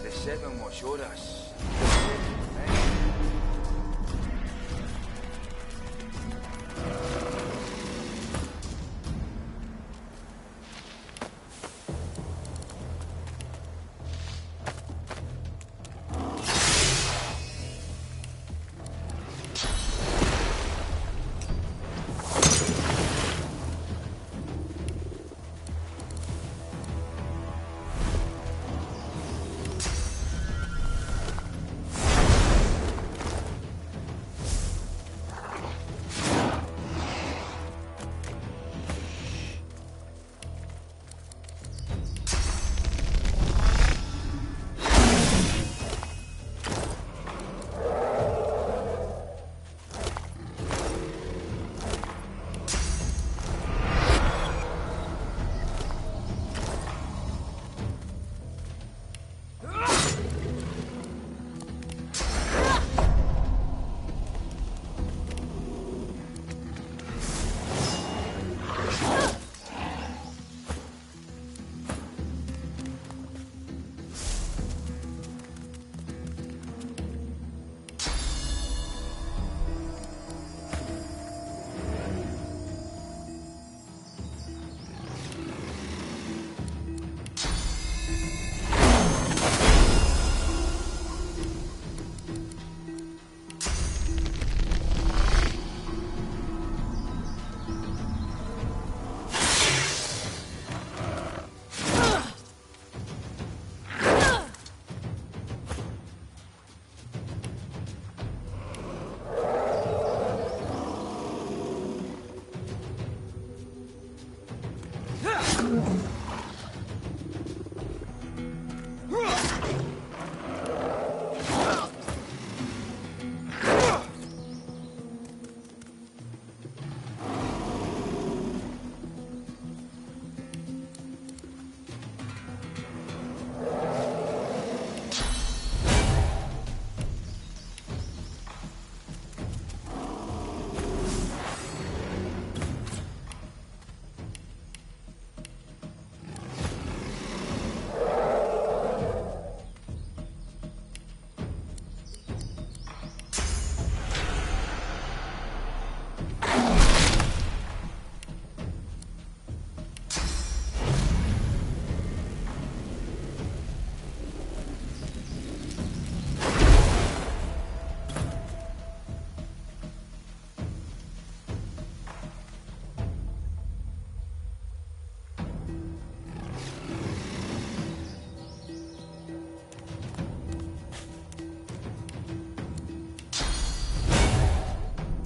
A: The seven will show us.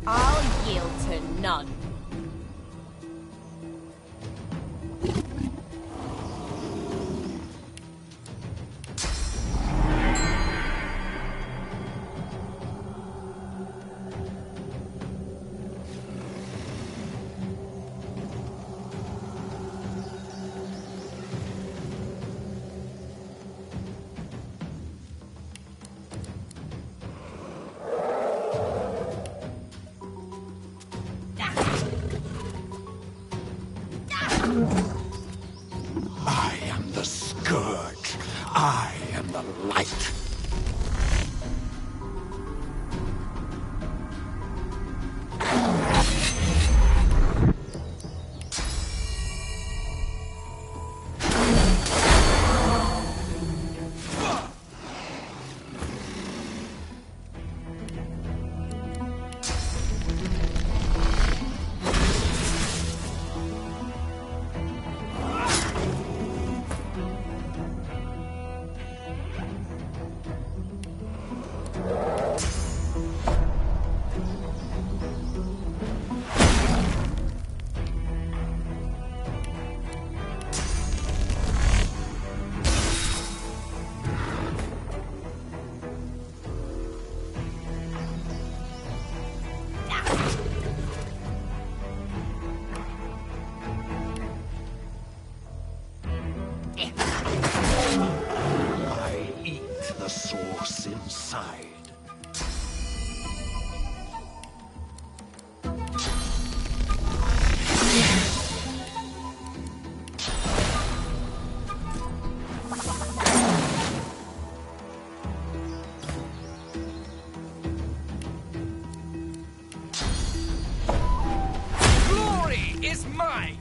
E: I'll yield to none.
X: is mine!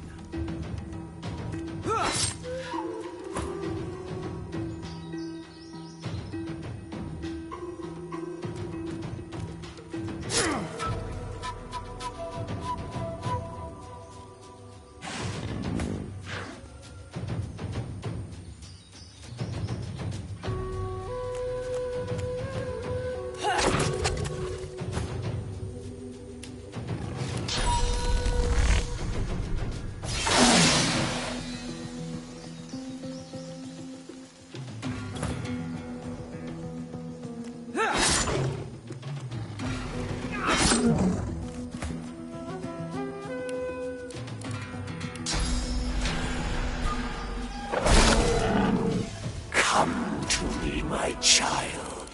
C: Come to me, my child.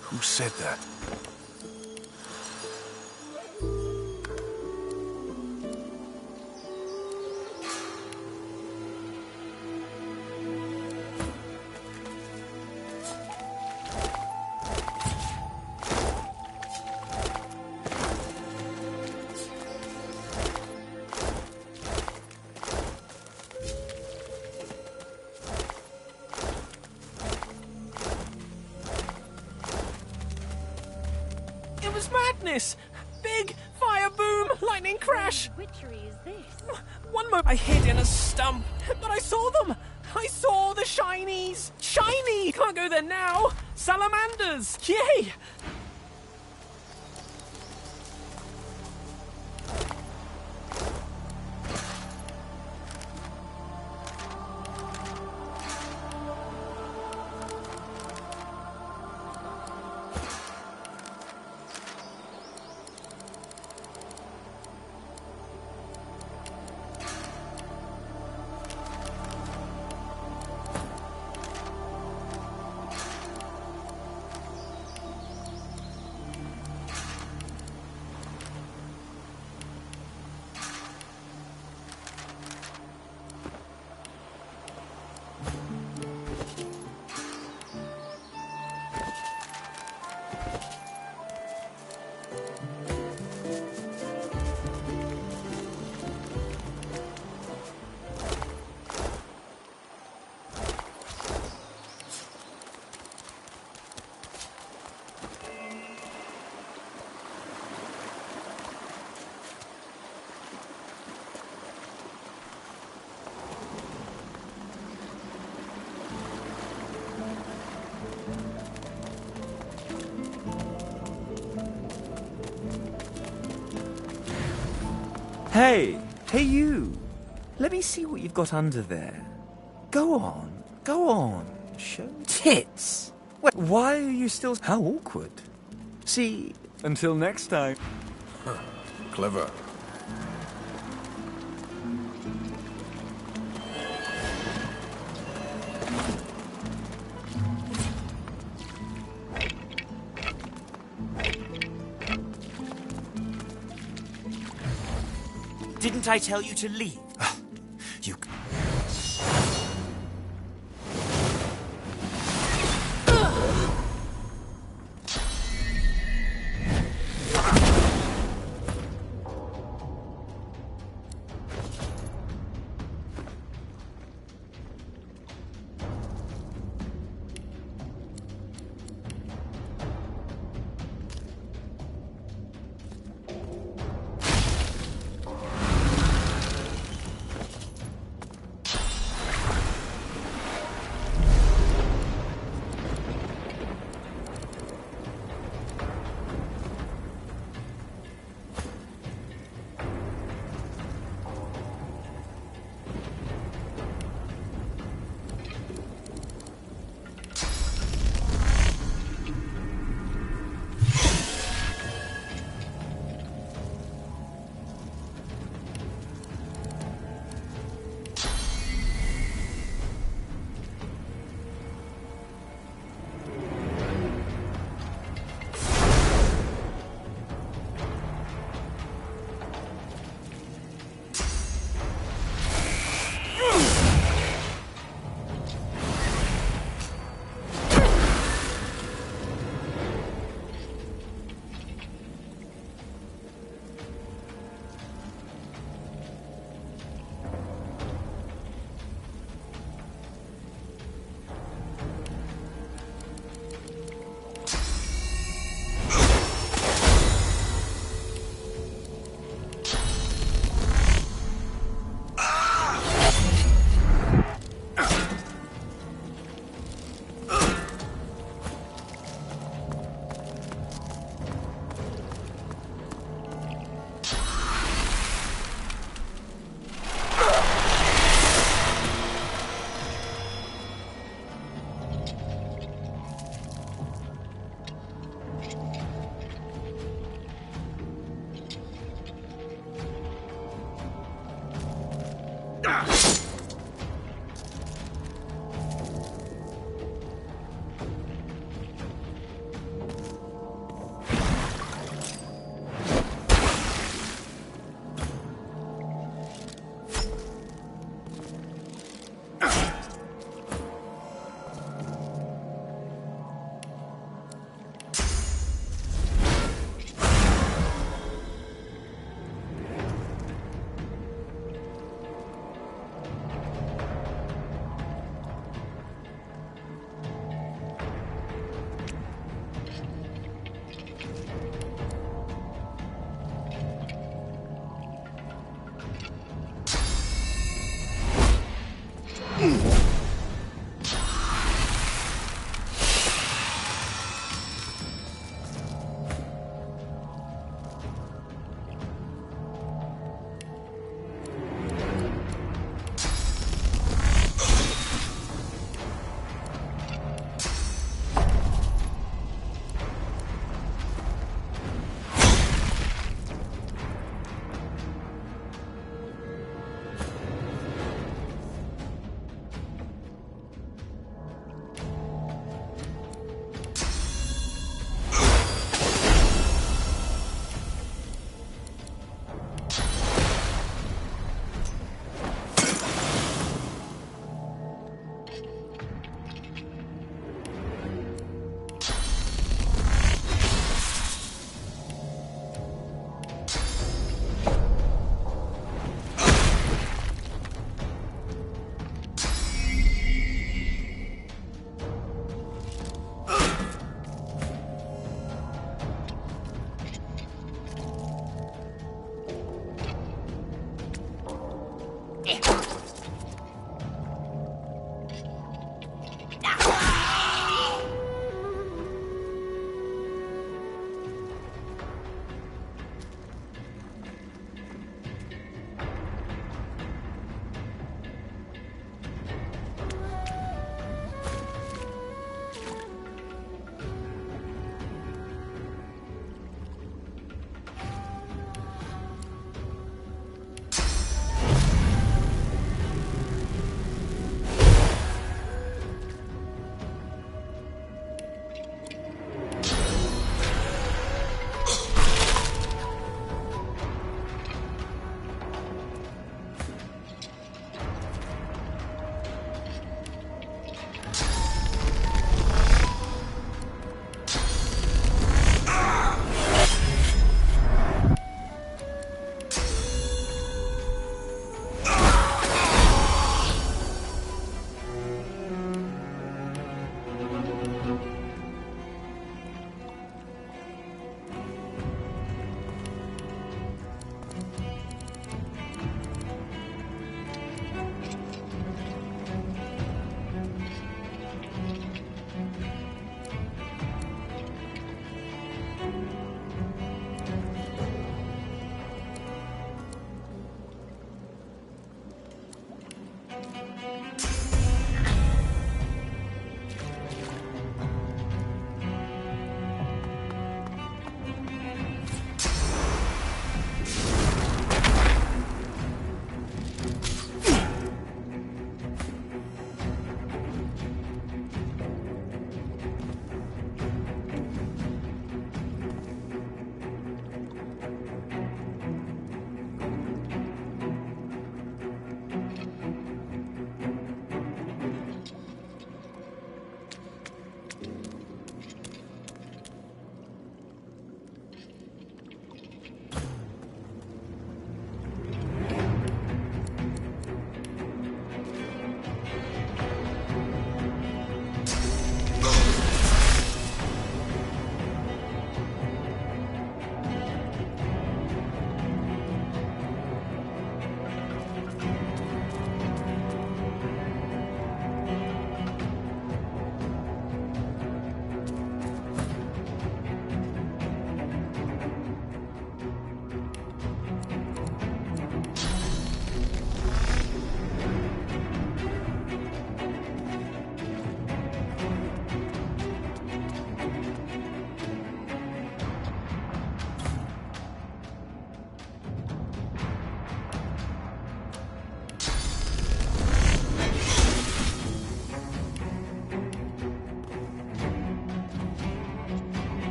D: Who said that?
X: It was madness! Big fire boom, lightning crash!
H: What witchery is this?
X: One moment I hid in a stump, but I saw them! I saw the shinies! Shiny! Can't go there now! Salamanders! Yay!
P: Hey, hey you! Let me see what you've got under there. Go on, show tits! Wait, why are you still... How awkward. See, until next time.
D: Clever.
Q: Didn't I tell you to leave?
A: You...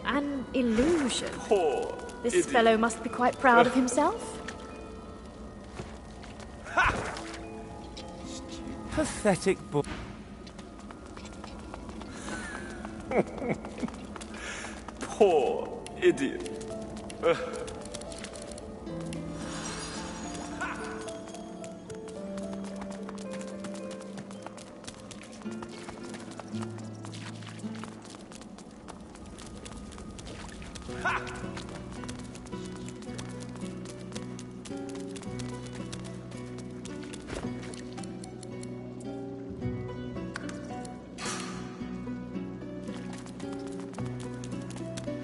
G: An illusion.
K: Poor
G: This
K: idiot.
G: fellow must be quite proud of himself.
P: Pathetic boy.
K: Poor idiot.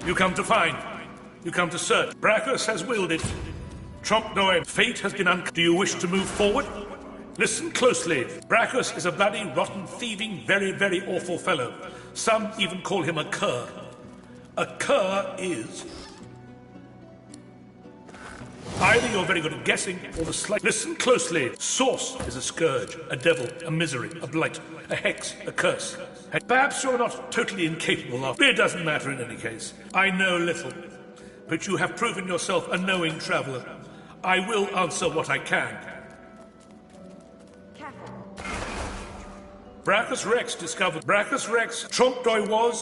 R: You come to find. You come to search. Brachus has willed it. Trompe d'oeil. Fate has been Do you wish to move forward? Listen closely. Brachus is a bloody, rotten, thieving, very, very awful fellow. Some even call him a cur. A cur is... either you're very good at guessing, or the slight... Listen closely. Source is a scourge, a devil, a misery, a blight, a hex, a curse. Perhaps you're not totally incapable of... It doesn't matter in any case. I know little. But you have proven yourself a knowing traveller. I will answer what I can. Brachus Rex discovered... Brachus Rex, Trompe d'oeil was...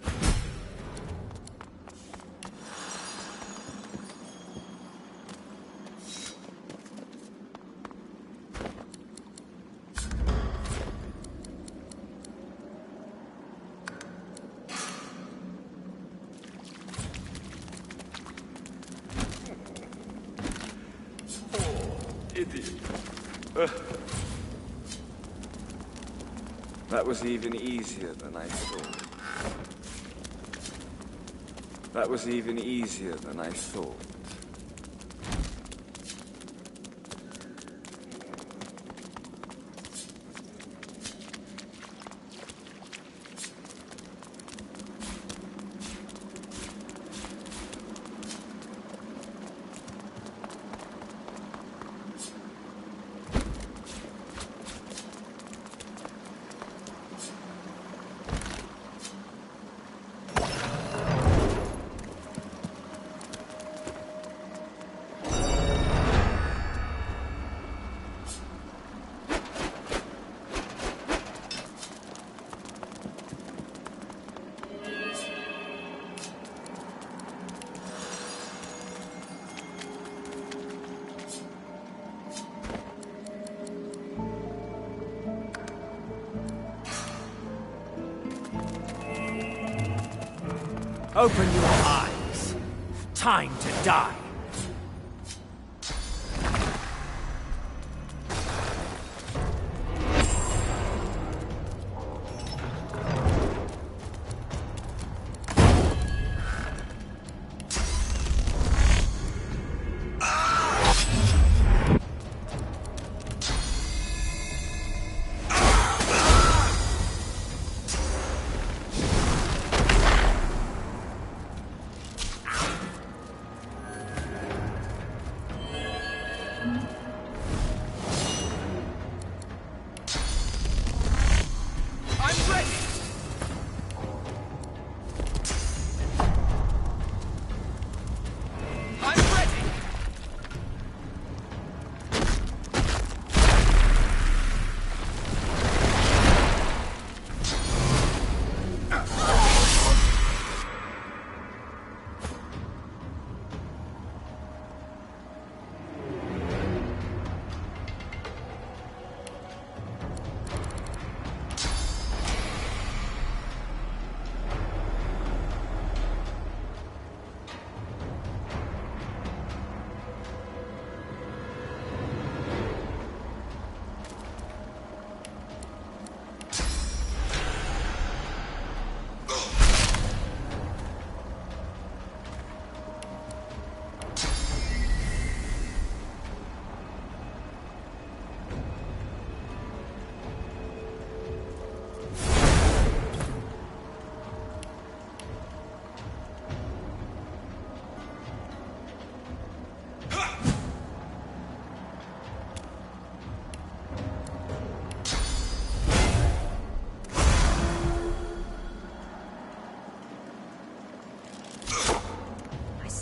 K: That was even easier than I thought. That was even easier than I thought.
Q: Open your eyes. Time to die.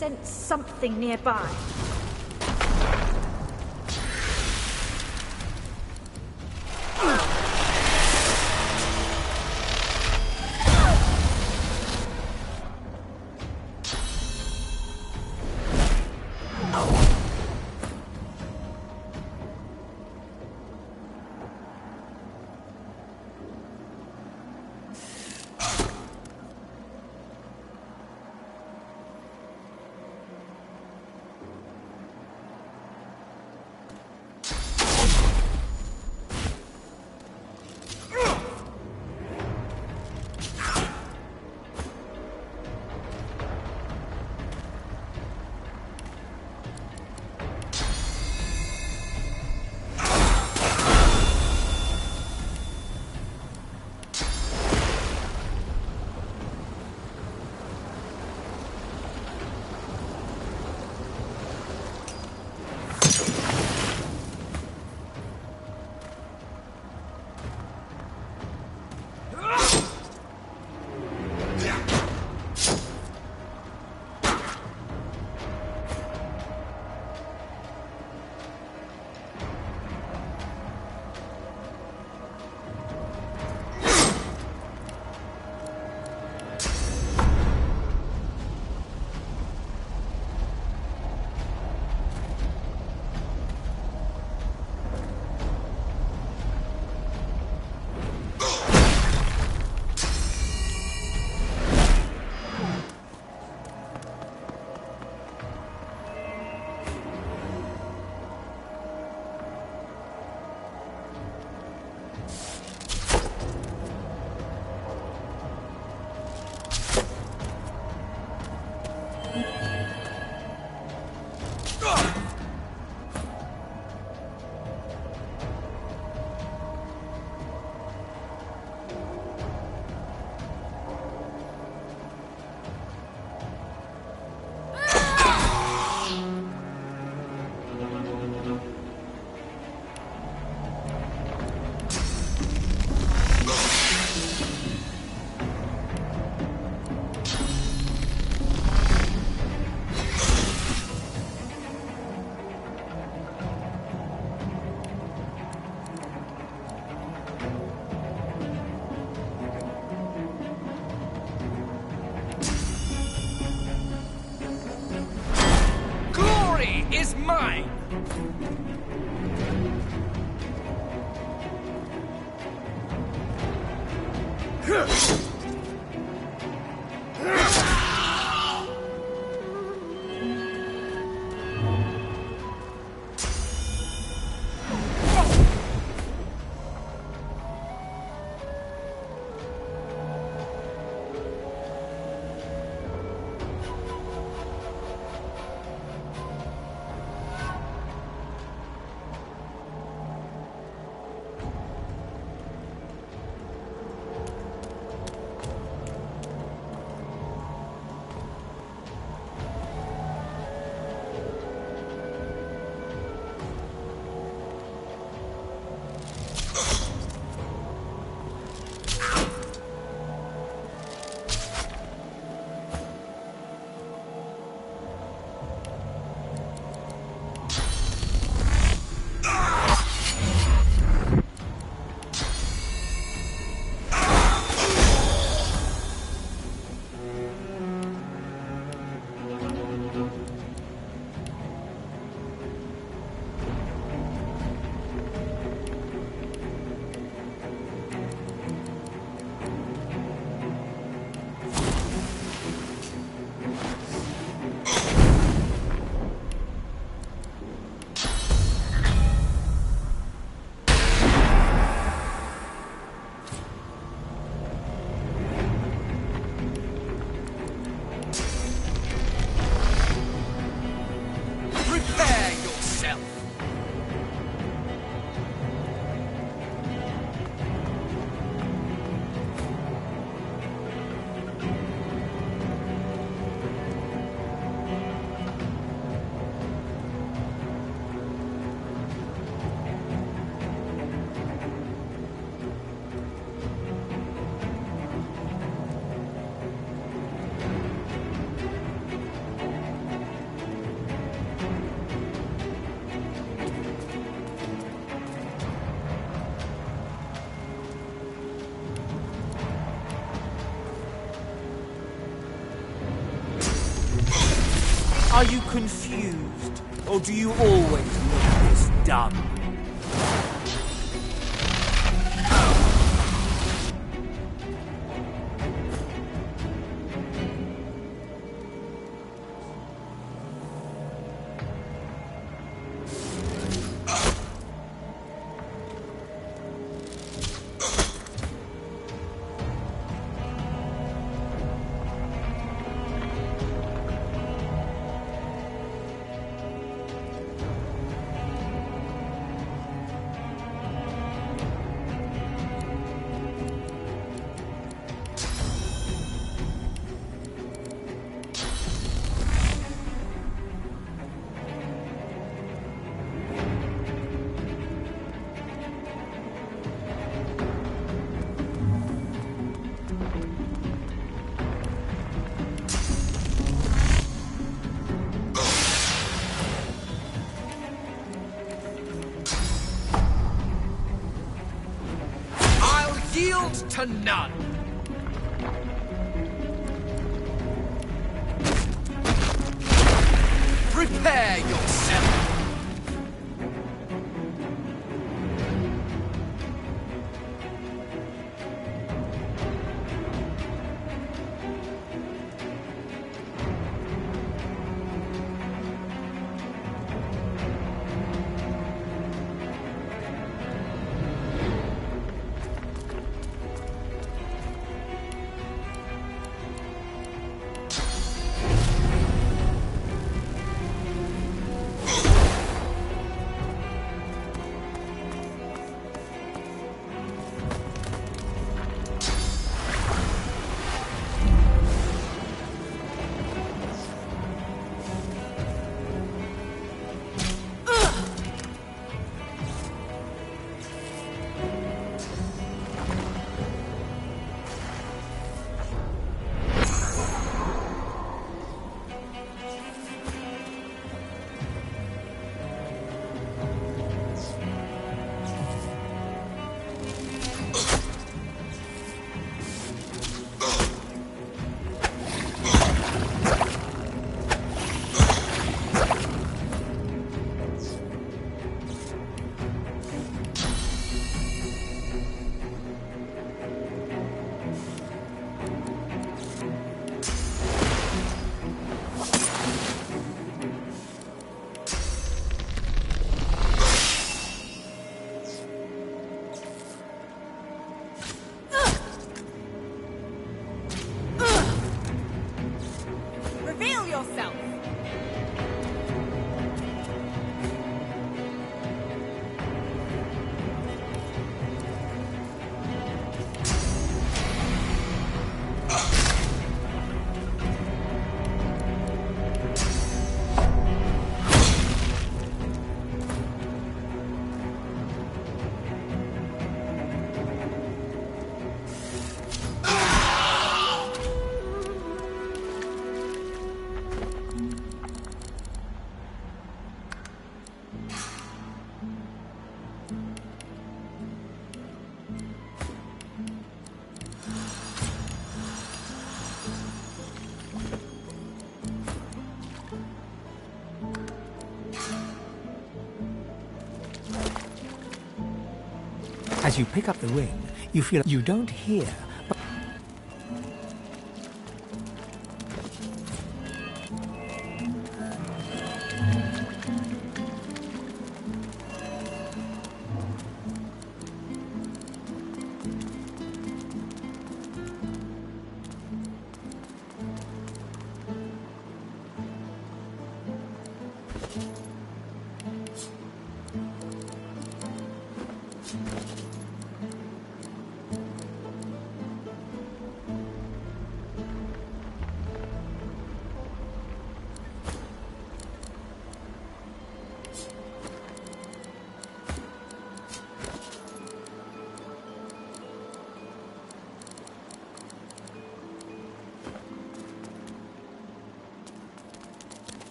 J: sense something nearby.
Q: Is mine!
P: Are you confused? Or do you always look this dumb?
Q: Yield to none. Prepare yourself.
J: yourself.
F: As you pick up the ring, you feel you don't hear, but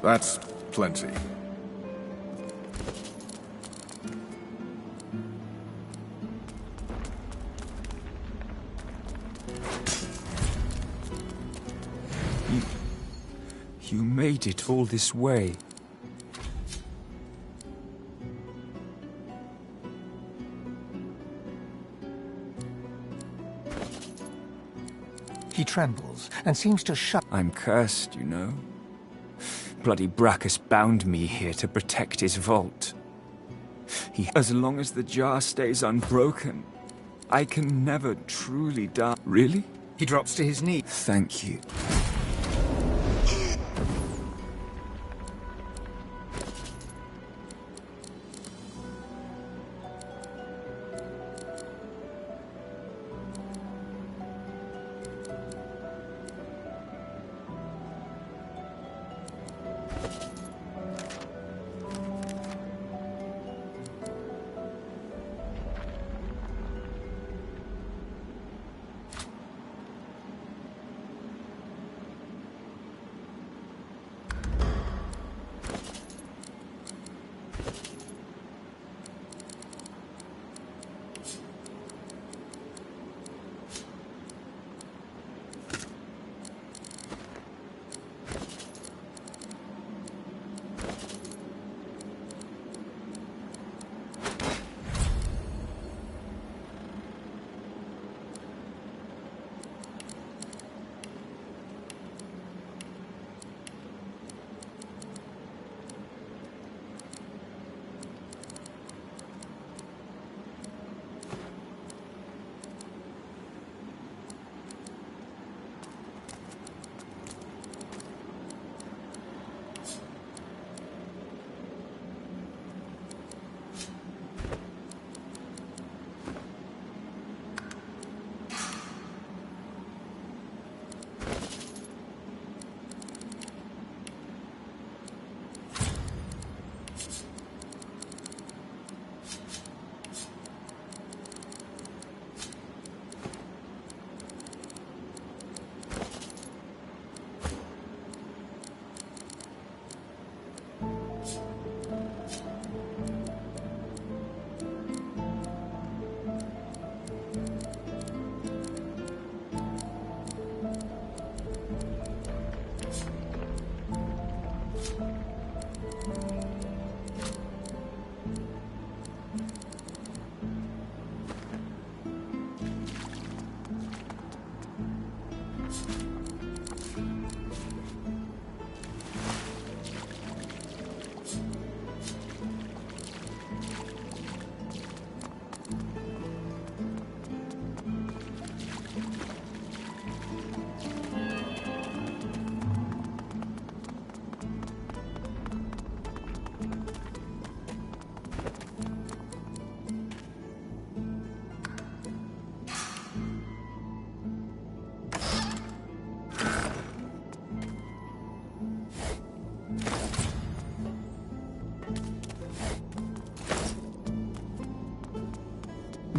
D: That's plenty.
A: You made it all this way.
F: He trembles and seems to shut.
A: I'm cursed, you know. Bloody Brachus bound me here to protect his vault. As long as the jar stays unbroken, I can never truly die. Really?
F: He drops to his knees.
A: Thank you.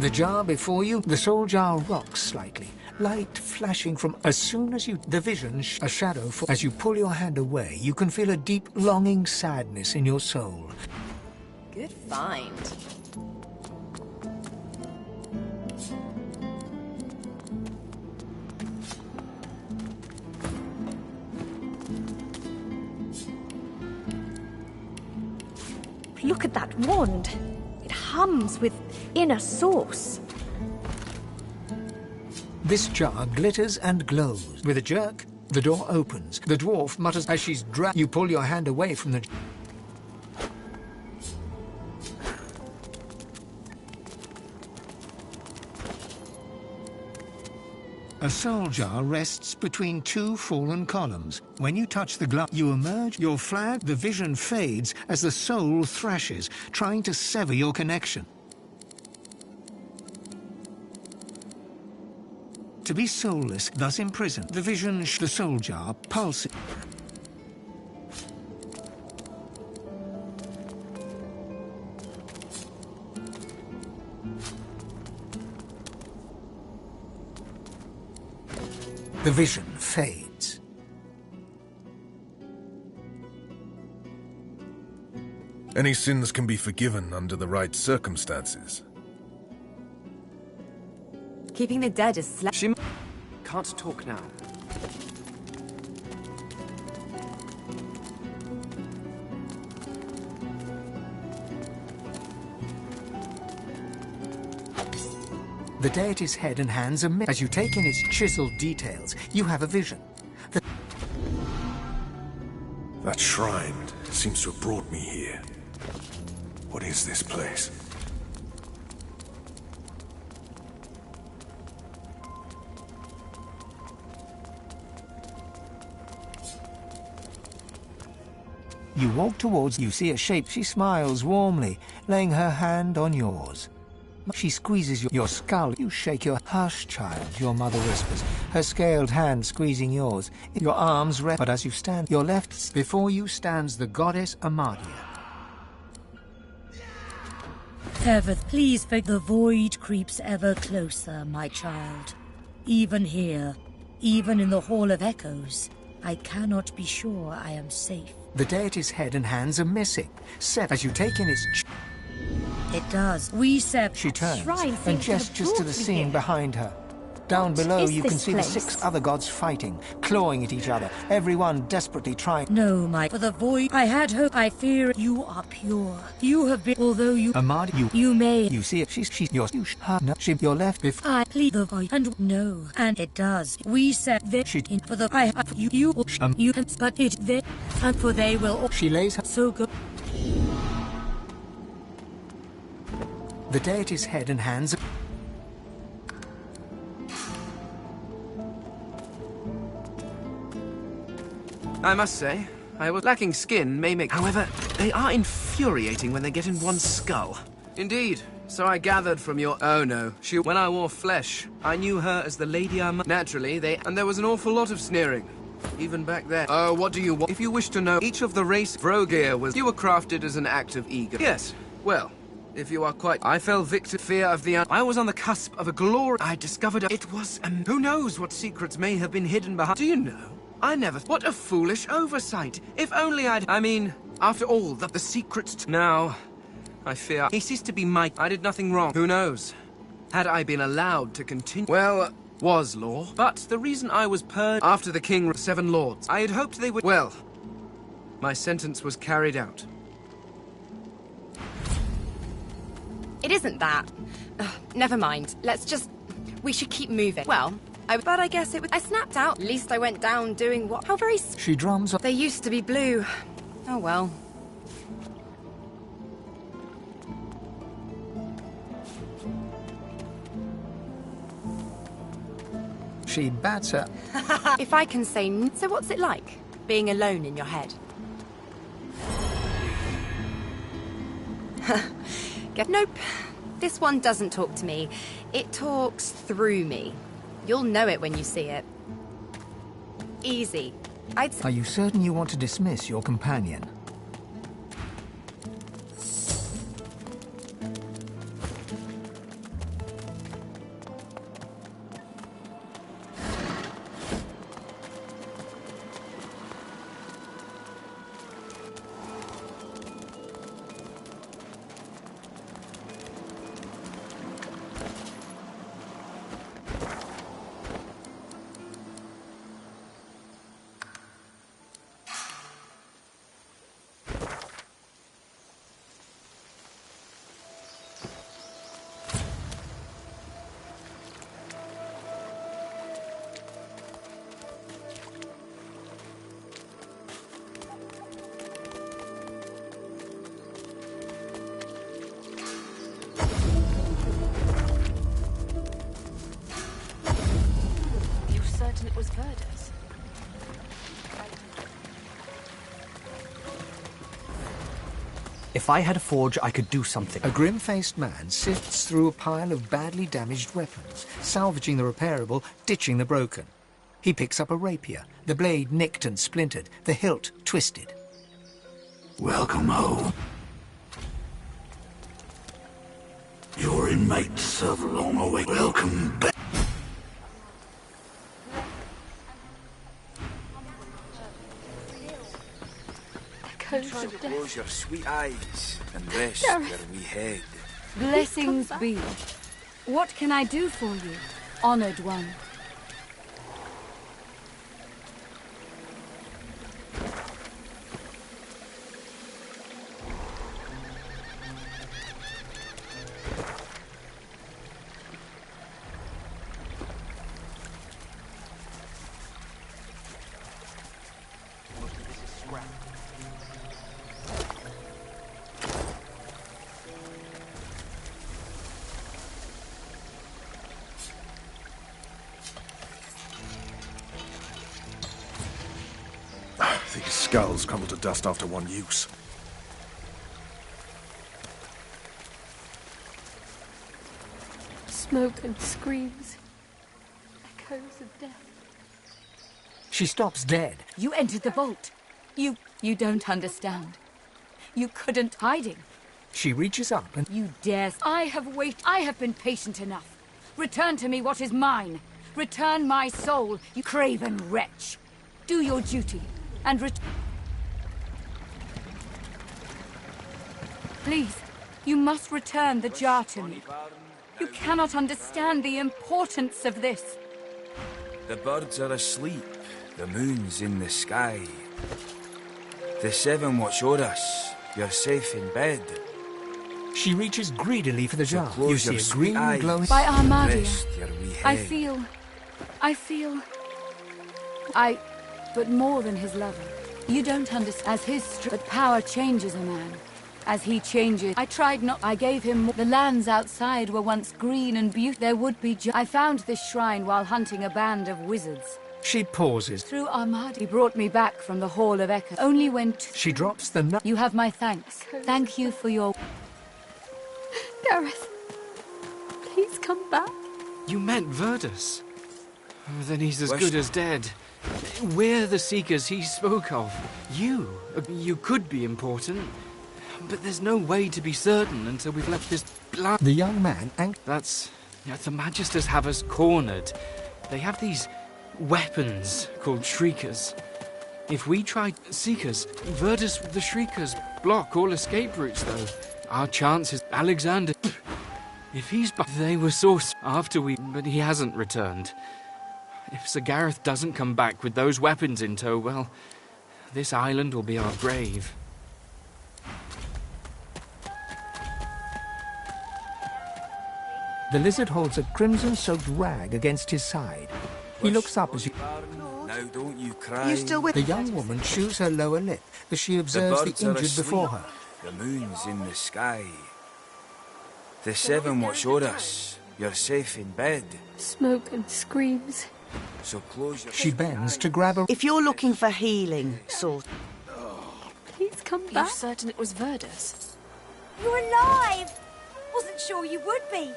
F: The jar before you, the soul jar rocks slightly, light flashing from. As soon as you, the vision, a shadow. As you pull your hand away, you can feel a deep, longing sadness in your soul.
E: Good find.
G: Look at that wand. It hums with inner source.
F: This jar glitters and glows. With a jerk, the door opens. The dwarf mutters as she's dragged. You pull your hand away from the... A soul jar rests between two fallen columns. When you touch the glass, you emerge, your flag, the vision fades as the soul thrashes, trying to sever your connection. To be soulless, thus imprisoned, the vision, the soul jar, pulsing. The vision fades.
D: Any sins can be forgiven under the right circumstances.
E: Keeping the dead is
L: She can't talk now.
F: The deity's head and hands are as you take in its chiseled details, you have a vision.
D: That shrine seems to have brought me here. What is this place?
F: You walk towards, you see a shape. She smiles warmly, laying her hand on yours. She squeezes your skull. You shake your hush, child, your mother whispers, her scaled hand squeezing yours. Your arms rest, but as you stand, your left, before you stands the goddess Amadia.
B: Ever, please, for the void creeps ever closer, my child. Even here, even in the Hall of Echoes, I cannot be sure I am safe.
F: The deity's head and hands are missing. Set as you take in its...
B: It does. We said...
F: She turns and gestures to the scene behind her. Down below you can see the 6 other gods fighting, clawing at each other, everyone desperately trying...
B: No, for the void, I had hope. I fear you are pure. You have been, although you...
F: Amad,
B: you may...
F: You see it, she's your left before...
B: I plead the void, and no, and it does. We said that she in for the... you, but it they, and for they will...
F: She lays her...
B: So good.
F: The deity's head and hands...
L: I must say, I was lacking skin may make... However, they are infuriating when they get in one's skull. Indeed. So I gathered from your... Oh no. When I wore flesh, I knew her as the Lady Naturally, and there was an awful lot of sneering. Even back then. Oh, what do you want? If you wish to know, each of the race Vrogir was... You were crafted as an act of ego. Yes. Well, if you are quite... I fell victim to fear of the... I was on the cusp of a glory... I discovered... It was... Who knows what secrets may have been hidden behind... Do you know? I never... What a foolish oversight. If only I'd... I mean, after all, the secrets... Now, I fear... He ceased to be my... I did nothing wrong. Who knows? Had I been allowed to continue... Well, was law. But the reason I was purged... After the king... 7 lords. I had hoped they would... Well, my sentence was carried out.
E: It isn't that. Never mind. Let's just... We should keep moving. Well... But I guess it was... I snapped out. At least I went down doing what... How very...
F: She drums up...
E: They used to be blue. Oh well.
F: She bats her...
E: If I can say... So what's it like, being alone in your head? Nope. This one doesn't talk to me. It talks through me. You'll know it when you see it. Easy.
F: Are you certain you want to dismiss your companion?
H: It was Verdus.
N: If I had a forge, I could do something.
F: A grim-faced man sifts through a pile of badly damaged weapons, salvaging the repairable, ditching the broken. He picks up a rapier, the blade nicked and splintered, the hilt twisted.
C: Welcome home. Your inmates have long awaited. Welcome back.
K: Try to close your sweet eyes and rest
Z: Sure.
K: where we head.
Z: Blessings be. What can I do for you, honored one?
D: skulls crumble to dust after one use.
H: Smoke and screams. Echoes of death.
F: She stops dead.
Z: You entered the vault. You don't understand. You couldn't hiding.
F: She reaches up and...
Z: You dare... I have been patient enough. Return to me what is mine. Return my soul, you craven wretch. Do your duty, and Please, you must return the jar to me. You cannot understand the importance of this.
K: The birds are asleep. The moon's in the sky. The seven watch o'er us. You're safe in bed.
F: She reaches greedily for the jar.
K: So
F: You see a green glowing...
Z: By Armadia,
K: Rest your wee
Z: I
K: head.
Z: feel... But more than his lover. You don't understand. As his but power changes a man. As he changes... I gave him more. The lands outside were once green and beautiful. There would be... I found this shrine while hunting a band of wizards.
F: She pauses.
Z: Through Armadia, he brought me back from the Hall of Echo. Only when...
F: She drops the nut.
Z: You have my thanks. Thank you for your...
H: Gareth, please come back.
T: You meant Verdus? Oh, then he's as good as dead. We're the Seekers he spoke of. You could be important, but there's no way to be certain until we've left this blood.
F: The young man...
T: That's... the Magisters have us cornered. They have these weapons called Shriekers. If we try Seekers, Verdus the Shriekers block all escape routes, though. Our chance is Alexander. If he's back, they were sourced after but he hasn't returned. If Sir Gareth doesn't come back with those weapons in tow, well, this island will be our grave.
F: The lizard holds a crimson-soaked rag against his side. He looks up as you...
K: Now don't you cry.
F: You still with... The young woman chews her lower lip as she observes the
K: birds are
F: injured
K: asleep.
F: before her.
K: The moon's in the sky. The seven watch o'er us. You're safe in bed.
H: Smoke and screams.
K: So close your...
F: She bends to grab a...
I: If you're looking for healing, sort...
H: Please come back.
O: You're certain it was Verdus?
J: You're alive! Wasn't sure you would be.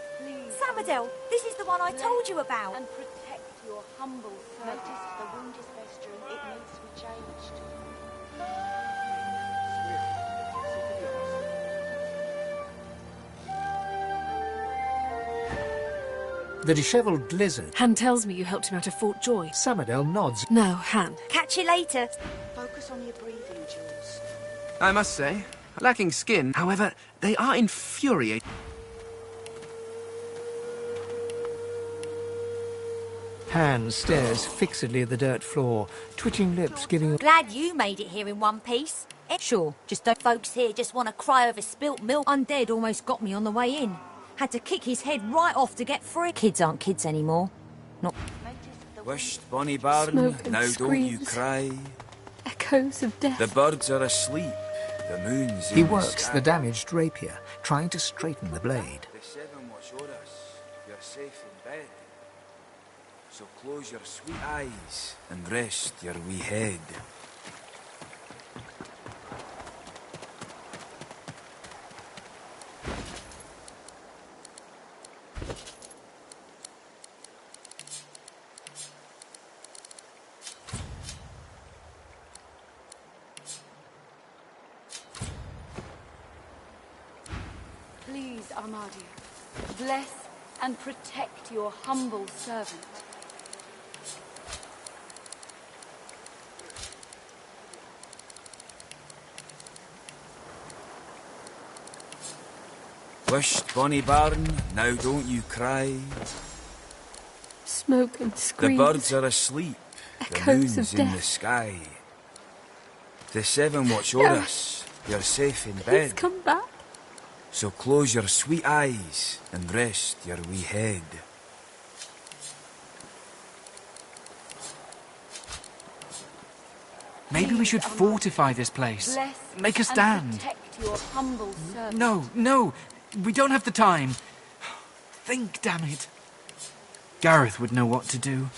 J: Samadel, this is the one I told you about.
Z: And protect your humble servant.
J: Notice the wound is festering. It needs to be changed.
F: The dishevelled lizard...
O: Han tells me you helped him out of Fort Joy.
F: Samadel nods.
O: No, Han.
J: Catch you later.
I: Focus on your breathing, Jules.
L: I must say, lacking skin, however, they are infuriating.
F: Han stares fixedly at the dirt floor, twitching lips giving...
J: Glad you made it here in one piece. Sure, just don't folks here just want to cry over spilt milk. Undead almost got me on the way in. Had to kick his head right off to get free. Kids aren't kids anymore. Not...
K: Wished, Bonnie Baron,
H: Smoke and
K: now don't you
H: screams.
K: cry.
H: Echoes of death.
K: The birds are asleep. The moon's in
F: He
K: the
F: works
K: sky.
F: the damaged rapier, trying to straighten the blade.
K: The seven watch o'er us. You're safe in bed. So close your sweet eyes and rest your wee head.
Z: Please, Armadia, bless and protect your humble servant.
K: Wished, Bonnie Baron, now don't you cry.
H: Smoke and
K: The
H: screams.
K: birds are asleep. The
H: Echoes
K: moon's
H: of
K: in the
H: death.
K: sky. The seven watch o'er us. You're safe in
H: Please
K: bed.
H: come back.
K: So close your sweet eyes and rest your wee head.
T: Maybe we should fortify this place.
Z: Bless
T: Make a
Z: and
T: stand.
Z: protect your humble servant.
T: No, we don't have the time. Think, damn it. Gareth would know what to do.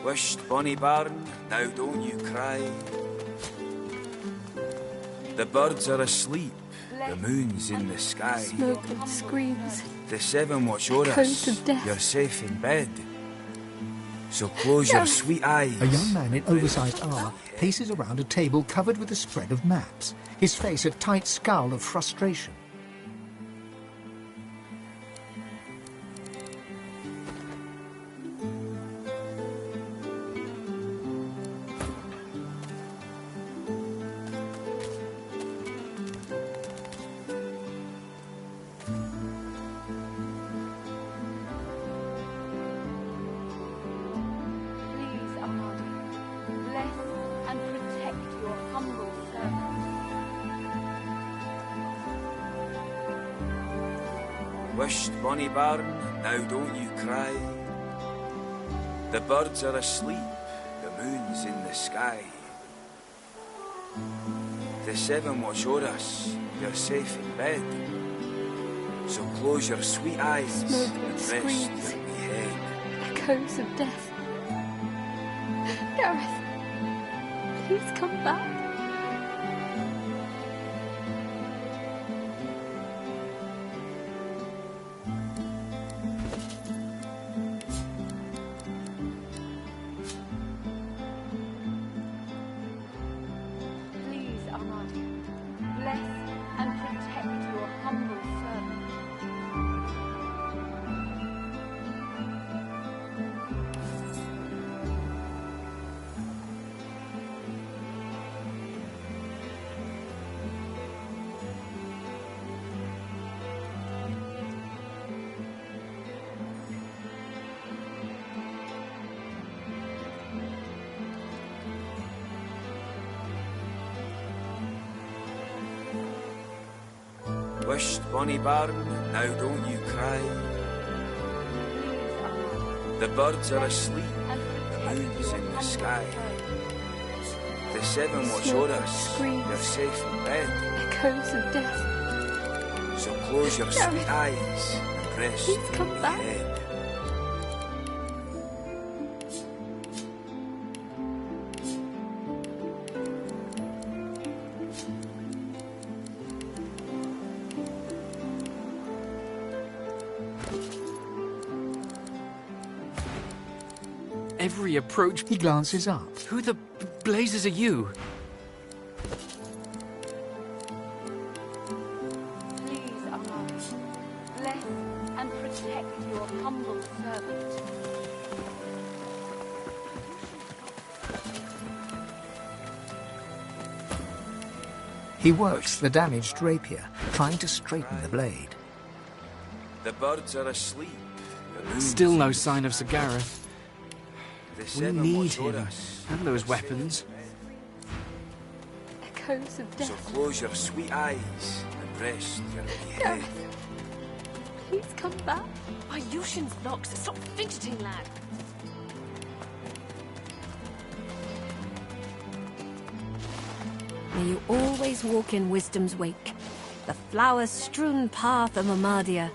K: Wished bonny barn, now don't you cry. The birds are asleep, the moon's in the sky.
Z: Smoke and screams.
K: The seven watch o'er
Z: Echoes
K: us,
Z: of death.
K: you're safe in bed. So close your sweet eyes.
F: A young man in oversized armor paces around a table covered with a spread of maps, his face a tight scowl of frustration.
K: Wished bonny barn, now don't you cry. The birds are asleep, the moon's in the sky. The seven watch o'er us, you're safe in bed. So close your sweet eyes
Z: Smoke
K: and
Z: and
K: rest
Z: screams.
K: your wee head.
Z: Echoes of death. Gareth, please come back. Please, Armadi, bless and protect your humble servant.
K: Wished bonny barn, now don't you cry. The birds are asleep, the moon's in the sky. The seven watch o'er us, you're safe in bed.
Z: Echoes of death.
K: So close your sweet eyes and rest your
Z: come
K: wee
Z: back.
K: head.
T: Every approach...
F: He glances up.
T: Who the blazes are you?
Z: Please, Armadi, bless and protect your humble servant.
F: He works the damaged rapier, trying to straighten the blade.
K: The birds are asleep. The moon's
T: Still
K: in
T: no
K: the
T: sign of Sir
K: sky.
T: Gareth.
K: The
T: We
K: seven
T: need
K: watch o'er
T: him,
K: us,
T: and those weapons.
Z: Echoes of
K: so
Z: death.
K: close your sweet eyes and rest your wee head.
Z: Gareth, please come back.
H: By Yushin's locks, stop fidgeting, lad.
O: May you always walk in wisdom's wake, the flower-strewn path of Amadia.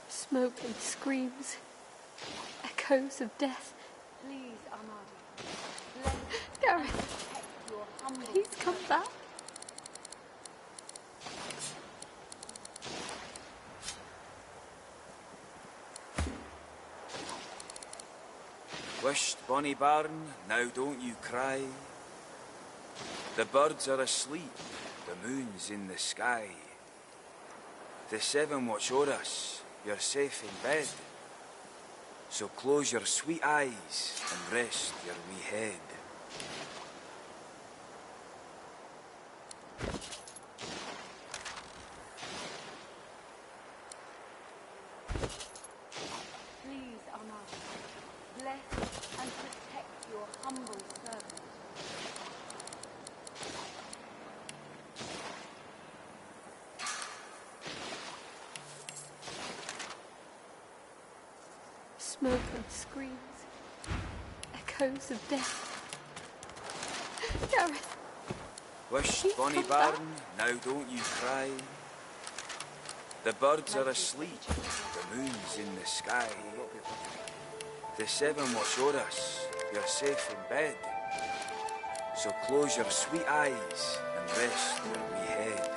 Z: Smoke and screams. Echoes of death.
H: Please, Armadi,
Z: Gareth, please come back.
K: Wished bonny barn, now don't you cry. The birds are asleep, the moon's in the sky. The seven watch o'er us, you're safe in bed. So close your sweet eyes and rest your wee head.
Z: Please, Armadi, bless and protect your humble servant.
O: Smoke and screams. Echoes of death. Gareth.
K: Wish, bonny bairn, now don't you cry. The birds are asleep, the moon's in the sky. The seven watch o'er us, you're safe in bed. So close your sweet eyes and rest your wee head.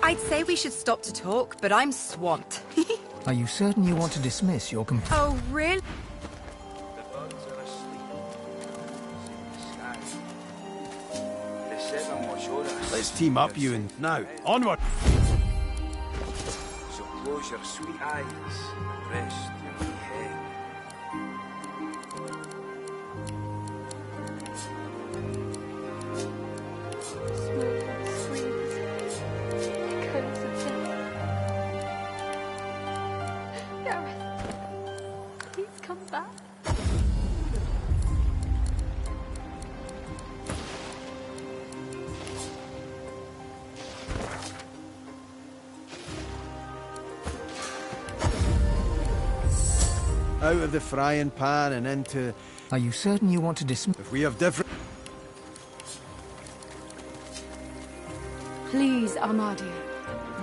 E: I'd say we should stop to talk, but I'm swamped.
F: Are you certain you want to dismiss your
E: Oh, really?
K: The birds are asleep in the sky. The seven watch o'er us.
C: Let's team up, you and now onward.
K: So close your sweet eyes and rest your wee head.
O: Smoke and screams. Echoes of death. Gareth. Please come back.
M: Out of the frying pan and into...
F: Are you certain you want to dismiss?
M: If we have different...
Z: Please, Armadia,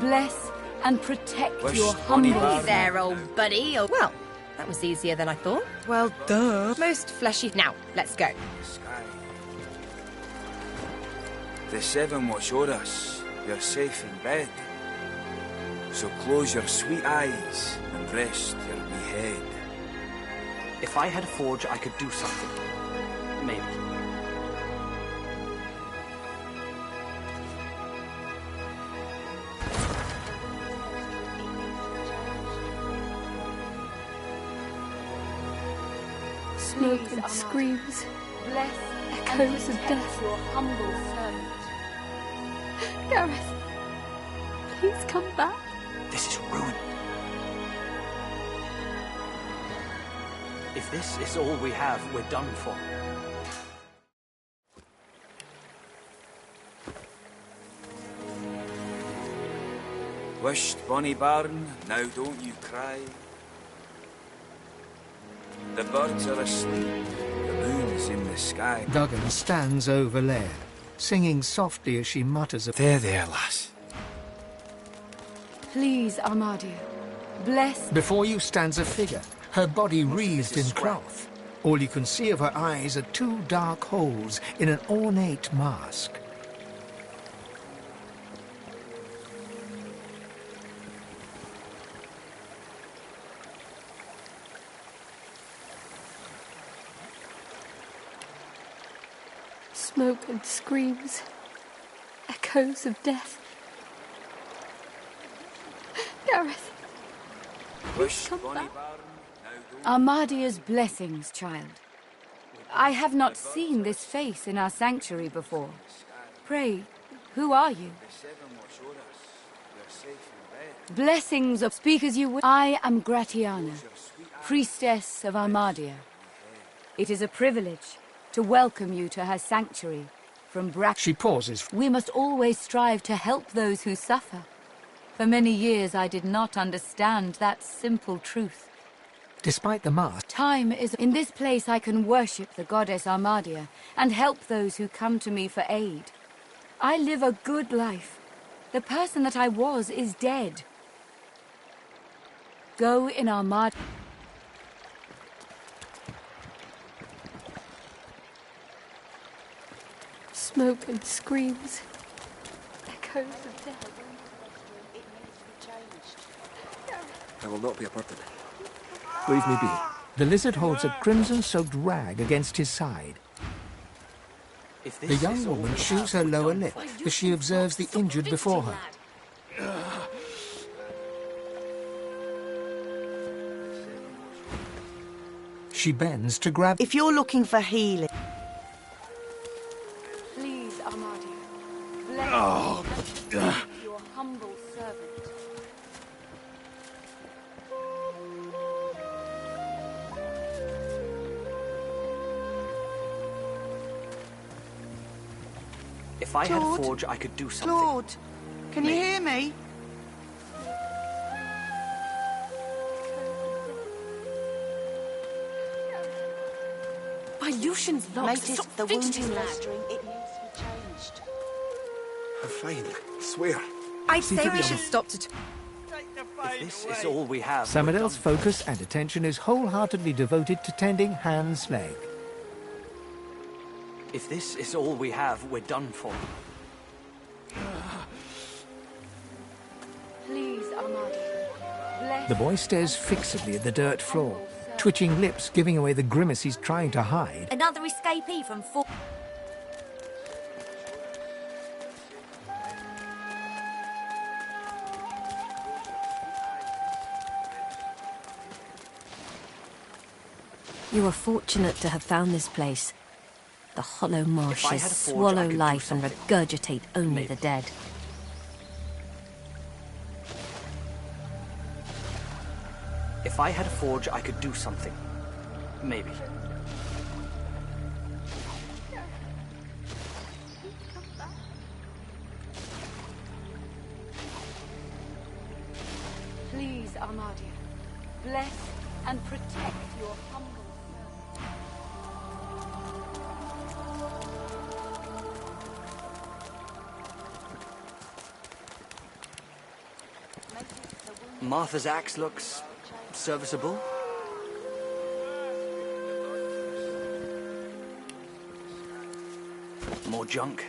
Z: bless and protect
K: Wish
Z: your
K: bonny
Z: humble...
K: bairn.
E: Hey there, old buddy. Oh, well, that was easier than I thought. Well, duh. Most fleshy. Now, let's go.
K: Sky. The seven watch o'er us, you're safe in bed. So close your sweet eyes and rest your wee head.
N: If I had a forge, I could do something. Maybe.
O: Smoke and screams.
Z: Bless
O: Echoes of death.
Z: your humble servant.
O: Gareth. Please come back.
N: This is ruin. If this is all we have, we're done for.
K: Wished, bonny bairn, now don't you cry. The birds are asleep, the moon's in the sky.
F: Duggan stands over Lair, singing softly as she mutters a...
A: There, lass.
Z: Please, Armadia, bless...
F: Before you stands a figure, her body wreathed in cloth. All you can see of her eyes are two dark holes in an ornate mask.
O: Smoke and screams. Echoes of death. Gareth.
K: Wish,
O: come
K: bonny
O: back.
K: bairn, now don't
Z: Armadia's blessings, child. I have not seen this face in our sanctuary before. Pray, who are you?
K: the seven watch o'er us, you're safe in bed.
Z: Blessings of speak as you will. I am Gratiana, priestess of Armadia. It is a privilege to welcome you to her sanctuary from
F: She pauses.
Z: We must always strive to help those who suffer. For many years I did not understand that simple truth.
F: Despite the mask,
Z: Time is... In this place I can worship the goddess Armadia and help those who come to me for aid. I live a good life. The person that I was is dead. Go in Armadia.
O: Smoke and screams. Echoes of death.
D: I will not be a burden. Leave me be.
F: the lizard holds a crimson-soaked rag against his side. The young woman chews her lower lip as she observes the injured before her. She bends to grab...
I: If you're looking for healing...
Z: Please, Armadia, bless your humble servant.
N: If I had a forge, I could do something.
I: Claude, can you hear me?
O: My Lucian's locked.
I: Notice
O: Stop
I: the wound
O: fidgeting,
I: is
O: lad.
I: festering. It needs to be changed.
D: I'm fine. Swear.
E: I'd say we should stop to...
N: If this is all we have...
F: Samadel's focus and attention is wholeheartedly devoted to tending Han's leg.
N: If this is all we have, we're done for.
Z: Please, Armadia, bless...
F: The boy stares fixedly at the dirt floor, twitching lips giving away the grimace he's trying to hide.
J: Another escapee from four...
O: You are fortunate to have found this place. The hollow marshes
N: had a forge, I
O: swallow
N: could do
O: life and
N: something.
O: regurgitate only the dead.
N: If I had a forge, I could do something. Maybe.
Z: Please, Armadia, bless and protect your humble servant.
N: Martha's axe looks serviceable. More junk.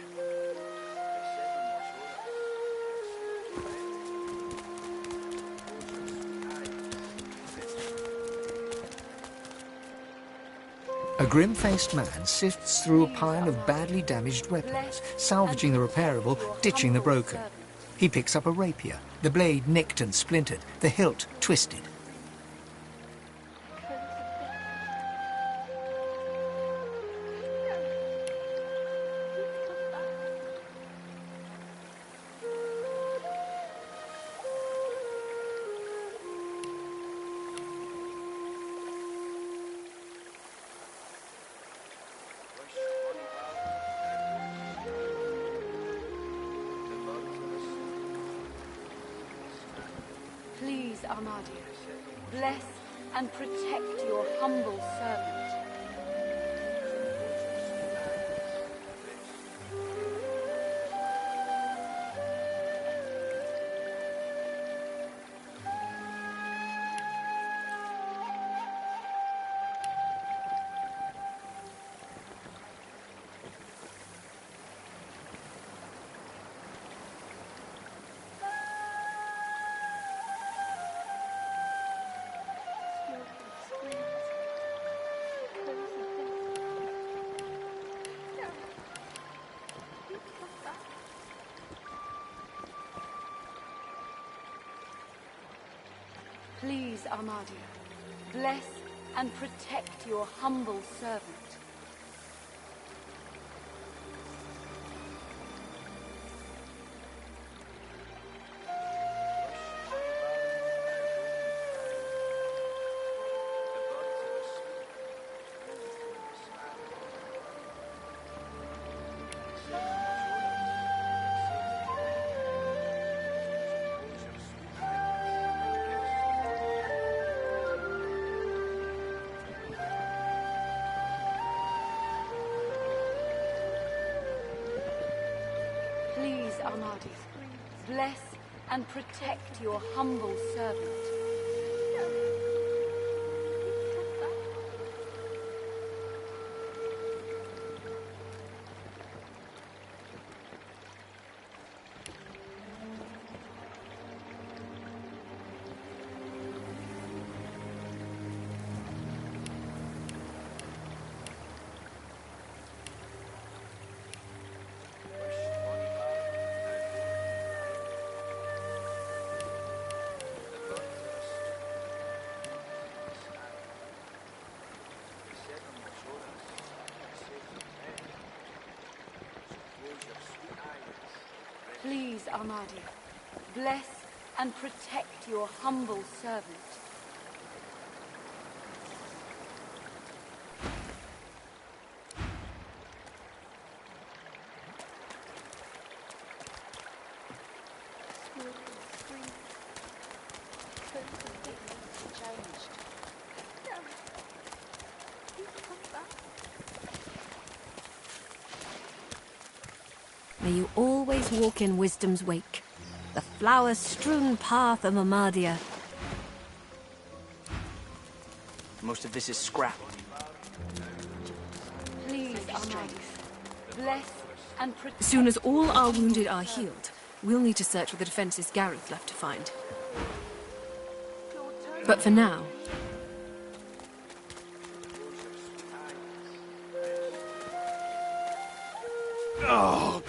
F: A grim-faced man sifts through a pile of badly damaged weapons, salvaging the repairable, ditching the broken. He picks up a rapier, the blade nicked and splintered, the hilt twisted.
Z: Please, Armadia, bless and protect your humble servant. Please, Armadia, bless and protect your humble servant. Almighty, bless and protect your humble servant. Please, Almighty, bless and protect your humble servant.
O: May you always walk in wisdom's wake, the flower-strewn path of Amadia.
N: Most of this is scrap.
Z: Please, Almighty, bless and protect.
H: As soon as all our wounded are healed, we'll need to search for the defenses Gareth left to find. But for now...
I: Oh.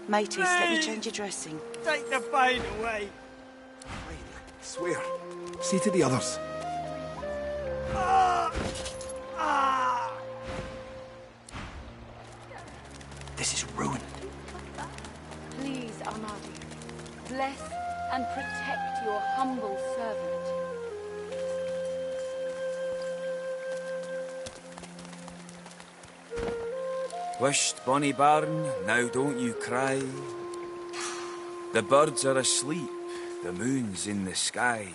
I: Mateys, let me change your dressing.
S: Take the pain away.
D: Swear. See to the others.
N: This is ruined.
Z: Please, Almighty, bless and protect your humble servant.
K: Wisht, bonny barn, now don't you cry. The birds are asleep, the moon's in the sky.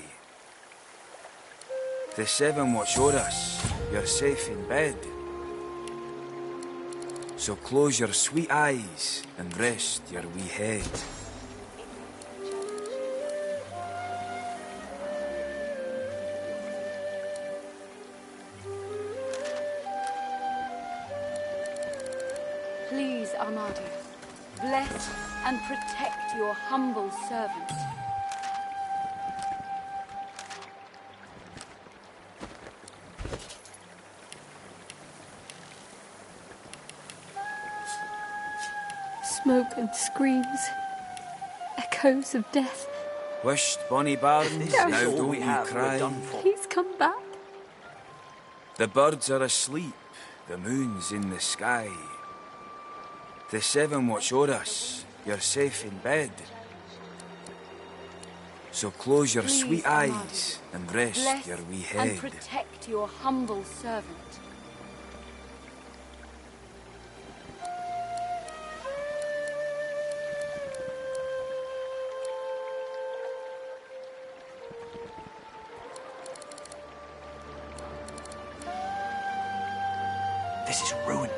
K: The seven watch o'er us, you're safe in bed. So close your sweet eyes and rest your wee head.
Z: Please, Almighty, bless and protect your humble servant.
H: Smoke and screams. Echoes of death.
K: Wisht, bonny barns, now don't you cry.
H: Please come back.
K: The birds are asleep, the moon's in the sky. The seven watch o'er us, you're safe in bed. So close your
Z: Please,
K: sweet
Z: Almighty,
K: eyes and rest
Z: bless
K: your wee
Z: and
K: head.
Z: protect your humble servant.
N: This is ruined.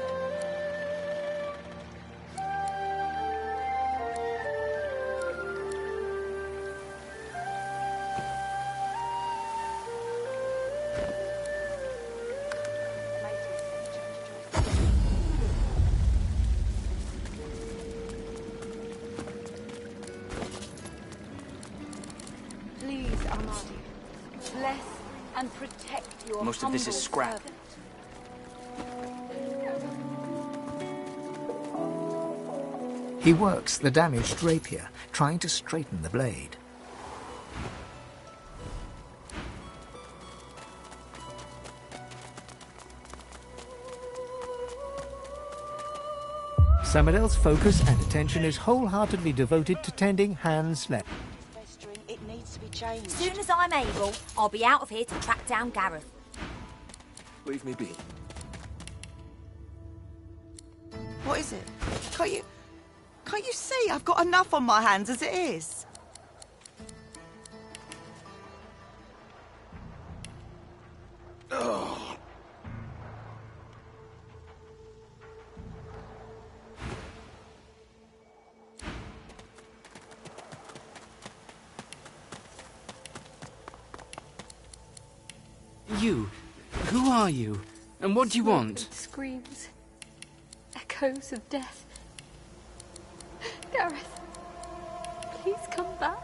Z: Please, Almighty, bless and protect your
N: Most of this is
Z: humble
N: scrap.
Z: servant.
F: He works the damaged rapier, trying to straighten the blade. Samadel's focus and attention is wholeheartedly devoted to tending Han's left.
I: It needs to be changed.
J: As soon as I'm able, I'll be out of here to track down Gareth.
D: Leave me be.
I: What is it? Can't you see? I've got enough on my hands as it is.
D: Oh.
T: You? Who are you? And what do you want?
O: Screams. Echoes of death. Gareth, please come back.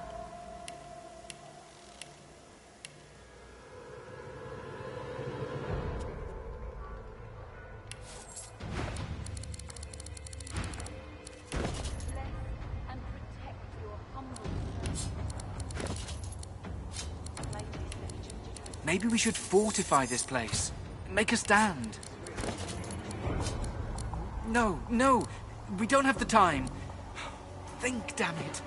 T: Maybe we should fortify this place. Make a stand. No, no. We don't have the time. Think, damn it.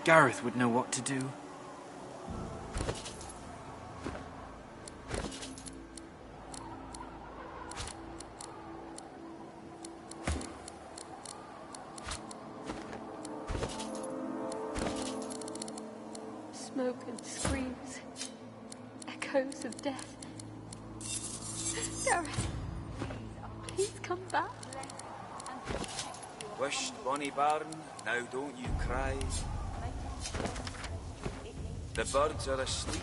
T: Gareth would know what to do.
O: Smoke and screams. Echoes of death. Gareth, please come back.
K: Wished bonny barn, now don't you cry. The birds are asleep,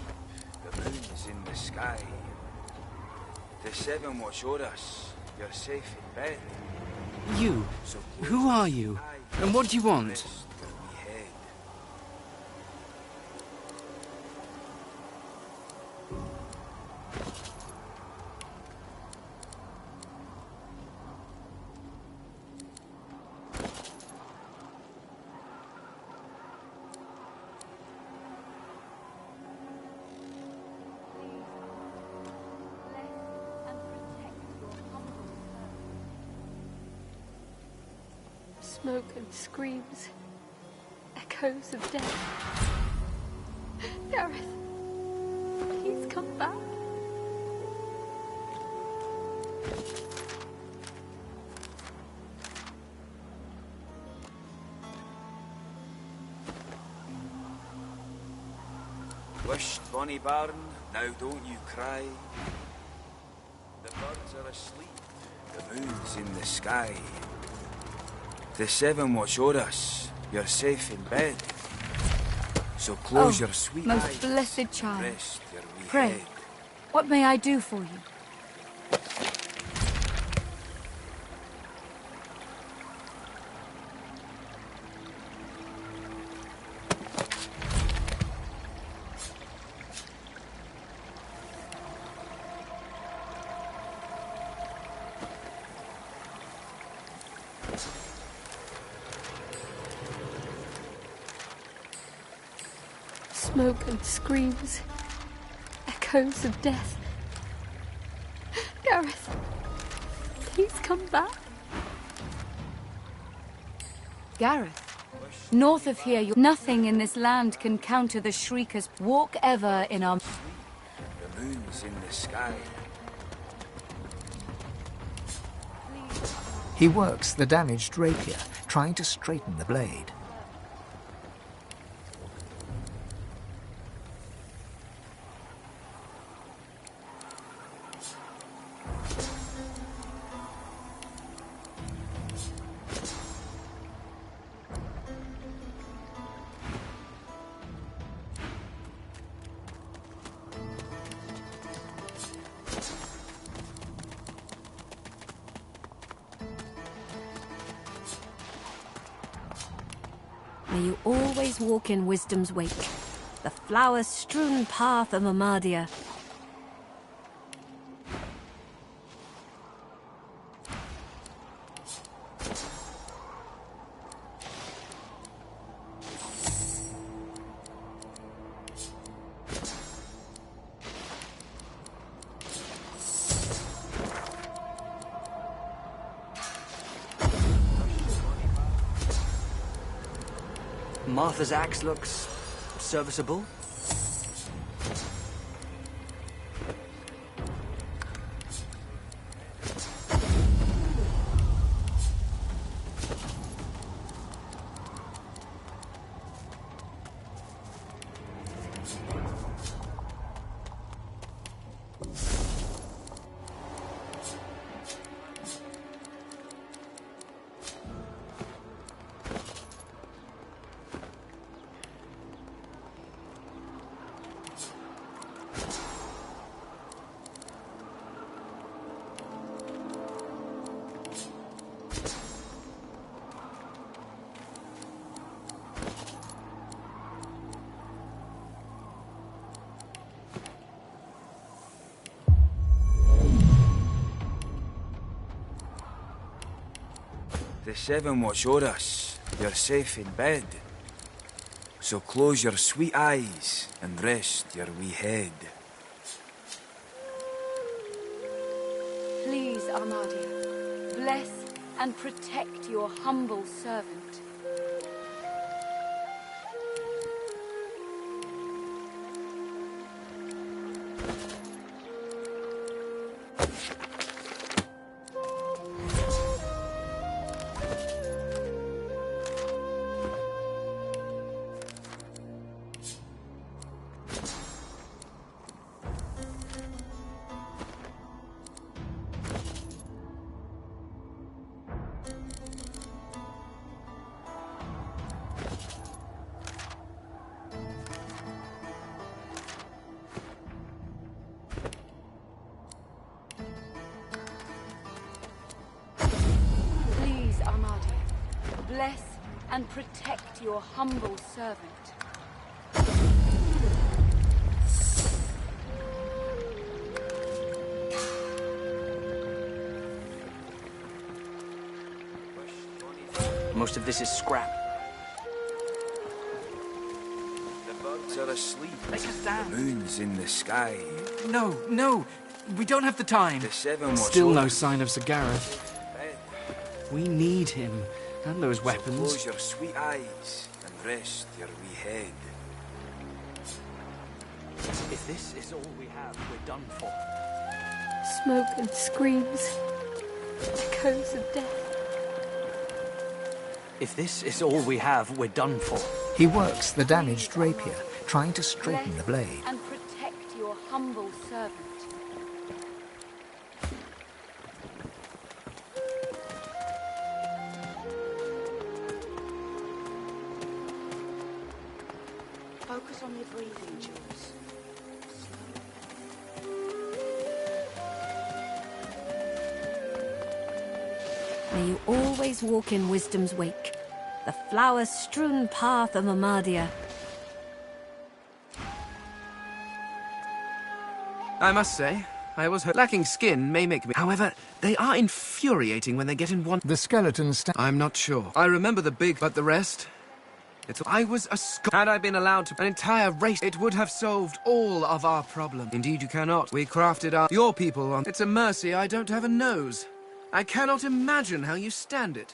K: the moon's in the sky. The seven watch o'er us, you're safe in bed.
T: You? Who are you? And what do you want?
O: Smoke and screams. Echoes of death. Gareth, please come back.
K: Wished bonny barn, now don't you cry. The birds are asleep, the moon's in the sky. The seven watch o'er us, you're safe in bed. So close your sweet
Z: most
K: eyes,
Z: blessed child,
K: rest your wee
Z: pray,
K: head.
Z: what may I do for you?
O: Smoke and screams. Echoes of death. Gareth, please come back.
Z: Gareth, north of here, nothing in this land can counter the Shriekers. Walk ever in our...
K: The moon's in the sky.
F: He works the damaged rapier, trying to straighten the blade.
O: May you always walk in wisdom's wake, the flower-strewn path of Amadia.
N: Martha's axe looks serviceable.
K: The seven watch o'er us. You're safe in bed. So close your sweet eyes and rest your wee head.
Z: Please, Armadia, bless and protect your humble servant. Bless and protect your humble servant.
N: Most of this is scrap.
K: The birds are asleep.
N: Make us down.
K: The moon's in the sky.
T: No, no, we don't have the time.
K: The seven watch
T: Still
K: o'er
T: no
K: us.
T: sign of Sir Gareth. We need him and those weapons.
K: So close your sweet eyes and rest your wee head.
N: If this is all we have, we're done for.
Z: Smoke and screams, echoes of death.
N: If this is all we have, we're done for.
F: He works the damaged rapier, trying to straighten the blade.
Z: And protect your humble servant.
I: Focus on your breathing, Jules.
O: May you always walk in wisdom's wake, the flower-strewn path of Amadia.
L: I must say, I was hurt. Lacking skin may make me... However, they are infuriating when they get in one...
F: The skeletons...
L: I'm not sure. I remember the big, but the rest... I was a Had I been allowed to... An entire race, it would have solved all of our problems. Indeed, you cannot. We crafted your people on... It's a mercy I don't have a nose. I cannot imagine how you stand it.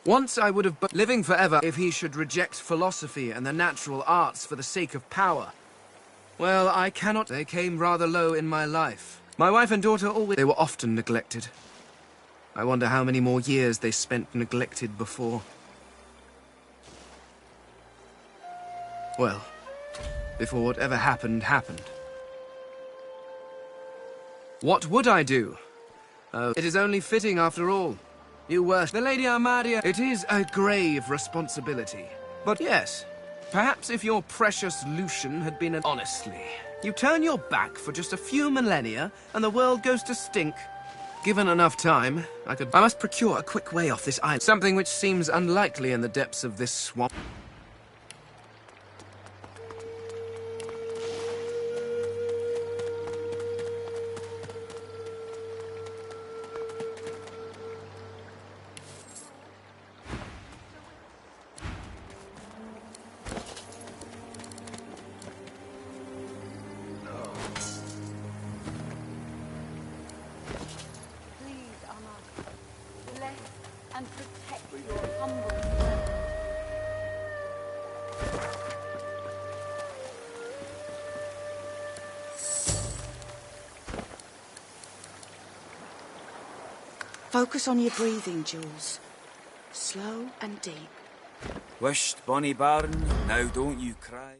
L: Once I would have... Living forever if he should reject philosophy and the natural arts for the sake of power. Well, I cannot... They came rather low in my life. My wife and daughter always... They were often neglected. I wonder how many more years they spent neglected before. Well, before whatever happened, happened. What would I do? Oh, it is only fitting after all. You worship the Lady Armadia. It is a grave responsibility. But yes, perhaps if your precious Lucian had been honestly. You turn your back for just a few millennia, and the world goes to stink. Given enough time, I must procure a quick way off this island. Something which seems unlikely in the depths of this swamp.
Z: And protect your humble servant.
I: Focus on your breathing, Jules. Slow and deep.
K: Wished, bonny bairn, now don't you cry.